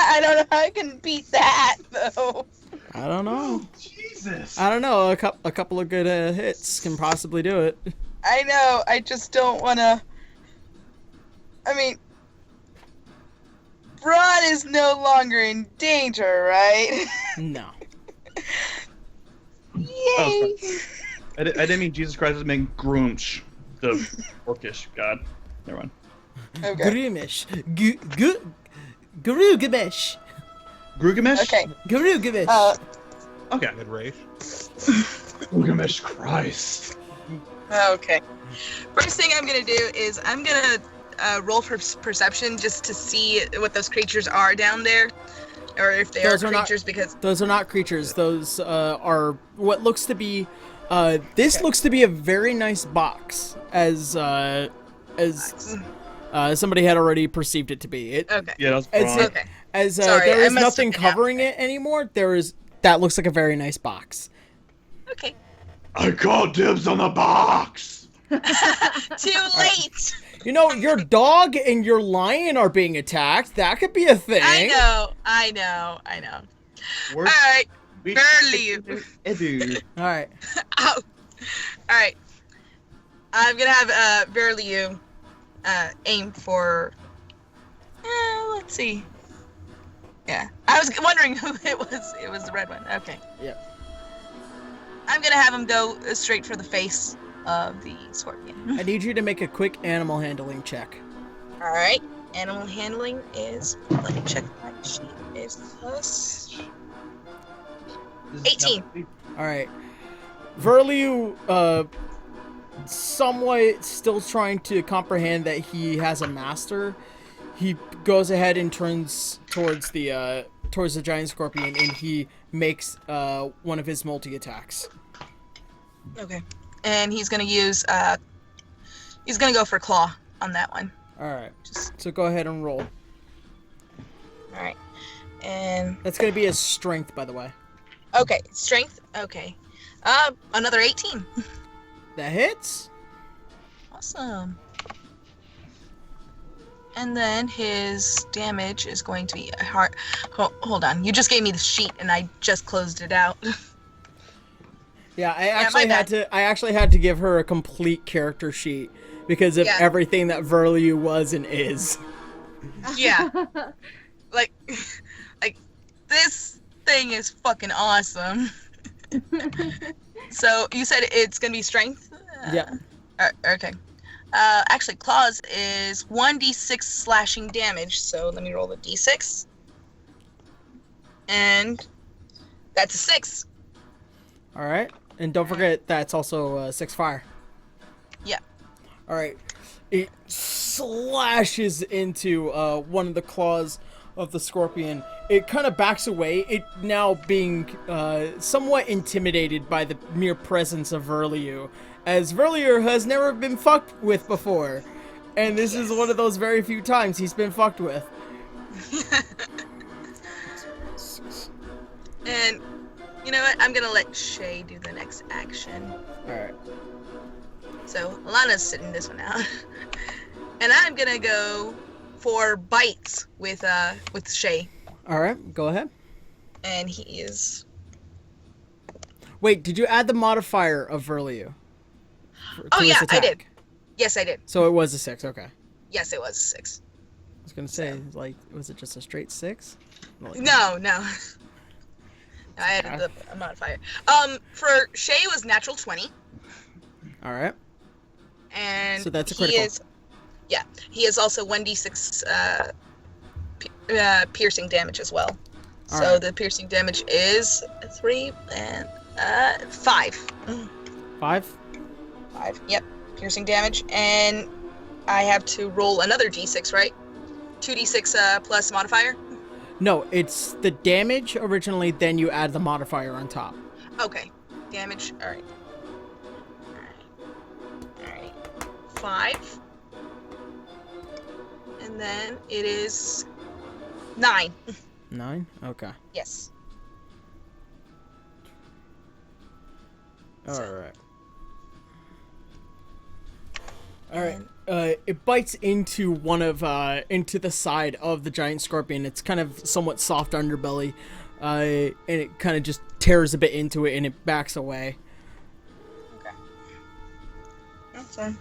J: I don't know how I can beat that though.
G: I don't know.
I: Jesus.
G: I don't know. A couple of good hits can possibly do it.
J: I know. I just don't want to. I mean, Ron is no longer in danger, right?
G: No.
J: Yay!
I: Oh, I didn't mean Jesus Christ. I meant Grumsh, the orcish god. Never mind.
J: Okay.
G: Grumish. Grugamesh.
I: Grugamesh?
J: Okay.
G: Grugamesh.
I: Okay.
L: Good race.
I: Grugamesh Christ.
J: Okay. First thing I'm gonna do is I'm gonna roll for perception just to see what those creatures are down there, or if they are creatures. Because
G: those are not creatures. Those are what looks to be. This looks to be a very nice box, as somebody had already perceived it to be.
J: Okay.
I: Yeah, that was wrong.
J: Okay.
G: As
J: Sorry,
G: there
J: I
G: is
J: must have
G: nothing
J: been
G: covering it anymore. That looks like a very nice box.
J: Okay.
E: I call dibs on the box.
J: Too late.
G: You know, your dog and your lion are being attacked. That could be a thing.
J: I know. All right. Barely.
G: All right.
J: Ow. All right. I'm gonna have barely you aim for. Let's see. Yeah, I was wondering who it was. It was the red one. Okay.
G: Yeah.
J: I'm gonna have him go straight for the face of the scorpion.
G: I need you to make a quick animal handling check.
J: All right. Animal handling is. Let me check my sheet. Is plus 18.
G: All right. Verliu, somewhat still trying to comprehend that he has a master. He goes ahead and turns towards the giant scorpion, and he makes one of his multi-attacks.
J: Okay. And he's gonna use he's gonna go for claw on that one.
G: All right. So go ahead and roll.
J: All right. And
G: that's gonna be his strength, by the way.
J: Okay, strength. Okay. Another 18.
G: That hits.
J: Awesome. And then his damage is going to be hard. Hold on. You just gave me the sheet, and I just closed it out.
G: Yeah, I actually had to give her a complete character sheet because of everything that Verliu was and is.
J: Yeah. like this thing is fucking awesome. So you said it's gonna be strength?
G: Yeah.
J: Okay. Actually, claws is 1d6 slashing damage. So let me roll the d6. And that's a 6.
G: All right. And don't forget that's also 6 fire.
J: Yeah.
G: All right. It slashes into one of the claws of the scorpion. It kind of backs away. It now being somewhat intimidated by the mere presence of Verliu, as Verliu has never been fucked with before. And this is one of those very few times he's been fucked with.
J: And you know what? I'm gonna let Shay do the next action.
G: Alright.
J: So Alana's sitting this one out. And I'm gonna go for bites with Shay.
G: Alright, go ahead.
J: And he is.
G: Wait, did you add the modifier of Verliu?
J: Oh yeah, I did. Yes, I did.
G: So it was a 6, okay.
J: Yes, it was a 6.
G: I was gonna say, like, was it just a straight 6?
J: No. I added the modifier. For Shay it was natural 20.
G: Alright.
J: And
G: so that's a critical.
J: He is also 1d6 piercing damage as well.
G: All
J: so
G: right.
J: the piercing damage is 3 and 5.
G: 5?
J: 5, yep. Piercing damage. And I have to roll another d6, right? 2d6 plus modifier?
G: No, it's the damage originally, then you add the modifier on top.
J: Okay. Damage. All right. 5. And then it is 9.
G: 9? Okay.
J: Yes.
G: Alright. Alright. It bites into into the side of the giant scorpion. It's kind of somewhat soft underbelly. And it kind of just tears a bit into it and it backs away.
J: Okay. That's fine.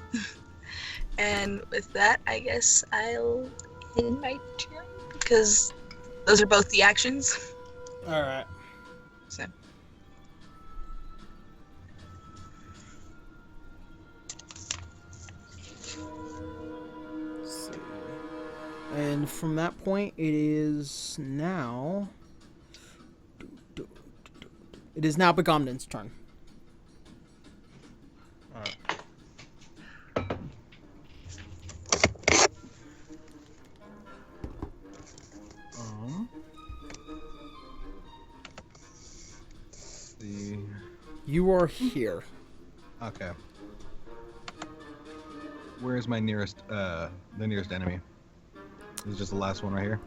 J: And with that, I guess I'll end my turn because those are both the actions.
G: Alright.
J: So.
G: And from that point, it is now Begomden's turn.
L: Alright.
G: You are here.
L: Okay. Where is my nearest, the nearest enemy? This is just the last one right here.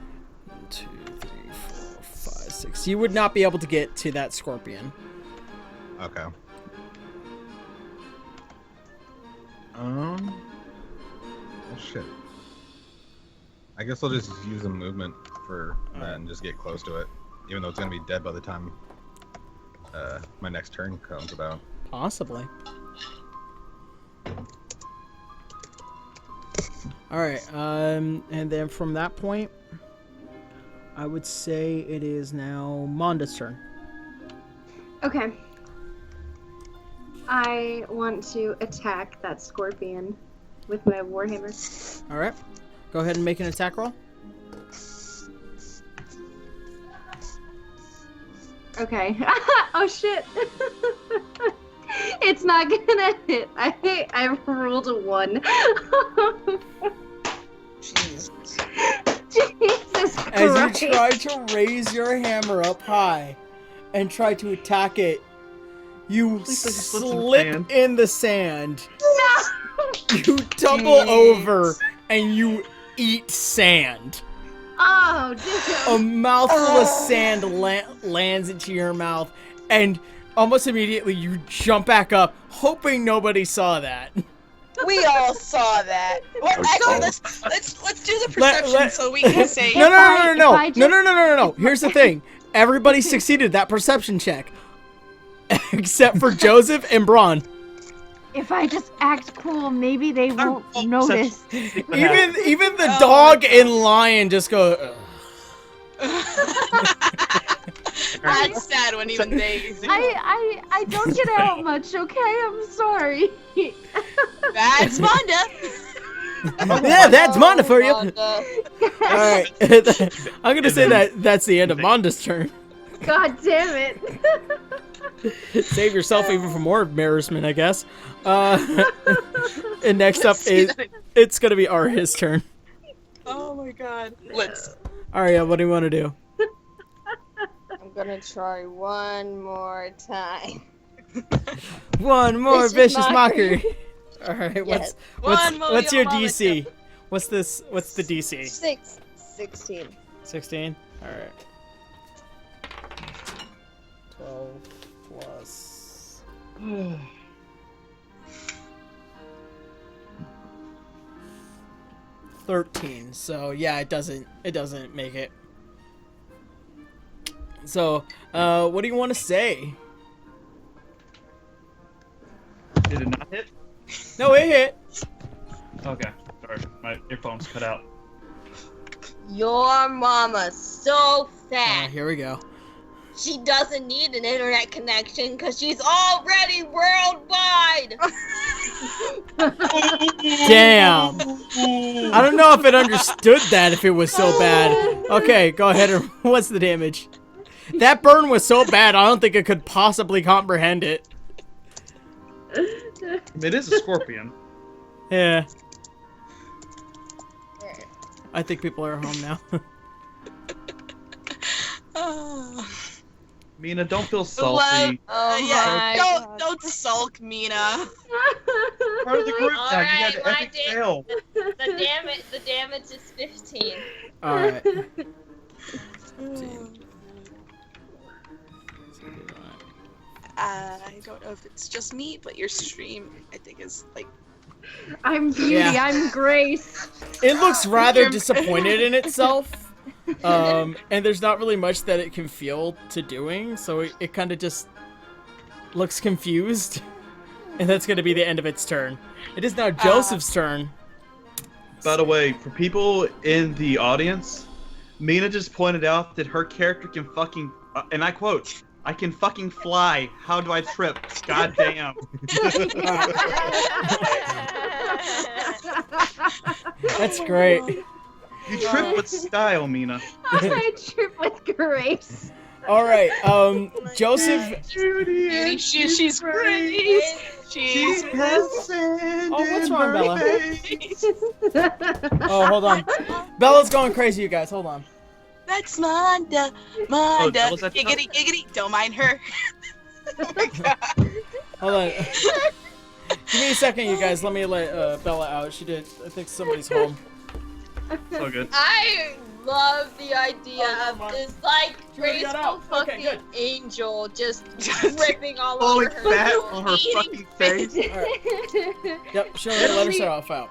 G: 1, 2, 3, 4, 5, 6. You would not be able to get to that scorpion.
L: Okay. Oh shit. I guess I'll just use a movement for that and just get close to it, even though it's gonna be dead by the time my next turn comes about.
G: Possibly. Alright, and then from that point, I would say it is now Monda's turn.
H: Okay. I want to attack that scorpion with my warhammer.
G: Alright. Go ahead and make an attack roll.
H: Okay. Oh shit. It's not gonna hit. I rolled a 1.
J: Jesus.
H: Jesus Christ.
G: As you try to raise your hammer up high and try to attack it, you slip in the sand.
H: No!
G: You tumble over and you eat sand.
H: Oh, damn.
G: A mouthful of sand lands into your mouth, and almost immediately you jump back up, hoping nobody saw that.
J: We all saw that. Well, actually, let's do the perception so we can say.
G: No. Here's the thing: everybody succeeded that perception check, except for Joseph and Braun.
H: If I just act cool, maybe they won't notice.
G: Even the dog and lion just go.
J: That's sad when even they do.
H: I don't get out much, okay? I'm sorry.
J: That's Monda.
G: Yeah, that's Monda for you. Alright. I'm gonna say that's the end of Monda's turn.
H: God damn it.
G: Save yourself even for more embarrassment, I guess. And next up it's gonna be Arya's turn.
J: Oh my god. Let's.
G: Arya, what do you want to do?
K: I'm gonna try one more time.
G: One more vicious mockery. All right,
K: Yes.
G: what's your DC? What's the DC?
K: 16.
G: 16. All right. 12 plus. 13. So yeah, it doesn't make it. So, what do you want to say?
I: Did it not hit?
G: No, it hit.
I: Okay, sorry, my earphones cut out.
K: Your mama's so fat.
G: Here we go.
K: She doesn't need an internet connection because she's already worldwide.
G: Damn. I don't know if it understood that if it was so bad. Okay, go ahead. What's the damage? That burn was so bad, I don't think it could possibly comprehend it.
I: It is a scorpion.
G: Yeah. I think people are home now.
I: Mina, don't feel salty.
M: Don't sulk, Mina.
I: Part of the group now. You
K: Alright,
I: had an
K: my
I: epic fail.
K: The damage is 15.
G: Alright.
M: I don't know if it's just me, but your stream, I think, is like.
H: I'm Beauty,
G: Yeah.
H: I'm Grace.
G: It looks rather disappointed in itself. And there's not really much that it can feel to doing, so it kind of just looks confused. And that's going to be the end of its turn. It is now Joseph's turn.
I: By the way, for people in the audience, Mina just pointed out that her character can fucking, and I quote, "I can fucking fly. How do I trip? God damn."
G: That's great.
I: You trip with style, Mina.
H: I trip with Grace.
G: All right, Joseph.
M: Beauty, she's great. She's
G: Oh, what's wrong, Bella? Oh, hold on. Bella's going crazy, you guys. Hold on.
M: That's Manda.
I: Bella's at the top.
M: Giggity, giggity. Don't mind her. Oh my god.
G: Hold on. Give me a second, you guys. Let me let Bella out. I think somebody's home.
I: It's all good.
K: I love the idea of this like
G: already got
K: graceful
G: out. Okay,
K: fucking
G: good.
K: angel just dripping all
I: Falling
K: over her.
I: fat
K: soul.
I: on her fucking face.
G: Yep, she'll let her start off out.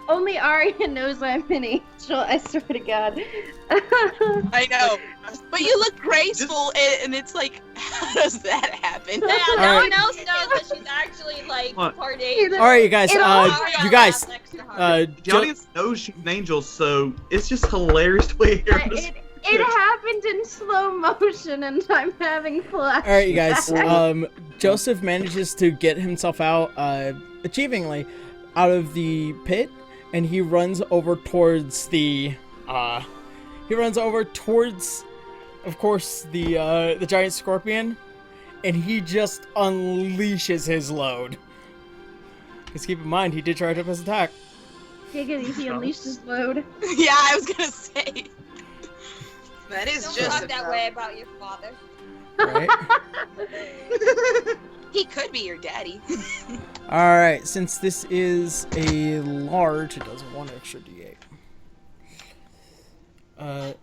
H: Only Orion knows I'm an angel, I swear to God.
M: I know. But you look graceful, and it's like, how does that happen?
K: Yeah,
G: All
K: no
G: right.
K: one else knows that she's actually like
I: What?
K: part angel.
G: All right, you guys.
K: Orion
G: You guys.
K: laughs next to her.
I: The audience knows she's an angel, so it's just hilarious the way her
H: It happened in slow motion and I'm having flashbacks.
G: All right, you guys. Joseph manages to get himself out, achievingly, out of the pit, and he runs over towards the. He runs over towards, of course, the giant scorpion, and he just unleashes his load. Because keep in mind, he did charge up his attack.
H: Giggity, he unleashed his load.
M: Yeah, I was gonna say. That is
K: Don't
M: just
K: talk that way about your father.
G: Right?
M: He could be your daddy.
G: All right. Since this is a large, it does 1 extra d8.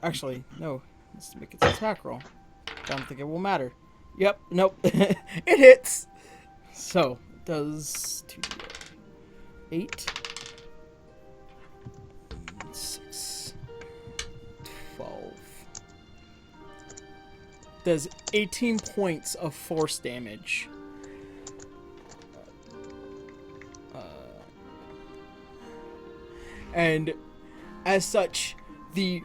G: Actually, no. Let's make it an attack roll. Don't think it will matter. Yep. Nope. It hits. So it does 2d8. 8. 6. 12. Does 18 points of force damage. And as such, the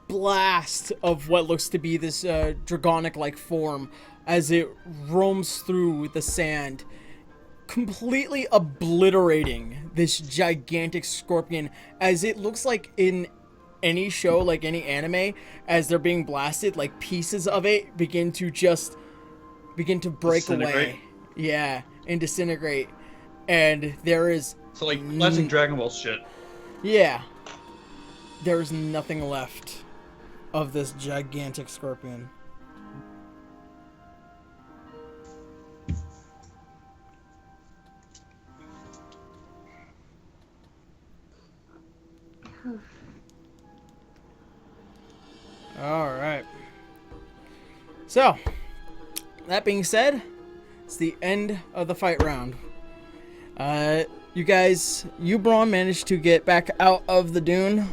G: blast of what looks to be this dragonic-like form as it roams through the sand, completely obliterating this gigantic scorpion, as it looks like in any show, like any anime, as they're being blasted, like pieces of it begin to break away. Yeah, and disintegrate. And there is...
I: So like classic Dragon Ball shit.
G: Yeah. There's nothing left of this gigantic scorpion. Alright. So, that being said, it's the end of the fight round. You guys, you, Braun, managed to get back out of the dune,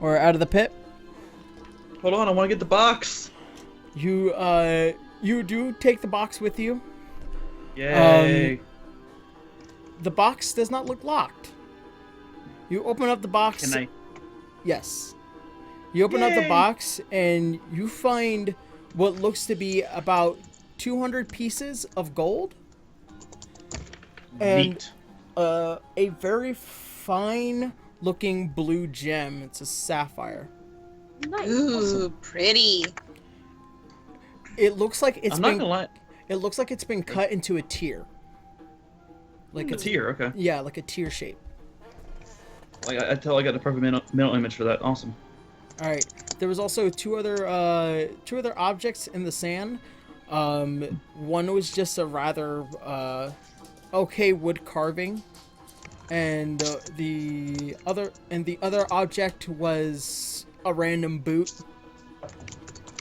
G: or out of the pit.
I: Hold on, I want to get the box.
G: You do take the box with you.
I: Yay.
G: The box does not look locked. You open up the box.
I: Can I?
G: Yes. You open up the box and you find what looks to be about 200 pieces of gold. And
I: Neat.
G: A very fine looking blue gem. It's a sapphire.
H: Nice.
M: Ooh, pretty.
G: It looks like it's
I: I'm
G: been
I: not gonna lie.
G: it looks like it's been cut into a tier. Like
I: A tier, okay.
G: Yeah, like a tier shape.
I: Like I got the perfect mental image for that. Awesome.
G: All right. There was also two other objects in the sand. One was just a rather okay wood carving, and the other object was a random boot.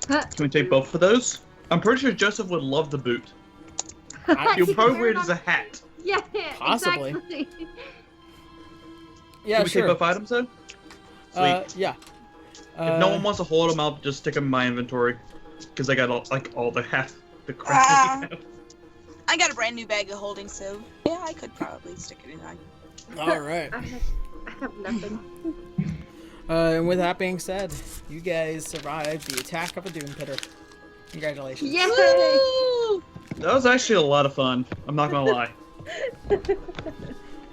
I: Can we take both of those? I'm pretty sure Joseph would love the boot. You'll probably wear it as a hat.
H: Yeah,
G: Possibly.
H: exactly.
G: Yeah,
I: Can we
G: sure.
I: take both items though? Sweet.
G: Yeah.
I: If no one wants to hold them, I'll just stick them in my inventory. Because I got all the crap.
M: I got a brand new bag of holding, so yeah, I could probably stick it in mine.
G: All right.
H: I have nothing.
G: And with that being said, you guys survived the attack of a Doom Pitter. Congratulations.
H: Yay!
I: That was actually a lot of fun. I'm not gonna lie.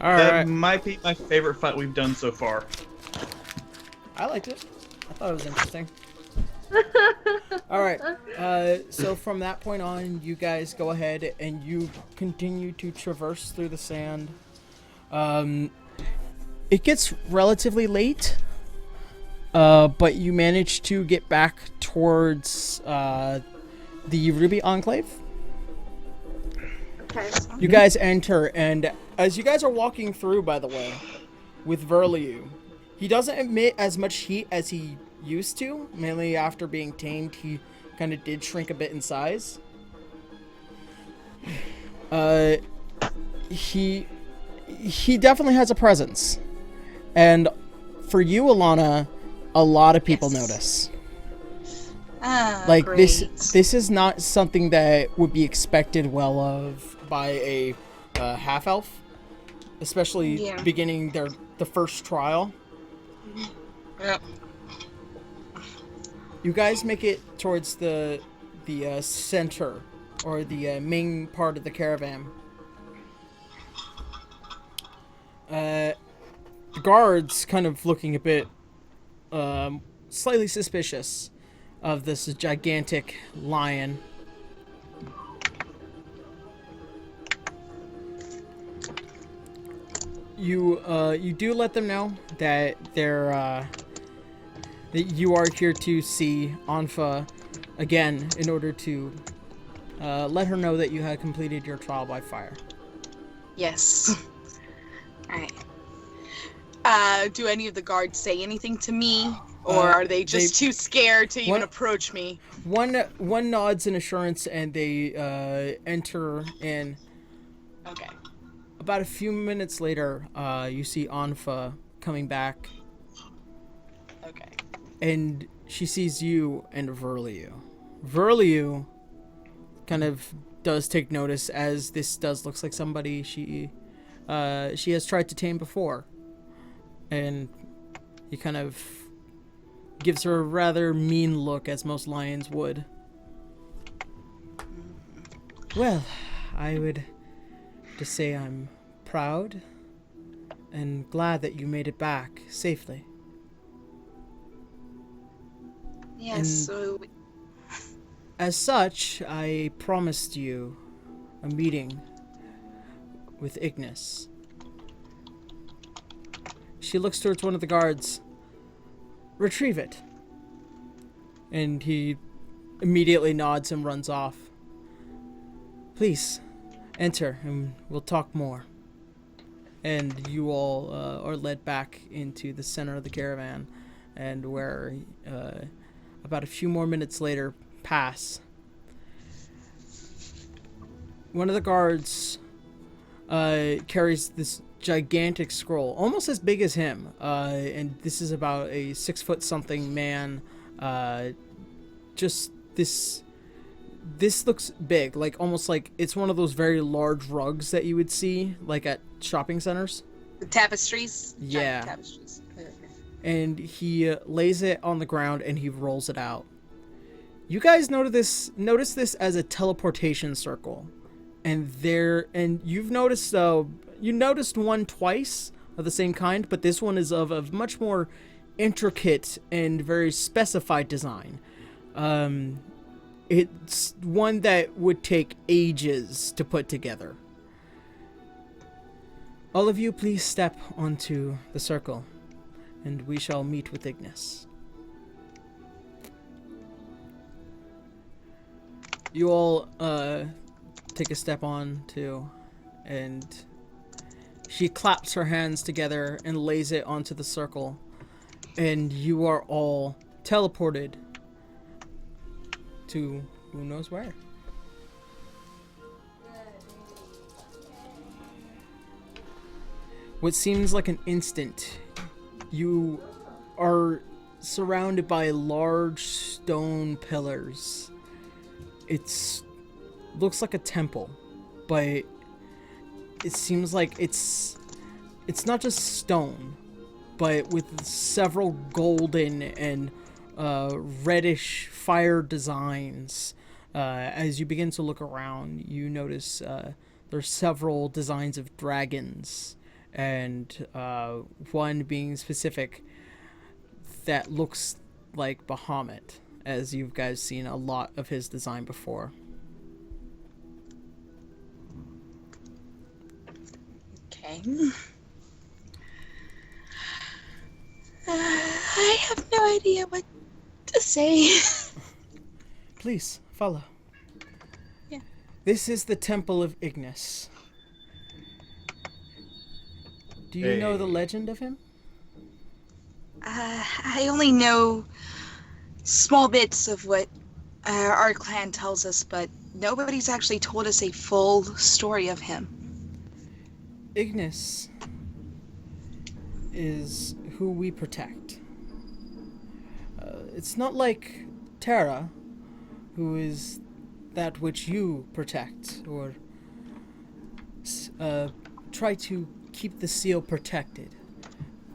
G: All
I: That
G: right.
I: might be my favorite fight we've done so far.
G: I liked it. I thought it was interesting. All right. So from that point on, you guys go ahead and you continue to traverse through the sand. It gets relatively late, but you manage to get back towards the Ruby Enclave.
H: Okay.
G: You guys enter, and as you guys are walking through, by the way, with Verliu, he doesn't emit as much heat as he used to. Mainly after being tamed, he kind of did shrink a bit in size. He definitely has a presence, and for you, Alana, a lot of people notice. Like
M: great.
G: this is not something that would be expected well of by a half elf, especially beginning the first trial.
M: Yep.
G: You guys make it towards the center, or the main part of the caravan. The guards kind of looking a bit slightly suspicious of this gigantic lion. You do let them know that that you are here to see Anfa again in order to let her know that you had completed your trial by fire.
M: Yes. Alright. Do any of the guards say anything to me? Or are they just too scared to even approach me?
G: One nods in assurance, and they enter in.
M: Okay.
G: About a few minutes later, you see Anfa coming back.
M: Okay.
G: And she sees you and Verliu. Verliu kind of does take notice, as this does looks like somebody she has tried to tame before. And he kind of gives her a rather mean look, as most lions would. Well, I would just say I'm proud and glad that you made it back safely.
M: Yes, so...
G: As such, I promised you a meeting with Ignis. She looks towards one of the guards. Retrieve it. And he immediately nods and runs off. Please, enter and we'll talk more. And you all are led back into the center of the caravan, and where about a few more minutes later pass. One of the guards carries this gigantic scroll, almost as big as him, and this is about a 6-foot-something man. Just this looks big, like almost like it's one of those very large rugs that you would see like at shopping centers.
M: The tapestries?
G: Yeah.
M: Giant tapestries. Okay.
G: And he lays it on the ground and he rolls it out. You guys notice this as a teleportation circle, and you've noticed you noticed one twice of the same kind, but this one is of a much more intricate and very specified design. It's one that would take ages to put together. All of you, please step onto the circle, and we shall meet with Ignis. You all take a step on too, and she claps her hands together and lays it onto the circle, and you are all teleported to who knows where. What seems like an instant, you are surrounded by large stone pillars. It looks like a temple, but it seems like it's not just stone, but with several golden and reddish fire designs. As you begin to look around, you notice there's several designs of dragons, and one being specific that looks like Bahamut, as you guys seen a lot of his design before.
M: Okay. I have no idea what to say.
G: Please, follow.
M: Yeah.
G: This is the Temple of Ignis. Do you know the legend of him?
M: I only know small bits of what our clan tells us, but nobody's actually told us a full story of him.
G: Ignis is who we protect. It's not like Terra, who is that which you protect, or try to keep the seal protected.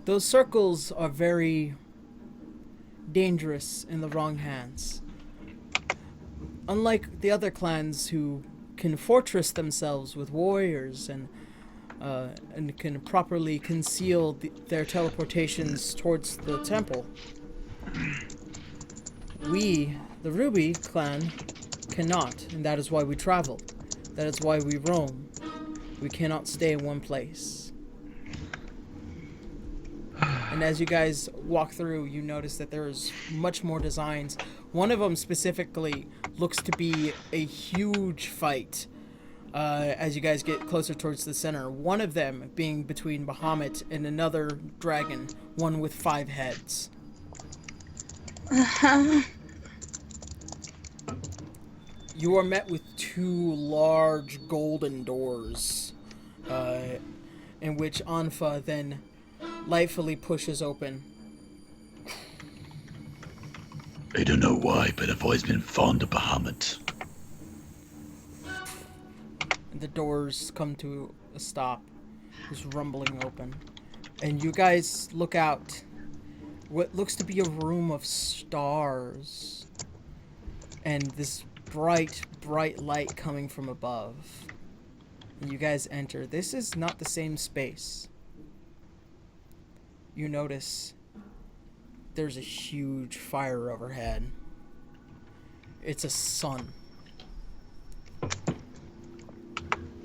G: Those circles are very dangerous in the wrong hands. Unlike the other clans who can fortress themselves with warriors and can properly conceal their teleportations towards the temple, we, the Ruby clan, cannot, and that is why we travel. That is why we roam. We cannot stay in one place. And as you guys walk through, you notice that there's much more designs. One of them specifically looks to be a huge fight as you guys get closer towards the center. One of them being between Bahamut and another dragon, one with 5 heads. You are met with 2 large golden doors, in which Anfa then lightfully pushes open.
E: I don't know why, but I've always been fond of Bahamut.
G: And the doors come to a stop, just rumbling open. And you guys look out. What looks to be a room of stars. And this bright, bright light coming from above. And you guys enter. This is not the same space. You notice there's a huge fire overhead. It's a sun.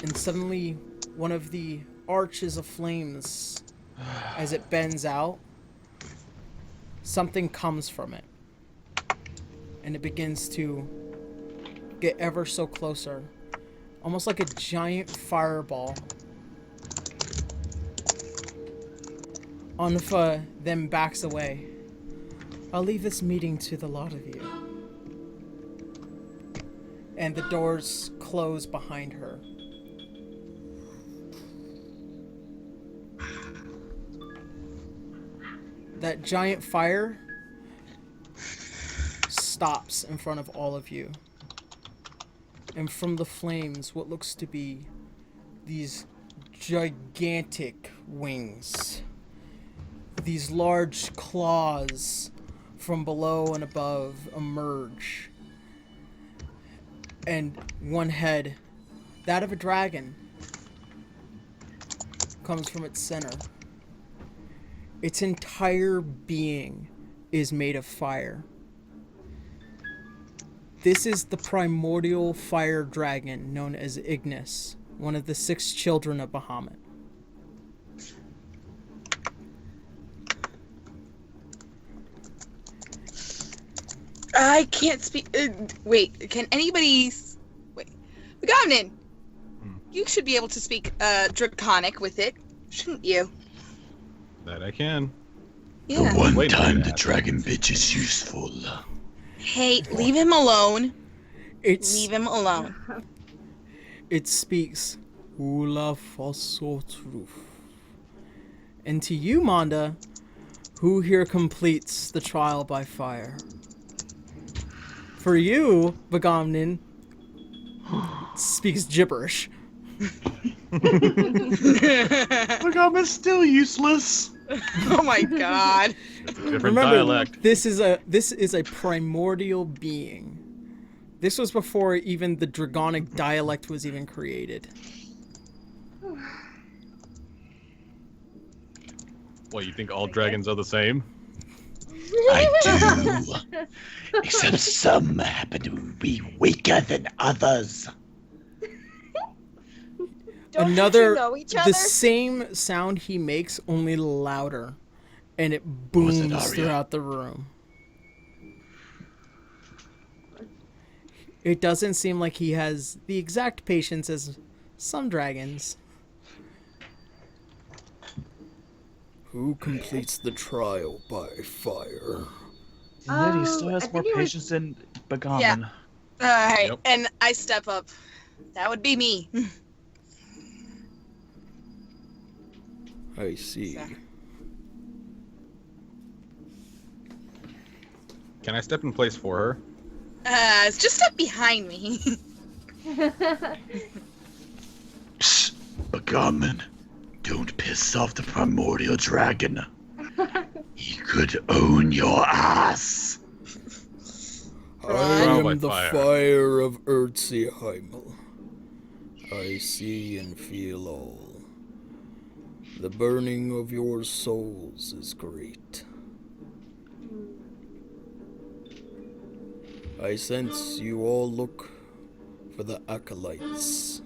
G: And suddenly, one of the arches of flames, as it bends out, something comes from it. And it begins to get ever so closer. Almost like a giant fireball. Anfa then backs away. I'll leave this meeting to the lot of you. And the doors close behind her. That giant fire stops in front of all of you. And from the flames, what looks to be these gigantic wings. These large claws from below and above emerge. And one head, that of a dragon, comes from its center. Its entire being is made of fire. This is the primordial fire dragon known as Ignis, one of the 6 children of Bahamut.
M: I can't speak. Wait, can anybody? Wait, Begomnin, you should be able to speak Draconic with it, shouldn't you?
L: That I can.
M: Yeah.
E: The one time the dragon bitch is useful.
M: Hey, leave him alone.
G: Leave
M: him alone.
G: It speaks Ula Fossotruf. And to you, Manda, who here completes the trial by fire? For you, Begomnin, speaks gibberish.
I: Begomnin's still useless.
M: Oh my god.
L: Different
G: Remember,
L: dialect.
G: this is a primordial being. This was before even the Dragonic dialect was even created.
L: What, you think all dragons are the same?
E: I do. Except some happen to be weaker than others.
K: Don't
G: Another,
K: you two know each other?
G: the same sound he makes, only louder, and it booms throughout the room. It doesn't seem like he has the exact patience as some dragons. Who completes the trial by fire?
I: Yet he still has more patience than Begomnin.
M: Yeah. Alright,
L: Yep.
M: and I step up. That would be me.
D: I see.
L: Can I step in place for her?
M: It's just step behind me.
E: Psst, Begomnin, don't piss off the primordial dragon. He could own your ass.
D: I
L: Trial by
D: am the
L: fire.
D: fire of Heimel. I see and feel all. The burning of your souls is great. I sense you all look for the acolytes.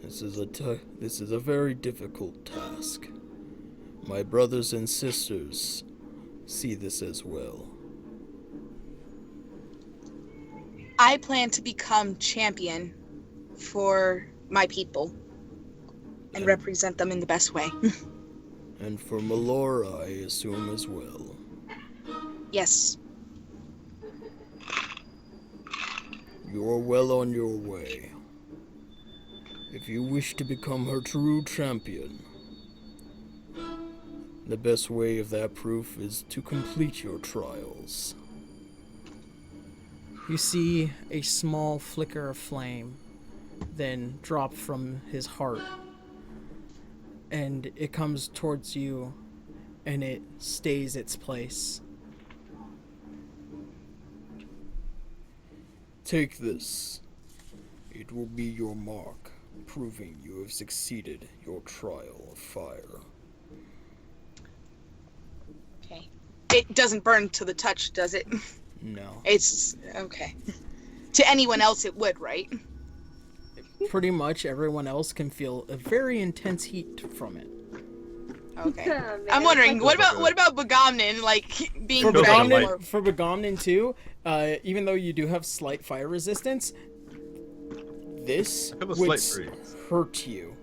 D: This is a very difficult task. My brothers and sisters see this as well.
M: I plan to become champion for my people and represent them in the best way.
D: And for Melora, I assume as well.
M: Yes.
D: You're well on your way. If you wish to become her true champion, the best way of that proof is to complete your trials.
G: You see a small flicker of flame then drop from his heart, and it comes towards you, and it stays its place.
D: Take this. It will be your mark, proving you have succeeded your trial of fire.
M: Okay. It doesn't burn to the touch, does it?
D: No.
M: It's okay. To anyone else it would, right?
G: Pretty much everyone else can feel a very intense heat from it.
M: Okay.
H: Man,
M: I'm wondering, what about Begomnin, like being
G: For
M: dragon
G: Begomnin too, even though you do have slight fire resistance, this
L: I feel a
G: would
L: slight breeze.
G: hurt you.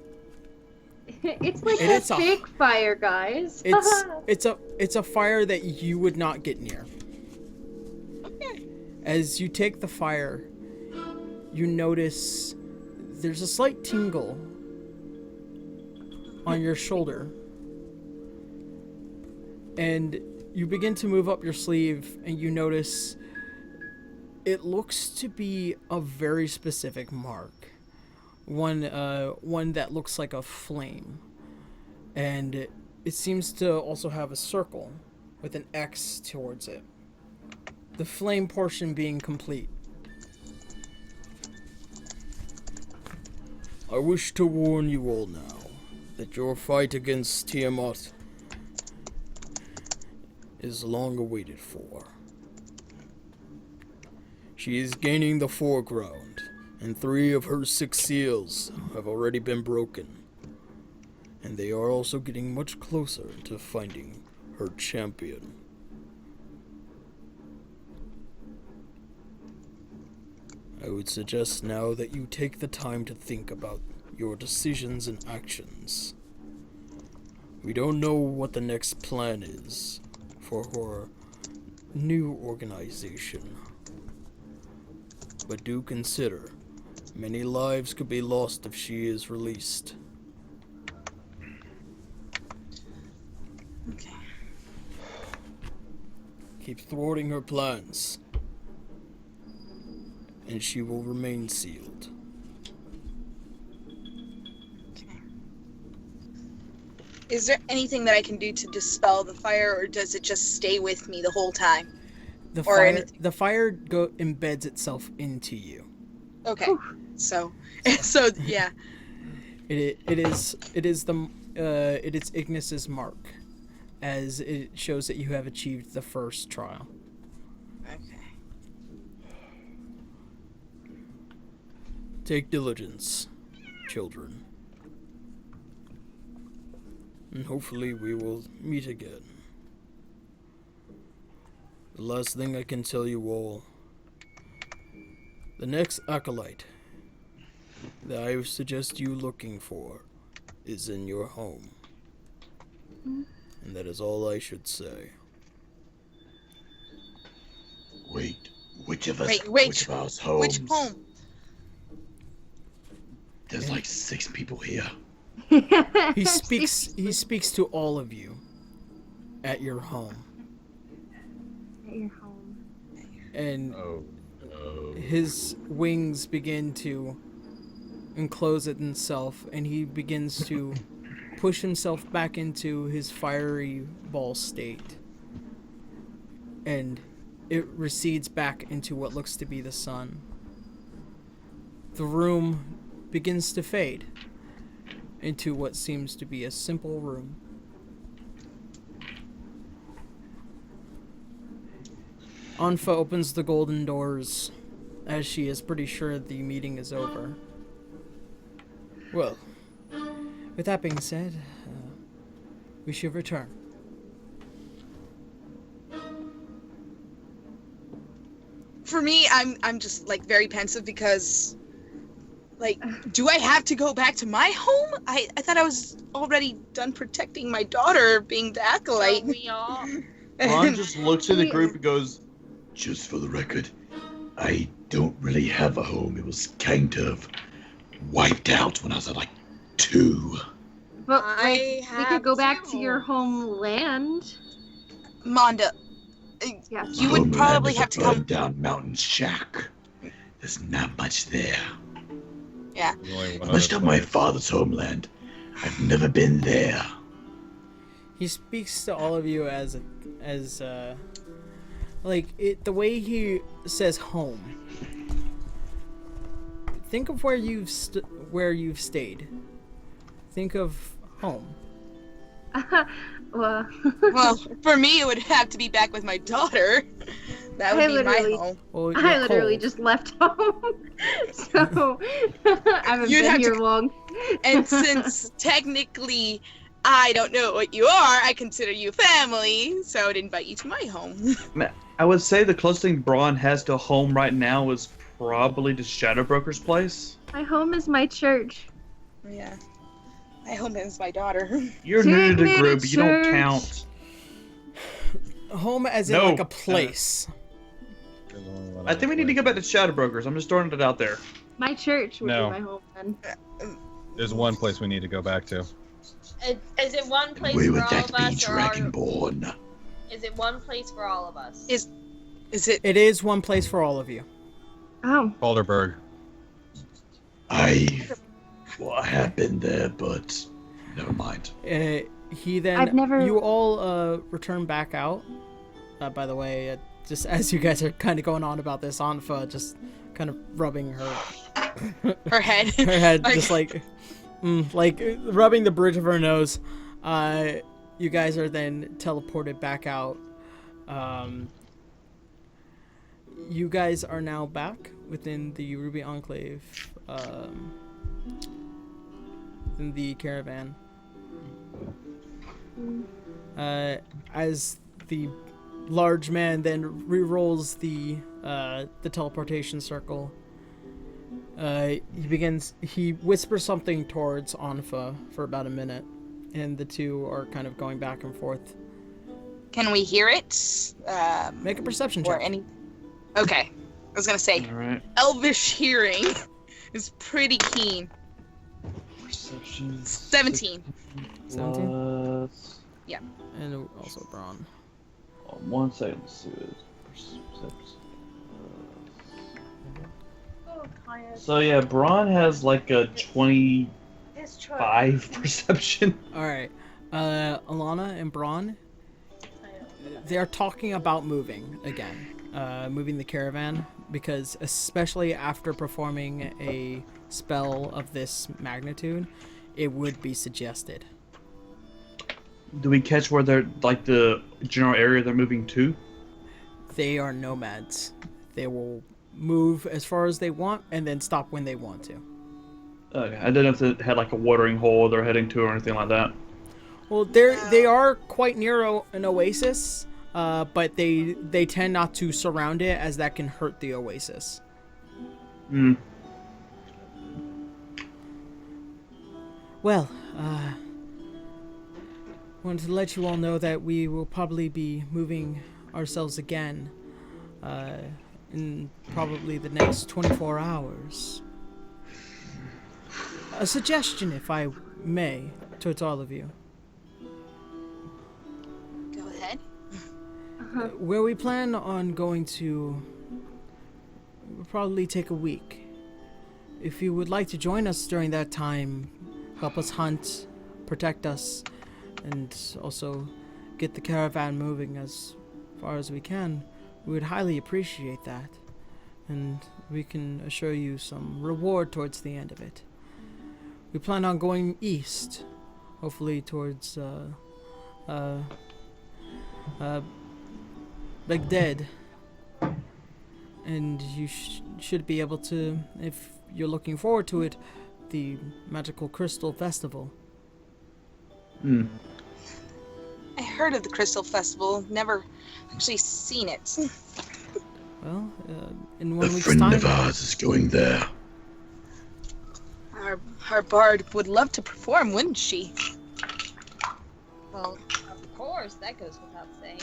H: It's like
G: And
H: a
G: it's a-
H: fake fire, guys.
G: It's a fire that you would not get near.
M: Okay.
G: As you take the fire, you notice there's a slight tingle on your shoulder. And you begin to move up your sleeve and you notice it looks to be a very specific mark. One that looks like a flame. And it seems to also have a circle with an X towards it. The flame portion being complete.
D: I wish to warn you all now that your fight against Tiamat is long awaited for. She is gaining the foreground, and 3 of her 6 seals have already been broken. And they are also getting much closer to finding her champion.
G: I would suggest now that you take the time to think about your decisions and actions. We don't know what the next plan is for her new organization, but do consider many lives could be lost if she is released.
M: Okay.
G: Keep thwarting her plans, and she will remain sealed.
M: Is there anything that I can do to dispel the fire, or does it just stay with me the whole time?
G: The
M: Or
G: fire,
M: anything.
G: the fire embeds itself into you.
M: Okay. So yeah.
G: It is Ignis's mark, as it shows that you have achieved the first trial.
M: Okay.
G: Take diligence, children. And hopefully we will meet again. The last thing I can tell you all, the next acolyte that I suggest you looking for is in your home. And that is all I should say.
E: Wait, which of us?
M: Wait,
E: which of us homes?
M: Which home?
E: There's like 6 people here.
G: He speaks to all of you at your home.
H: At your home.
G: And his wings begin to enclose it himself, and he begins to push himself back into his fiery ball state. And it recedes back into what looks to be the sun. The room begins to fade into what seems to be a simple room. Anfa opens the golden doors, as she is pretty sure the meeting is over. Well, with that being said, we should return.
M: For me, I'm just like very pensive because, like, do I have to go back to my home? I thought I was already done protecting my daughter, being the acolyte.
K: We are.
I: Ron just looks at the group and goes,
E: Just for the record, I don't really have a home. It was kind of wiped out when I was at like 2.
H: But
K: I
H: like, we
K: have
H: could go back to
K: two.
H: your homeland.
M: Monda,
H: Yeah.
M: you would probably have to come.
E: Burned down mountain shack. There's not much there.
M: Yeah.
E: Much of my father's homeland. I've never been there.
G: He speaks to all of you as like it. The way he says home. Think of where you've stayed. Think of home.
H: Well,
M: Well, for me, it would have to be back with my daughter. That would be my home.
G: Well,
H: I
G: you're
H: literally
G: cold.
H: just left home, so I haven't
M: You'd
H: been
M: have
H: here
M: to-
H: long.
M: And since technically I don't know what you are, I consider you family, so I would invite you to my home.
I: I would say the closest thing Braun has to home right now is probably the Shadow Broker's place.
H: My home is my church.
M: Yeah. My home is my daughter.
I: You're new to the
H: Take me to
I: group, but you don't
H: church.
I: count.
G: Home as in
I: No.
G: like a place.
I: I think we need to go back to Shadow Brokers. I'm just throwing it out there.
H: My church would
L: No.
H: be my home then.
L: There's one place we need to go back to.
K: Is it one place
E: Where
K: for
E: would
K: all
E: that
K: of
E: be,
K: us, or
E: Dragonborn?
K: is it one place for all of us?
M: Is it?
G: It is one place for all of you.
H: Oh,
L: Balderberg.
E: I have been there, but never mind.
G: He then.
H: I've never-
G: You all return back out. By the way, just as you guys are kind of going on about this, Anfa just kind of rubbing her
M: Her head.
G: her head,
M: Like-
G: just like rubbing the bridge of her nose. You guys are then teleported back out. You guys are now back within the Ruby Enclave, in the caravan. As the large man then re-rolls the teleportation circle, He whispers something towards Anfa for about a minute, and the two are kind of going back and forth.
M: Can we hear it?
G: Make a perception
M: or
G: check.
M: any? Okay, I was gonna say,
I: All right.
M: Elvish hearing is pretty keen.
I: Perception.
M: 17.
G: 17?
I: Plus...
M: Yeah.
G: And also Braun.
I: 1 second. Let's see what perception. So yeah, Braun has like a 25 perception.
G: Alright. Alana and Braun, they're talking about moving again. Moving the caravan, because especially after performing a spell of this magnitude, it would be suggested.
I: Do we catch where they're, like, the general area they're moving to?
G: They are nomads. They will move as far as they want and then stop when they want to.
I: Okay, I didn't know if it had like a watering hole they're heading to or anything like that.
G: Well, they are quite near an oasis, but they tend not to surround it, as that can hurt the oasis.
I: Hmm.
G: Well, wanted to let you all know that we will probably be moving ourselves again in probably the next 24 hours. A suggestion, if I may, towards all of you.
M: Go ahead.
G: Where we plan on going to will probably take a week. If you would like to join us during that time, help us hunt, protect us, and also get the caravan moving as far as we can, we would highly appreciate that. And we can assure you some reward towards the end of it. We plan on going east, hopefully towards Baghdad. And you should be able to, if you're looking forward to it, the Magical Crystal Festival.
I: Hmm.
M: I heard of the Crystal Festival, never actually seen it.
G: Well, in 1
E: A
G: week's
E: friend
G: time.
E: of ours is going there.
M: Our bard would love to perform, wouldn't she?
K: Well, of course, that goes without saying.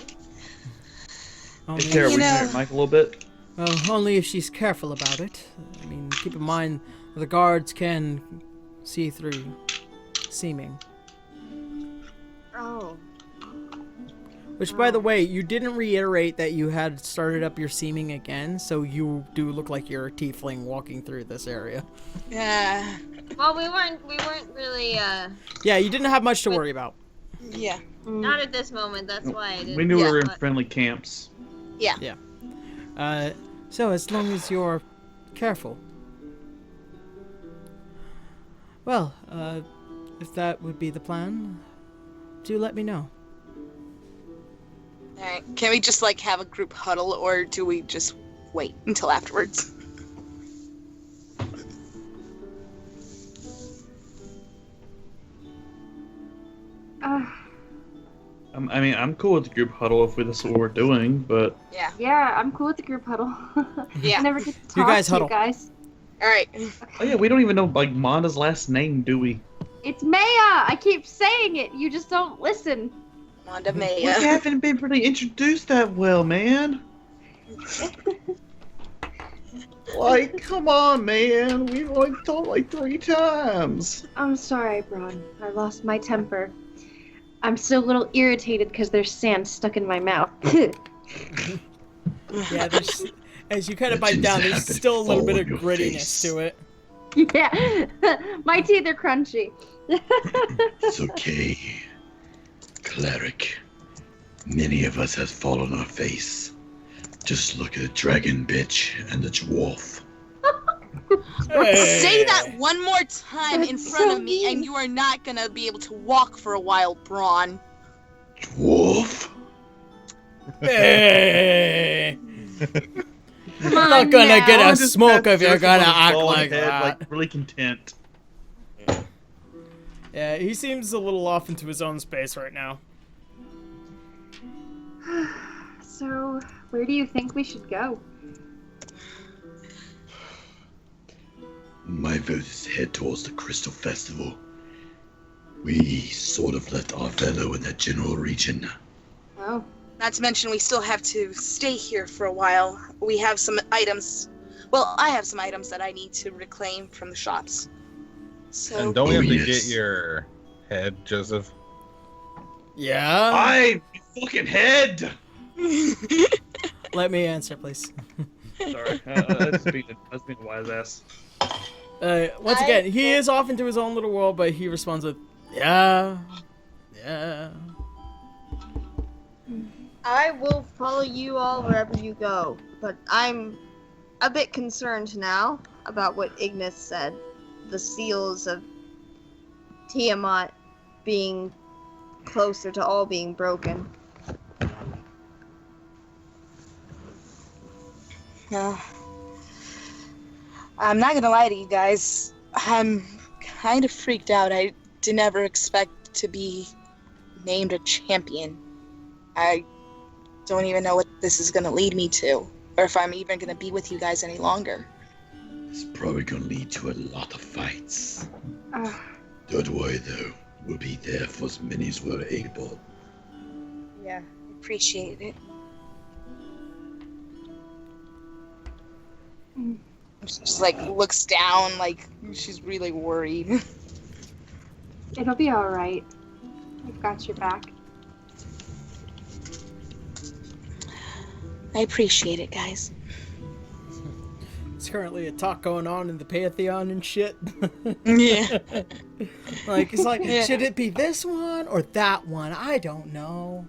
G: Only,
I: Hey, Tara,
M: You
I: we
M: know-
I: can hear Mike a little bit.
G: well, only if she's careful about it. I mean, keep in mind the guards can see through seeming.
H: Oh.
G: Which, by the way, you didn't reiterate that you had started up your seeming again, so you do look like you're a tiefling walking through this area.
M: Yeah.
K: Well, we weren't really,
G: Yeah, you didn't have much to worry about.
M: Yeah.
K: not at this moment. That's why I didn't.
I: We knew we were in
K: but-
I: friendly camps.
M: Yeah.
G: So as long as you're careful. Well, if that would be the plan, do let me know.
M: Alright. Can we just like have a group huddle, or do we just wait until afterwards?
I: I mean, I'm cool with the group huddle if that's what we're doing, but
M: Yeah.
H: Yeah, I'm cool with the group huddle.
M: Yeah.
H: I never get to talk
G: You guys
H: to
G: huddle.
H: you guys.
M: Alright.
I: oh yeah, we don't even know like Monda's last name, do we?
H: It's Maya! I keep saying it, you just don't listen.
M: Dama-May.
I: We haven't been really introduced that well, man. Like, come on, man. We've only talked like 3 times.
H: I'm sorry, Braun. I lost my temper. I'm still a little irritated because there's sand stuck in my mouth.
G: Yeah, there's, as you kind of bite
E: Legends
G: down, there's
E: happen
G: still a little bit
E: all
G: of
E: in your
G: grittiness
E: face.
G: to it.
H: Yeah, my teeth are crunchy.
E: It's okay. Cleric. Many of us have fallen on our face. Just look at the dragon bitch and the dwarf.
M: Say that one more time in
H: That's
M: front
H: so
M: of me,
H: mean.
M: and you are not gonna be able to walk for a while, Braun.
E: Dwarf?
G: Hey.
H: Come
G: You're
H: on
G: not gonna
H: now.
G: get
I: I
G: a
I: just
G: smoke
I: pat
G: if you're
I: Joseph
G: gonna
I: on his
G: act
I: bald
G: like
I: head,
G: that.
I: like really content.
G: Yeah, he seems a little off into his own space right now.
H: So, where do you think we should go?
E: My vote is head towards the Crystal Festival. We sort of left our fellow in that general region.
H: Oh.
M: Not to mention, we still have to stay here for a while. We have some items. Well, I have some items that I need to reclaim from the shops. So.
L: And don't we have to get your head, Joseph?
G: Yeah.
I: I fucking head.
G: Let me answer, please.
I: Sorry, that's being a wise ass.
G: Once again, he is off into his own little world, but he responds with, yeah.
K: I will follow you all wherever you go, but I'm a bit concerned now about what Ignis said. The seals of Tiamat being closer to all being broken.
M: No. I'm not gonna lie to you guys. I'm kind of freaked out. I didn't ever expect to be named a champion. I don't even know what this is gonna lead me to, or if I'm even gonna be with you guys any longer.
E: It's probably gonna lead to a lot of fights. Don't worry though, we'll be there for as many as we're able.
M: Yeah, appreciate it. She just like looks down, like she's really worried.
H: It'll be all right. I've got your back.
M: I appreciate it, guys.
G: There's currently a talk going on in the Pantheon and shit.
M: Yeah.
G: Like, it's like,
M: Yeah.
G: should it be this one or that one? I don't know.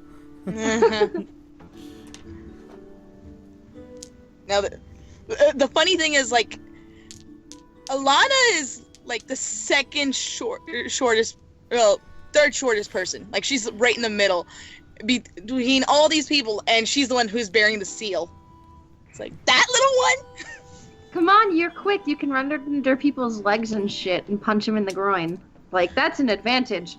M: Now, the funny thing is, like, Alana is, like, the third shortest person. Like, she's right in the middle between all these people, and she's the one who's bearing the seal. It's like, that little one?
H: Come on, you're quick. You can run under people's legs and shit and punch them in the groin. Like, that's an advantage.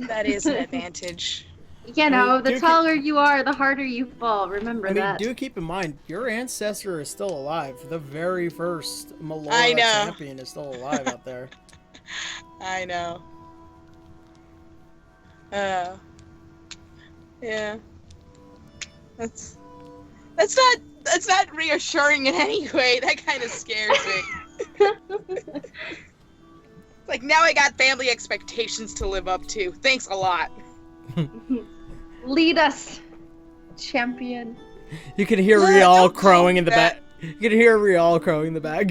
M: That is an advantage.
H: You know, the taller you are, the harder you fall. Remember that.
G: Do keep in mind, your ancestor is still alive. The very first Melora champion is still alive out there.
M: I know. Yeah. That's not reassuring in any way. That kind of scares me. Like, now I got family expectations to live up to. Thanks a lot.
H: Lead us, champion.
G: You can hear Rial crowing in the back. You can hear Rial crowing in the back.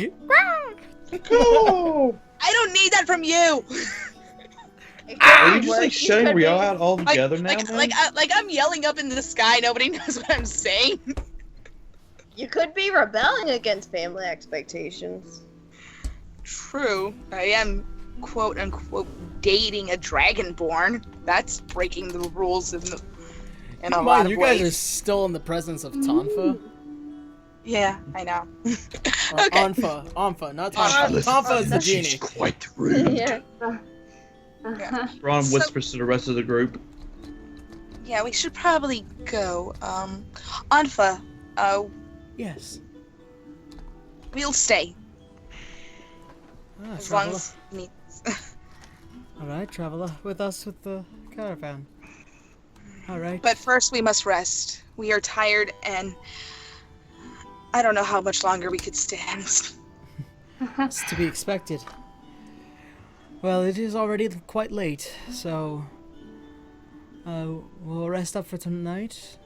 M: Cool. I don't need that from you.
I: Are you just like shutting Rial out altogether now?
M: Like I'm yelling up into the sky. Nobody knows what I'm saying.
K: You could be rebelling against family expectations.
M: True. I am, quote unquote, dating a dragonborn. That's breaking the rules in a lot of
G: you
M: ways.
G: guys are still in the presence of Tonfa.
M: Yeah, I know.
G: Or Anfa, not Tonfa. Tonfa is the genie.
E: She's quite rude.
H: Yeah.
I: Ron whispers to the rest of the group.
M: Yeah, we should probably go. Anfa,
G: yes.
M: We'll stay. As long as me.
G: Alright, traveler, with us with the caravan. Alright.
M: But first we must rest. We are tired and I don't know how much longer we could stand.
G: It's to be expected. Well, it is already quite late, so we'll rest up for tonight,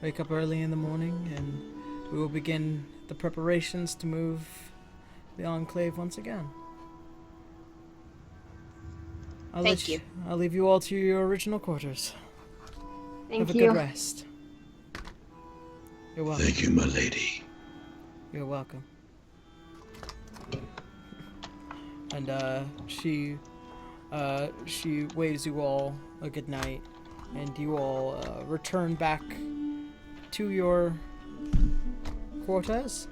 G: wake up early in the morning, and we will begin the preparations to move the Enclave once again.
M: Thank you.
G: I'll leave you all to your original quarters.
H: Thank
G: Have a
H: you.
G: good rest. You're welcome.
E: Thank you, my lady.
G: You're welcome. And she waves you all a good night, and you all return back to your quarters.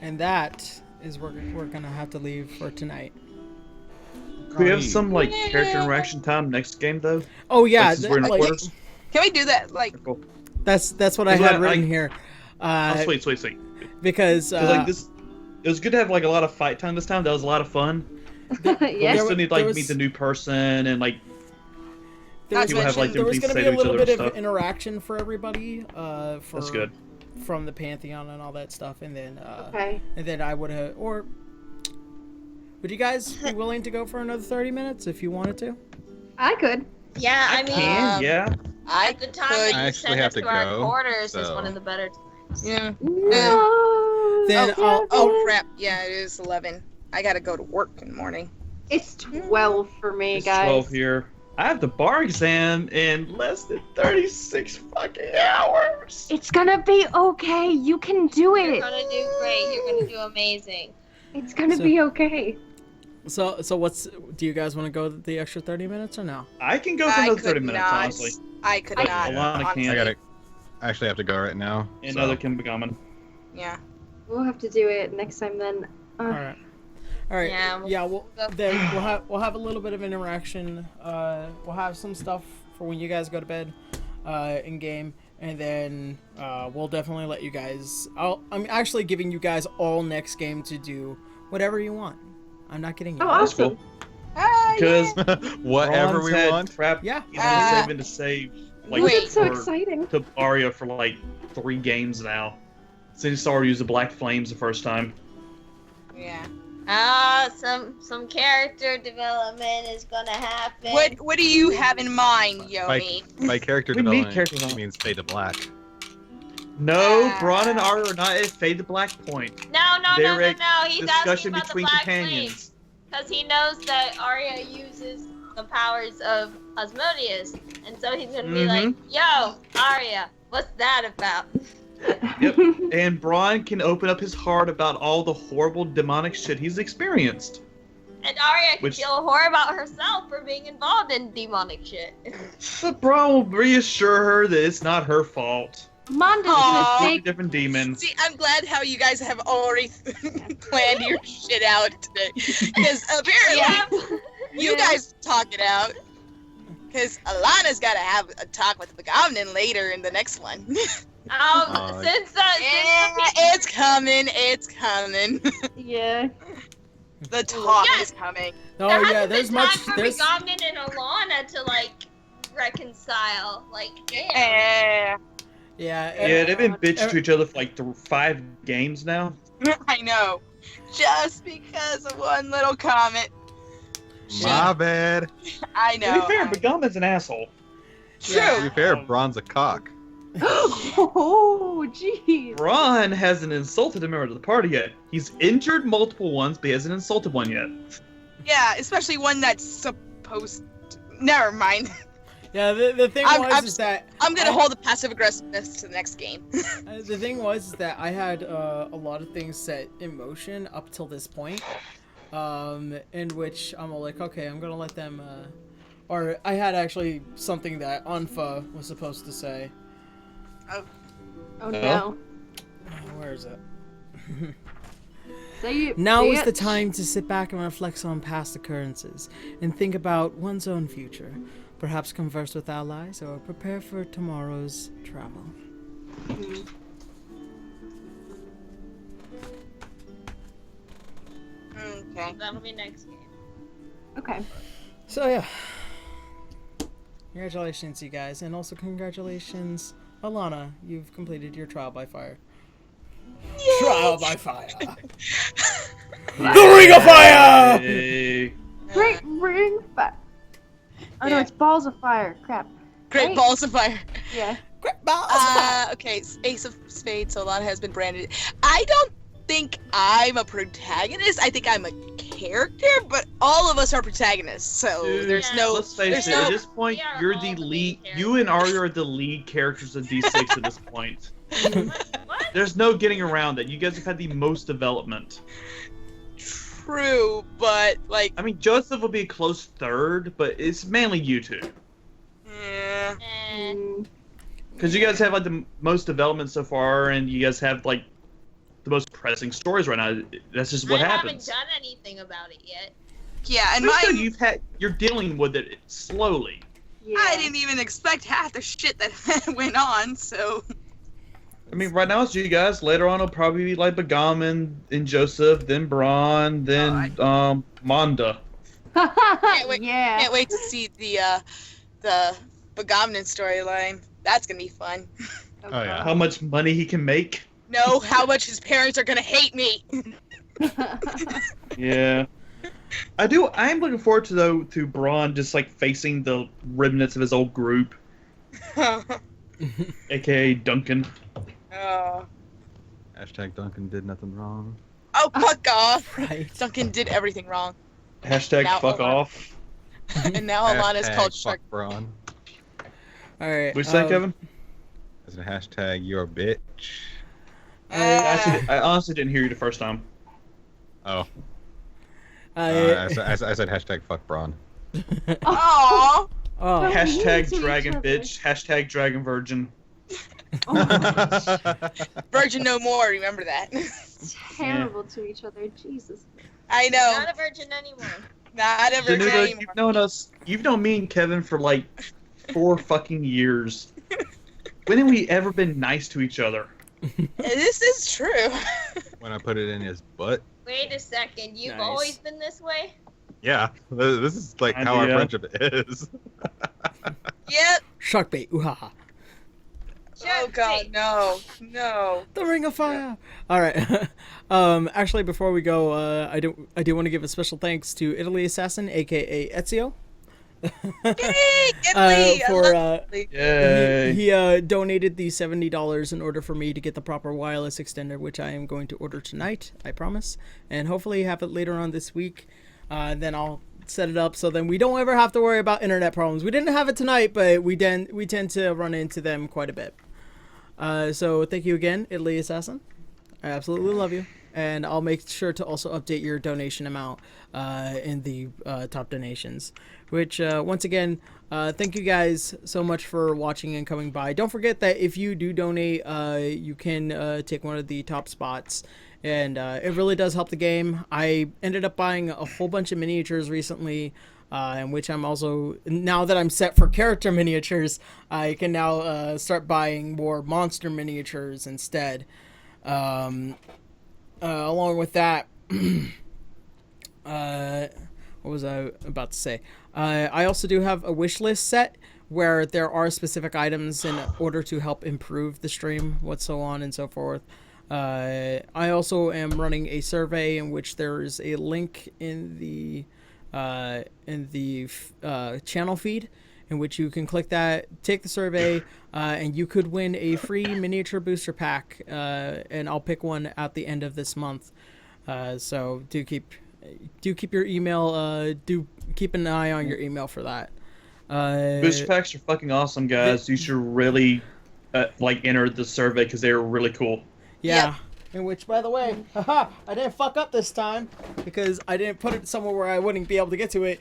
G: And that is where we're gonna have to leave for tonight.
I: Do we have some like character interaction time next game though?
G: Oh yeah,
I: Like, since we're in
G: like-
I: quarters?
M: Can we do that? Like,
I: Cool.
G: that's what I had written here.
I: Oh, sweet.
G: Because
I: Like this. it was good to have like a lot of fight time this time. That was a lot of fun.
H: Yeah.
I: We still need like meet the new person and like people have like
G: there was
I: different things to
G: going to
I: say
G: be a
I: to each
G: little
I: other
G: bit
I: and
G: of
I: stuff.
G: interaction for everybody.
I: That's good.
G: From the Pantheon and all that stuff, and then
H: Okay.
G: and then I would have, or would you guys be willing to go for another 30 minutes if you wanted to?
H: I could.
K: Yeah, I mean,
I: Yeah.
K: at the time that you
L: I
K: sent
L: actually have
K: us
L: to
K: to our
L: go,
K: quarters is
L: so-
K: one of the better times.
M: Yeah.
H: No.
G: Then I'll
M: Oh crap! Yeah, it is 11. I gotta go to work in the morning.
H: It's 12 for me,
I: It's
H: guys.
I: 12 here. I have the bar exam in less than 36 fucking hours.
H: It's gonna be okay. You can do
K: You're
H: it.
K: gonna do great. You're gonna do amazing.
H: It's gonna
G: So-
H: be okay.
G: So what's? Do you guys want to go the extra 30 minutes or no?
I: I can go for
M: I
I: another
M: could
I: 30 minutes,
M: not.
I: honestly.
M: I could
H: I-
M: not.
I: Alana
M: honestly.
I: can't.
L: I actually have to go right now.
I: Another can be coming.
M: Yeah.
H: We'll have to do it next time then.
G: All right. All right.
K: Yeah,
G: We'll have a little bit of interaction. We'll have some stuff for when you guys go to bed, in game, and then we'll definitely let you guys. I'm actually giving you guys all next game to do whatever you want. I'm not getting you.
H: Oh, awesome.
I: Because
L: Whatever
I: Ron's
L: we
I: had
L: want.
I: Crap,
G: Yeah.
I: he's been saving to save like
M: Wait.
H: It's so
I: for-
H: exciting.
I: to Aria for like 3 games now. Since he saw her use the Black Flames the first time.
M: Yeah.
K: Some character development is gonna happen.
M: What do you have in mind, Yomi?
L: By character
I: We need
L: development,
I: character
L: it
I: development.
L: means fade to black.
I: No, Braun and Aria are not at Fade the Black Point.
K: No.
I: They're a
K: He's asking
I: discussion
K: about the
I: between
K: Black
I: companions.
K: Flames. Because he knows that Arya uses the powers of Asmodeus. And so he's gonna be like, yo, Arya, what's that about?
I: Yep. And Braun can open up his heart about all the horrible demonic shit he's experienced.
K: And Arya can
I: Which-
K: feel horror about herself for being involved in demonic shit.
I: But Braun will reassure her that it's not her fault.
H: Monda's
M: Aw.
H: gonna take.
I: Different demons.
M: See, I'm glad how you guys have already planned your shit out today. Because apparently, you guys talk it out. Because Alana's got to have a talk with Begomnin later in the next one.
K: Since
M: It's coming. It's coming.
H: Yeah.
M: The talk
K: Yes.
M: is coming.
G: Oh
K: there
G: yeah,
K: hasn't
G: there's
K: been
G: much.
K: time for
G: There's
K: Begomnin and Alana to like reconcile. Like, damn.
M: Eh,
I: Yeah, they've been bitching to each other for like 5 games now.
M: I know. Just because of one little comment.
L: My bad.
M: I
I: To
M: know.
I: be fair, Begomin's an asshole.
L: To be fair, Braun's a cock.
H: Oh, jeez.
I: Braun hasn't insulted a member of the party yet. He's injured multiple ones, but he hasn't insulted one yet.
M: Yeah, especially one that's supposed to... Never mind.
G: yeah. The thing is that
M: I'm gonna hold the passive aggressiveness to the next game.
G: the thing was that I had a lot of things set in motion up till this point, in which I'm all like, okay, I'm gonna let them. Or I had actually something that Anfa was supposed to say.
H: Oh no.
G: Where is it?
H: Say it.
G: Now
H: say
G: is
H: it.
G: the time to sit back and reflect on past occurrences and think about one's own future. Perhaps converse with allies or prepare for tomorrow's travel.
M: Okay.
K: That'll be next game.
H: Okay.
G: So yeah. Congratulations, you guys, and also congratulations, Alana. You've completed your trial by fire.
M: Yay!
G: Trial by fire. The Ring of Fire.
I: Hey.
H: Great ring fire. Oh no,
M: Yeah.
H: it's balls of fire. Crap.
M: Great
H: Right.
M: balls of fire.
H: Yeah.
G: Great balls.
M: Okay, Ace of Spades, so Alana has been branded. I don't think I'm a protagonist. I think I'm a character, but all of us are protagonists, so
I: Dude,
M: there's
K: Yeah.
M: no...
I: Let's face
M: there's
I: it,
M: no...
I: at this point,
K: We are
I: you're
K: all
I: the
K: the
I: lead.
K: lead
I: You and Arya are the lead characters of D6 at this point.
K: What?
I: There's no getting around that. You guys have had the most development.
M: True, but, like...
I: I mean, Joseph will be a close third, but it's mainly you two.
M: Yeah.
H: Mm,
I: Because you guys have like the most development so far, and you guys have like the most pressing stories right now. That's just what
K: I
I: happens.
K: haven't done anything about it yet.
M: Yeah, and
I: But still,
M: mine...
I: you're dealing with it slowly.
H: yeah.
M: I didn't even expect half the shit that went on, so...
I: I mean, right now it's you guys. Later on, it'll probably be like Begaman, then Joseph, then Braun, then Monda.
M: Can't wait,
H: Yeah.
M: Can't wait to see the Begamnon storyline. That's gonna be fun.
L: Oh yeah.
I: How much money he can make.
M: No, how much his parents are gonna hate me.
I: Yeah. I'm looking forward to Braun just like facing the remnants of his old group, aka Duncan.
M: Oh.
L: Hashtag Duncan did nothing wrong.
M: Oh, fuck off.
G: Right.
M: Duncan did everything wrong.
I: Hashtag
M: Now
I: fuck
M: Alana.
I: off.
M: And now Alana's
L: Hashtag
M: called Shark.
L: fuck Braun.
G: All right.
I: What'd you say, Kevin?
L: As a hashtag, you're a bitch.
I: I honestly didn't hear you the first time.
L: Oh. I said hashtag fuck Braun.
M: Aww.
G: oh.
I: Hashtag
H: to each
I: dragon
H: other.
I: bitch. Hashtag dragon virgin.
M: Virgin no more, remember that.
H: Terrible to each other. Jesus.
M: I know.
K: Not a virgin anymore.
M: Not a virgin
I: Danuta,
M: anymore.
I: you've known us. You've known me and Kevin for like 4 fucking years. When have we ever been nice to each other?
M: This is true.
L: When I put it in his butt.
K: Wait a second. You've
G: Nice.
K: always been this way?
L: Yeah, this is like how our friendship is.
M: Yep.
G: Shark bait. Ooh ha ha.
M: Oh god, no. No.
G: The Ring of Fire. All right. Actually, before we go, I do want to give a special thanks to Italy Assassin, aka Ezio.
M: Yay! Italy!
G: For
I: Yay.
G: he donated the $70 in order for me to get the proper wireless extender, which I am going to order tonight, I promise, and hopefully have it later on this week. Then I'll set it up so then we don't ever have to worry about internet problems. We didn't have it tonight, but we tend to run into them quite a bit. So thank you again, Italy Assassin. I absolutely love you, and I'll make sure to also update your donation amount in the top donations. Which once again, thank you guys so much for watching and coming by. Don't forget that if you do donate, you can take one of the top spots, and it really does help the game. I ended up buying a whole bunch of miniatures recently. In which I'm also, now that I'm set for character miniatures, I can now start buying more monster miniatures instead. Along with that, what was I about to say? I also do have a wish list set where there are specific items in order to help improve the stream, so on and so forth. I also am running a survey in which there is a link in the channel feed in which you can click that, take the survey, and you could win a free miniature booster pack, and I'll pick one at the end of this month. So do keep your email, do keep an eye on your email for that.
I: Booster packs are fucking awesome, guys. You should really enter the survey because they are really cool.
G: Yeah.
M: Yep.
G: In which, by the way, haha, I didn't fuck up this time because I didn't put it somewhere where I wouldn't be able to get to it.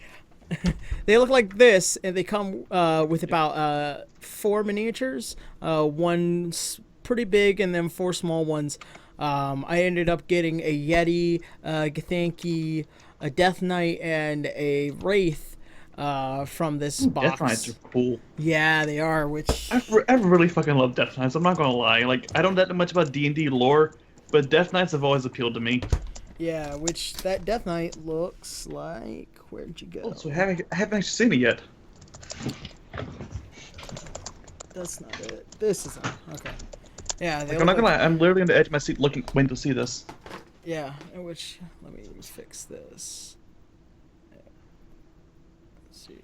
G: They look like this, and they come with about 4 miniatures. One's pretty big, and then 4 small ones. I ended up getting a Yeti, a Githyanki, a Death Knight, and a Wraith from this box.
I: Death Knights are cool.
G: Yeah, they are. Which
I: I really fucking love Death Knights. I'm not gonna lie. Like, I don't know that much about D&D lore, but Death Knights have always appealed to me.
G: yeah, which that Death Knight looks like. Where'd you go?
I: Oh, so I haven't actually seen it yet.
G: That's not it. This is it. Okay. Yeah, they
I: Like, I'm not
G: look
I: gonna lie. I'm literally on the edge of my seat waiting to see this.
G: Yeah, in which, let me fix this. Let's see.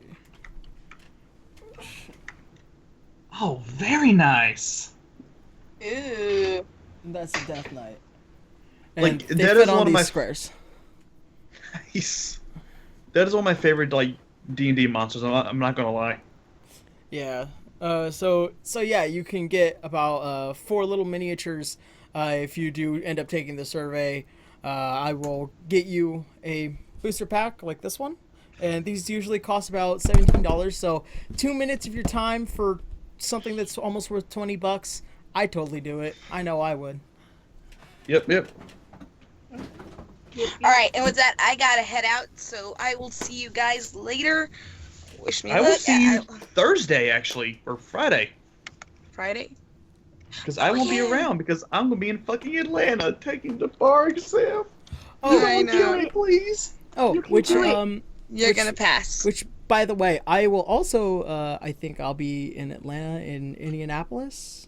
I: Oh, very nice.
M: Ooh.
G: That's a Death Knight.
I: Like,
G: And they
I: that
G: fit
I: is
G: on
I: one of
G: these
I: my-
G: squares.
I: Nice. That is one of my favorite D&D monsters. I'm not gonna lie.
G: Yeah. So yeah, you can get about 4 little miniatures if you do end up taking the survey. I will get you a booster pack like this one, and these usually cost about $17. So 2 minutes of your time for something that's almost worth $20. I totally do it. I know I would.
I: Yep.
M: All right, and with that, I gotta head out, so I will see you guys later. Wish me
I: I
M: luck.
I: will see you Thursday, actually, or Friday.
M: Friday?
I: Because I won't be around because I'm gonna be in fucking Atlanta taking the bar exam.
G: Oh,
M: I know.
I: Me, please.
G: Oh, which
M: You're gonna pass.
G: Which, by the way, I will also. I think I'll be in Atlanta, in Indianapolis,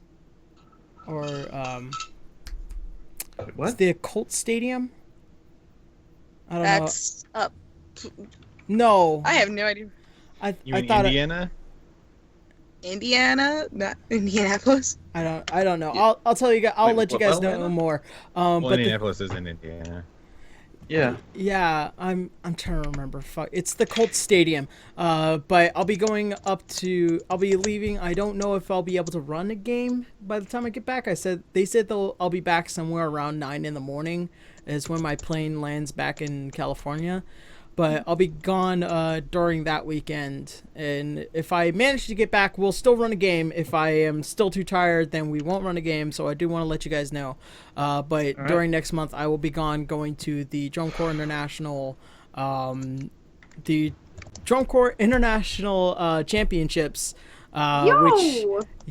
G: or
I: What?
G: it's the Colt Stadium. I don't
M: That's up.
G: know. No,
M: I have no idea.
G: I
L: You mean
G: thought
L: Indiana?
M: Indiana, not Indianapolis.
G: I don't know. I'll tell you guys. I'll
I: Wait,
G: let you
I: what,
G: guys know
I: Atlanta?
G: more.
L: Well,
G: But
L: Indianapolis is in Indiana.
I: Yeah.
G: yeah, I'm trying to remember. Fuck, it's the Colt Stadium. But I'll be going up to. I'll be leaving. I don't know if I'll be able to run a game by the time I get back. They said I'll be back somewhere around 9 in the morning. Is when my plane lands back in California. But I'll be gone during that weekend, and if I manage to get back, we'll still run a game. If I am still too tired, then we won't run a game, so I do want to let you guys know. But during next month, I will be gone going to the Drum Corps International, Championships, which,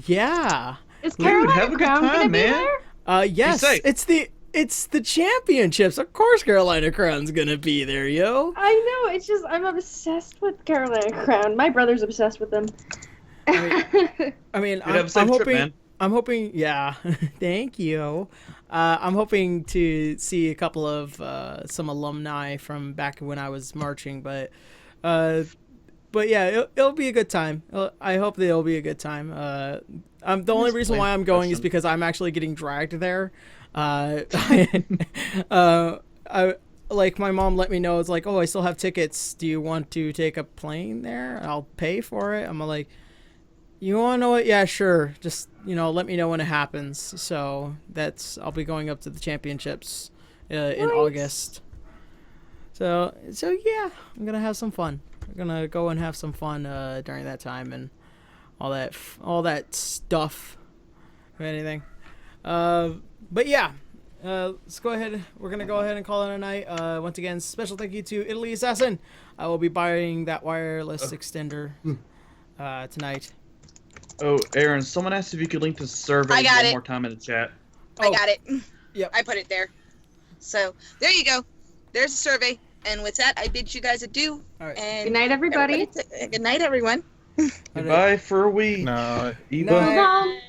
G: yeah.
H: Is
I: Dude,
H: Caroline
I: have a good
H: Crown gonna
I: time,
H: be
I: man.
H: there?
G: Yes, it's the championships. Of course, Carolina Crown's gonna be there, yo.
H: I know. It's just I'm obsessed with Carolina Crown. My brother's obsessed with them.
G: I mean,
I: Have a safe trip, man.
G: I'm hoping. Yeah, thank you. I'm hoping to see a couple of some alumni from back when I was marching, but yeah, it'll be a good time. I hope that it'll be a good time. The only reason why I'm going is because I'm actually getting dragged there. Like my mom let me know. It's like, oh, I still have tickets. Do you want to take a plane there? I'll pay for it. I'm like, you want to know it? Yeah, sure. Just let me know when it happens. So I'll be going up to the championships in August. So yeah, I'm gonna have some fun. I'm gonna go and have some fun during that time and all that stuff. If anything. But yeah, let's go ahead. We're going to go ahead and call it a night. Once again, special thank you to Italy Assassin. I will be buying that wireless extender tonight.
I: Oh, Aaron, someone asked if you could link the survey
M: I got
I: one
M: it.
I: more time in the chat.
M: I got it.
G: Yep.
M: I put it there. So there you go. There's a survey. And with that, I bid you guys adieu.
G: All right.
M: And
H: Good night, everybody.
M: Good night, everyone.
I: Goodbye for a week.
L: No.
I: Eva.
G: Night.